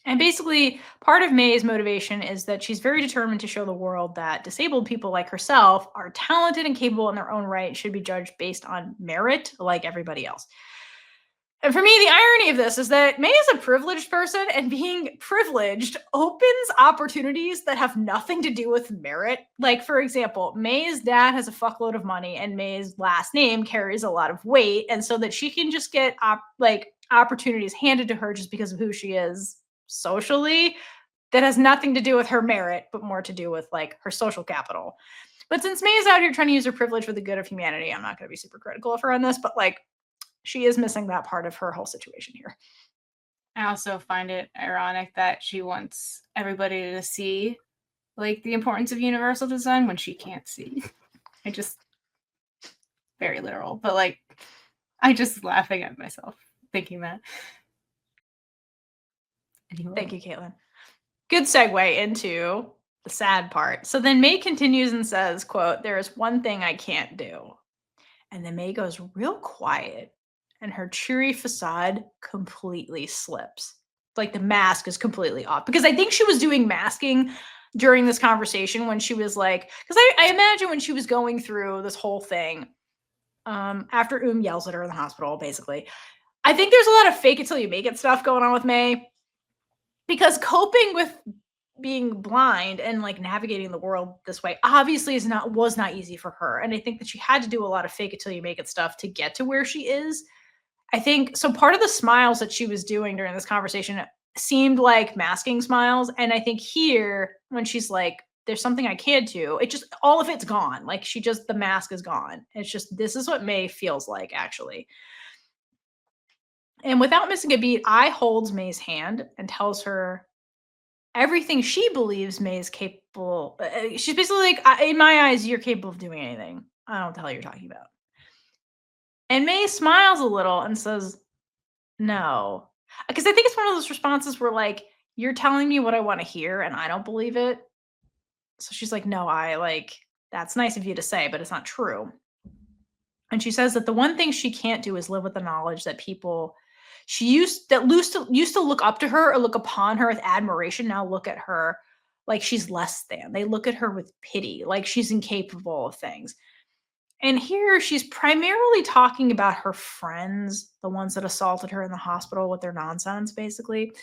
And basically, part of May's motivation is that she's very determined to show the world that disabled people like herself are talented and capable in their own right and should be judged based on merit like everybody else. And for me, the irony of this is that May is a privileged person, and being privileged opens opportunities that have nothing to do with merit. Like, for example, May's dad has a fuckload of money, and May's last name carries a lot of weight. And so that she can just get opportunities handed to her just because of who she is socially, that has nothing to do with her merit, but more to do with like her social capital. But since May is out here trying to use her privilege for the good of humanity, I'm not going to be super critical of her on this, but like, she is missing that part of her whole situation here. I also find it ironic that she wants everybody to see like the importance of universal design when she can't see. I just very literal, but like I just laughing at myself thinking that. Anyway. Thank you, Caitlin. Good segue into the sad part. So then May continues and says, quote, "There is one thing I can't do." And then May goes real quiet, and her cheery facade completely slips. Like the mask is completely off, because I think she was doing masking during this conversation when she was like, because I imagine when she was going through this whole thing, after yells at her in the hospital, basically, I think there's a lot of fake it till you make it stuff going on with May, because coping with being blind and like navigating the world this way obviously was not easy for her. And I think that she had to do a lot of fake it till you make it stuff to get to where she is. I think so. Part of the smiles that she was doing during this conversation seemed like masking smiles. And I think here, when she's like, "There's something I can't do," it just, all of it's gone. Like the mask is gone. It's just, this is what May feels like, actually. And without missing a beat, I holds May's hand and tells her everything she believes May is capable. She's basically like, "In my eyes, you're capable of doing anything. I don't know what the hell you're talking about." And May smiles a little and says, "No." Because I think it's one of those responses where like, you're telling me what I want to hear and I don't believe it. So she's like, "No, that's nice of you to say, but it's not true." And she says that the one thing she can't do is live with the knowledge that people she used to look up to her or look upon her with admiration now look at her like she's less than. They look at her with pity, like she's incapable of things. And here she's primarily talking about her friends, the ones that assaulted her in the hospital with their nonsense, basically.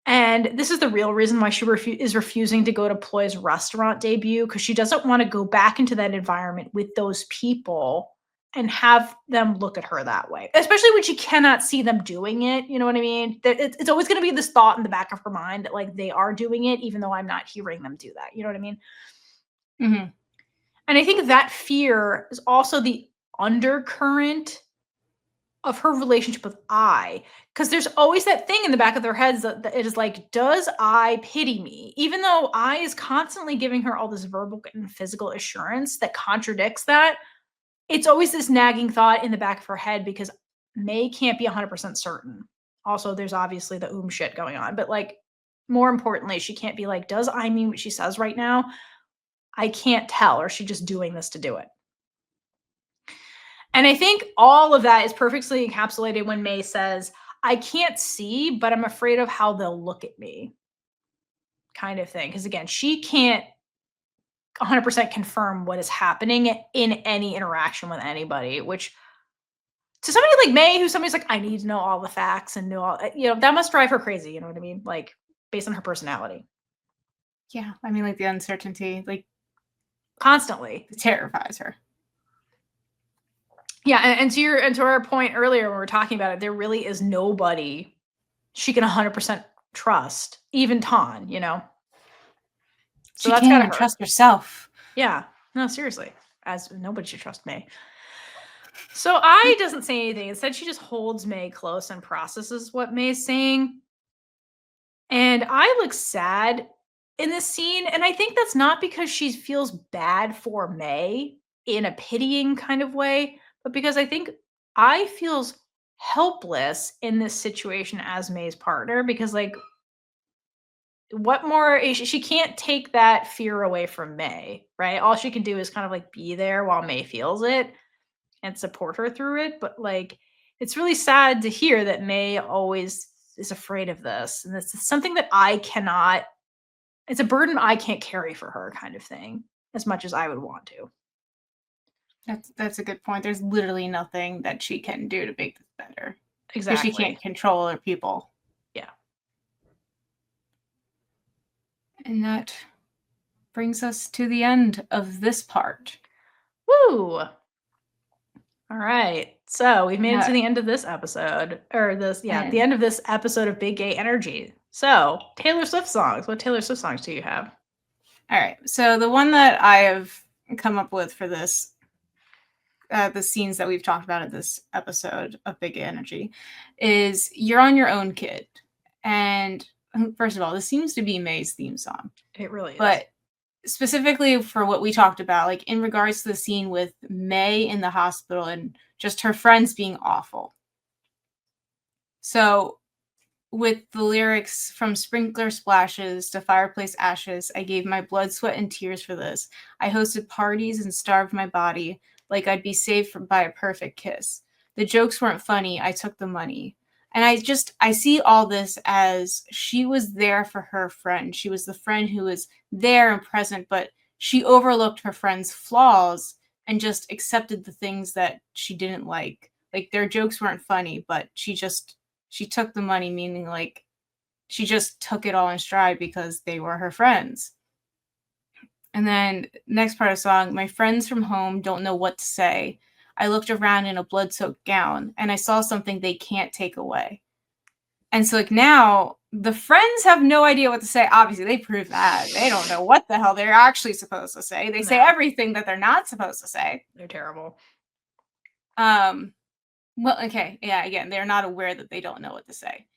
And this is the real reason why she is refusing to go to Ploy's restaurant debut, because she doesn't want to go back into that environment with those people and have them look at her that way, especially when she cannot see them doing it. You know what I mean? It's always going to be this thought in the back of her mind that like they are doing it, even though I'm not hearing them do that. You know what I mean? Mm-hmm. And I think that fear is also the undercurrent of her relationship with I, because there's always that thing in the back of their heads that it is like, does I pity me? Even though I is constantly giving her all this verbal and physical assurance that contradicts that, it's always this nagging thought in the back of her head, because May can't be 100% certain. Also, there's obviously the shit going on, but like, more importantly, she can't be like, does I mean what she says right now? I can't tell, or is she just doing this to do it? And I think all of that is perfectly encapsulated when May says, "I can't see, but I'm afraid of how they'll look at me," kind of thing. Because again, she can't 100% confirm what is happening in any interaction with anybody, which to somebody like May, who somebody's like, "I need to know all the facts and know all," that must drive her crazy. You know what I mean? Like, based on her personality. Yeah. I mean, like the uncertainty, like Constantly. it terrifies her. Yeah, and to our point earlier when we were talking about it, there really is nobody she can 100% trust, even Ton, So She that's can't gotta even hurt. trust herself. Yeah, no, seriously, as nobody should trust May. So I doesn't say anything. Instead, she just holds May close and processes what May's saying. And I look sad in this scene, and I think that's not because she feels bad for May in a pitying kind of way, but because I think I feels helpless in this situation as May's partner, because like what more she can't take that fear away from May, right? All she can do is kind of like be there while May feels it and support her through it. But like, it's really sad to hear that May always is afraid of this. And it's something that I cannot, it's a burden I can't carry for her, kind of thing, as much as I would want to. That's a good point. There's literally nothing that she can do to make this better. Because Exactly. she can't control other people. Yeah. And that brings us to the end of this part. Woo! All right. So we've made it Yeah. to the end of this episode, or this, the And- end of this episode of Big Gay Energy. So Taylor Swift songs. What Taylor Swift songs do you have? All right. So the one that I have come up with for this, the scenes that we've talked about in this episode of Big Gay Energy, is "You're on Your Own, Kid." And first of all, this seems to be May's theme song. It really is. But specifically for what we talked about, like in regards to the scene with May in the hospital and just her friends being awful. So with the lyrics, "From sprinkler splashes to fireplace ashes, I gave my blood, sweat, and tears for this. I hosted parties and starved my body like I'd be saved by a perfect kiss. The jokes weren't funny, I took the money." And I see all this as she was there for her friend. She was the friend who was there and present, but she overlooked her friend's flaws and just accepted the things that she didn't like. Like their jokes weren't funny, but she took the money, meaning like she just took it all in stride because they were her friends. And then next part of the song, "My friends from home don't know what to say. I looked around in a blood-soaked gown and I saw something they can't take away." And so like now the friends have no idea what to say. Obviously, they prove that. They don't know what the hell they're actually supposed to say. They say everything that they're not supposed to say. They're terrible. Well, okay, yeah, again, they're not aware that they don't know what to say.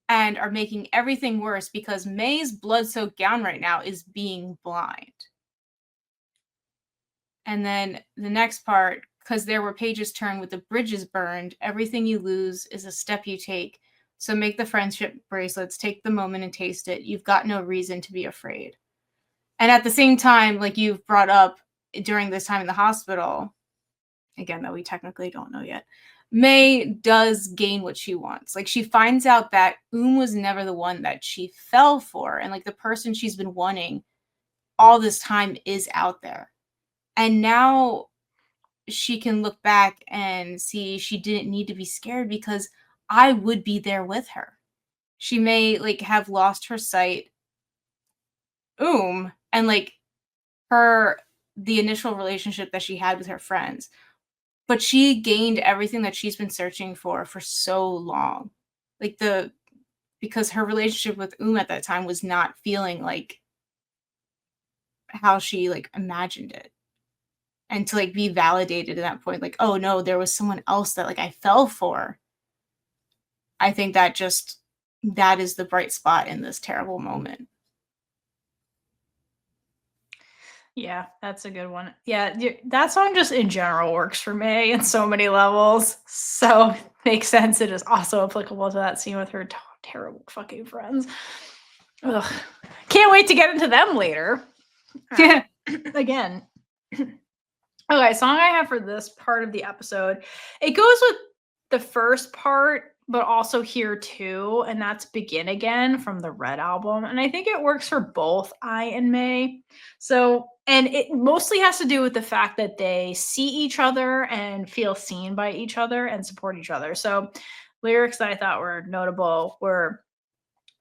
And are making everything worse because May's blood-soaked gown right now is being blind. And then the next part, "Because there were pages turned with the bridges burned, everything you lose is a step you take. So make the friendship bracelets, take the moment and taste it. You've got no reason to be afraid." And at the same time, like you've brought up during this time in the hospital, again, that we technically don't know yet, May does gain what she wants. Like she finds out that was never the one that she fell for. And like the person she's been wanting all this time is out there. And now she can look back and see she didn't need to be scared because I would be there with her. She may like have lost her sight, and like the initial relationship that she had with her friends, but she gained everything that she's been searching for so long. Like because her relationship with at that time was not feeling like how she like imagined it. And to like be validated at that point, like, oh no, there was someone else that like I fell for. I think that is the bright spot in this terrible moment. Yeah, that's a good one. Yeah, that song just in general works for May in so many levels. So makes sense. It is also applicable to that scene with her terrible fucking friends. Ugh. Can't wait to get into them later. Again. Okay, song I have for this part of the episode. It goes with the first part, but also here too, and that's "Begin Again" from the Red album. And I think it works for both I and May. So, and it mostly has to do with the fact that they see each other and feel seen by each other and support each other. So, lyrics that I thought were notable were,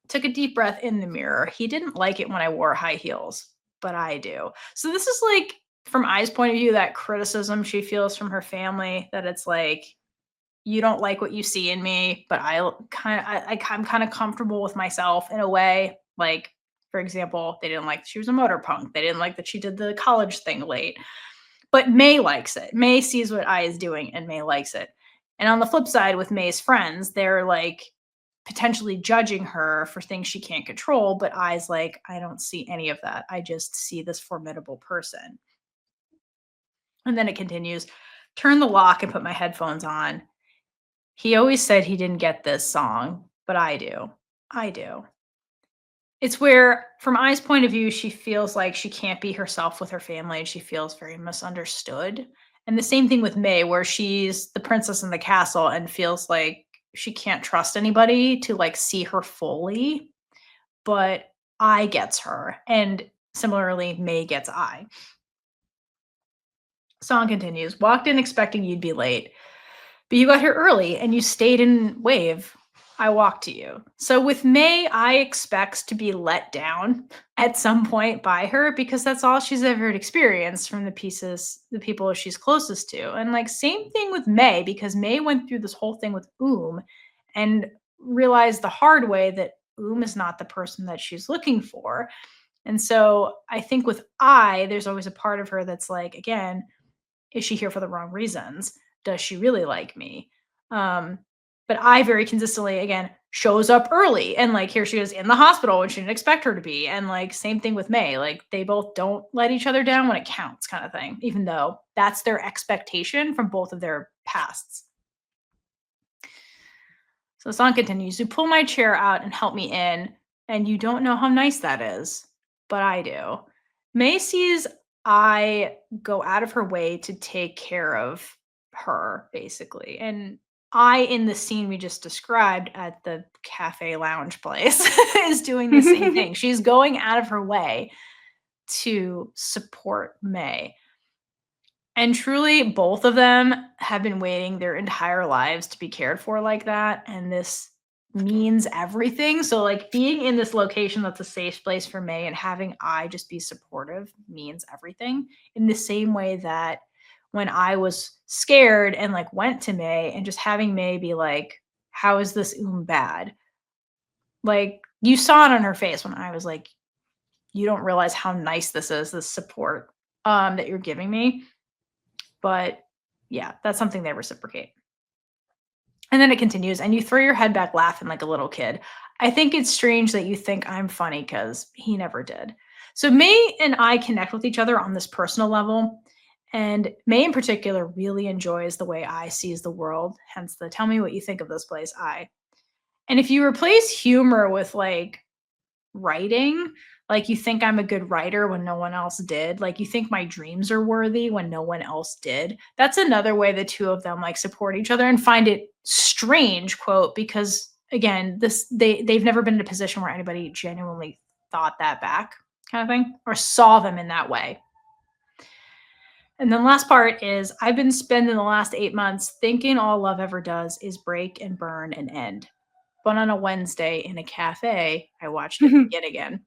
"Took a deep breath in the mirror. He didn't like it when I wore high heels, but I do." So this is like, from I's point of view, that criticism she feels from her family, that it's like, you don't like what you see in me, but I'm kind of comfortable with myself in a way. Like, for example, they didn't like that she was a motor punk. They didn't like that she did the college thing late. But May likes it. May sees what I is doing and May likes it. And on the flip side, with May's friends, they're like potentially judging her for things she can't control, but I's like, I don't see any of that. I just see this formidable person. And then it continues, "Turn the lock and put my headphones on. He always said he didn't get this song, but I do. I do. it's where, from Ai's point of view, she feels like she can't be herself with her family and she feels very misunderstood. And the same thing with May, where she's the princess in the castle and feels like she can't trust anybody to like see her fully. But Ai gets her. And similarly, May gets Ai. Song continues. Walked in expecting you'd be late, but you got here early and you stayed in wave. I walked to you. So with May, I expects to be let down at some point by her because that's all she's ever experienced from the people she's closest to. And like same thing with May, because May went through this whole thing with and realized the hard way that is not the person that she's looking for. And so I think with Ai, there's always a part of her that's like, again, is she here for the wrong reasons? Does she really like me? But Ai very consistently, again, shows up early. And like here she is in the hospital when she didn't expect her to be. And like same thing with May. Like they both don't let each other down when it counts, kind of thing, even though that's their expectation from both of their pasts. So the song continues. You pull my chair out and help me in, and you don't know how nice that is, but I do. May sees I go out of her way to take care of her, basically. And I, in the scene we just described at the cafe lounge place, is doing the same thing. She's going out of her way to support May. And truly, both of them have been waiting their entire lives to be cared for like that. And this means everything. So, like, being in this location that's a safe place for May and having Ai just be supportive means everything. In the same way that when I was scared and like went to May and just having May be like, how is this bad? Like, you saw it on her face when I was like, you don't realize how nice this is, this support that you're giving me. But yeah, that's something they reciprocate. And then it continues, and you throw your head back laughing like a little kid. I think it's strange that you think I'm funny because he never did. So May and I connect with each other on this personal level. And May in particular really enjoys the way Ai sees the world, hence the tell me what you think of this place, Ai. And if you replace humor with like writing, like you think I'm a good writer when no one else did, like you think my dreams are worthy when no one else did, that's another way the two of them like support each other and find it strange, quote, because again, they've never been in a position where anybody genuinely thought that back, kind of thing, or saw them in that way. And then last part is I've been spending the last 8 months thinking all love ever does is break and burn and end. But on a Wednesday in a cafe, I watched it begin again.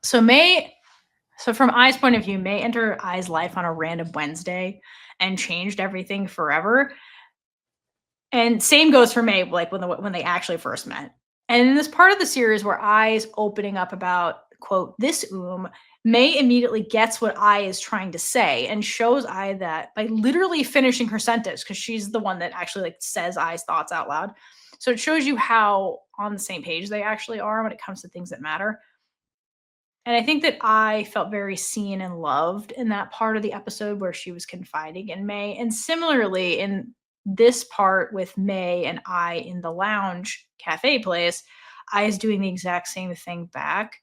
So from Ai's point of view, May entered Ai's life on a random Wednesday and changed everything forever. And same goes for May, like when they actually first met. And in this part of the series where Ai's opening up about, quote, this May immediately gets what Ai is trying to say and shows Ai that by literally finishing her sentence, because she's the one that actually like says Ai's thoughts out loud. So it shows you how on the same page they actually are when it comes to things that matter. And I think that I felt very seen and loved in that part of the episode where she was confiding in May. And similarly, in this part with May and Ai in the lounge cafe place, Ai is doing the exact same thing back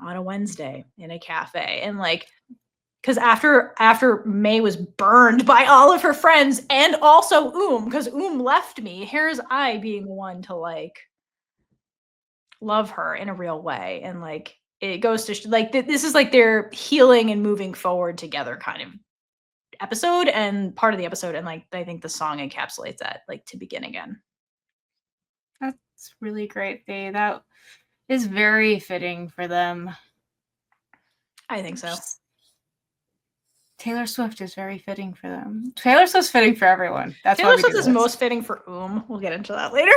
on a Wednesday in a cafe. And like, because after May was burned by all of her friends and also because left me, here's Ai being one to like love her in a real way. And like, it goes to like this is like their healing and moving forward together kind of episode and part of the episode. And like I think the song encapsulates that, like to begin again. That's really great, Faye. That is very fitting for them. I think so. Taylor Swift is very fitting for them. Taylor Swift's fitting for everyone. That's Taylor Swift is most fitting for We'll get into that later.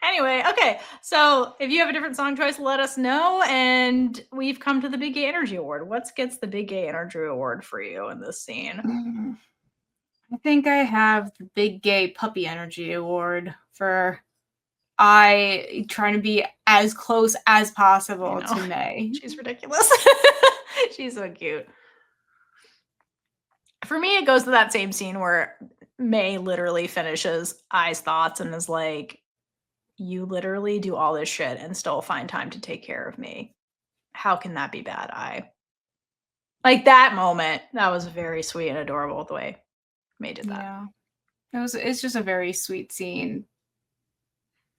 Anyway, okay. So if you have a different song choice, let us know. And we've come to the Big Gay Energy Award. What gets the Big Gay Energy Award for you in this scene? I think I have the Big Gay Puppy Energy Award for I trying to be as close as possible to May. She's ridiculous. She's so cute. For me, it goes to that same scene where May literally finishes Ai's thoughts and is like, you literally do all this shit and still find time to take care of me. How can that be bad? Like that moment, that was very sweet and adorable the way May did that. Yeah. It's just a very sweet scene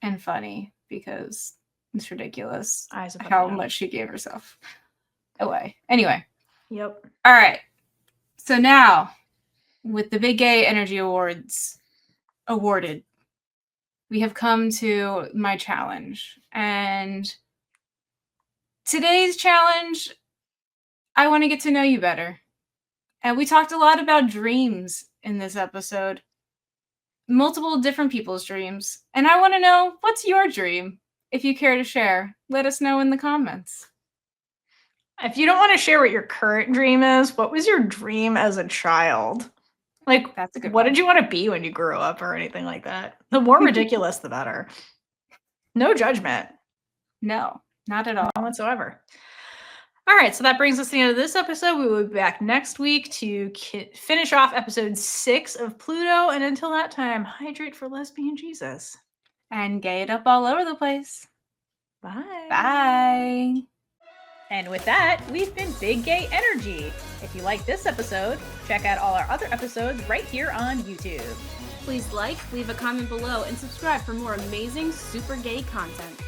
and funny because it's ridiculous Eyes of a how man. much she gave herself away. Anyway. Yep. All right. So now, with the Big Gay Energy Awards awarded, we have come to my challenge. And today's challenge, I want to get to know you better. And we talked a lot about dreams in this episode. Multiple different people's dreams. And I want to know, what's your dream? If you care to share, let us know in the comments. If you don't want to share what your current dream is, what was your dream as a child? Like, That's a good what one. did you want to be when you grew up or anything like that? The more ridiculous, the better. No judgment. No, not at all. None whatsoever. All right, so that brings us to the end of this episode. We will be back next week to finish off episode 6 of Pluto. And until that time, hydrate for lesbian Jesus. And gay it up all over the place. Bye. Bye. And with that, we've been Big Gay Energy. If you like this episode, check out all our other episodes right here on YouTube. Please like, leave a comment below, and subscribe for more amazing super gay content.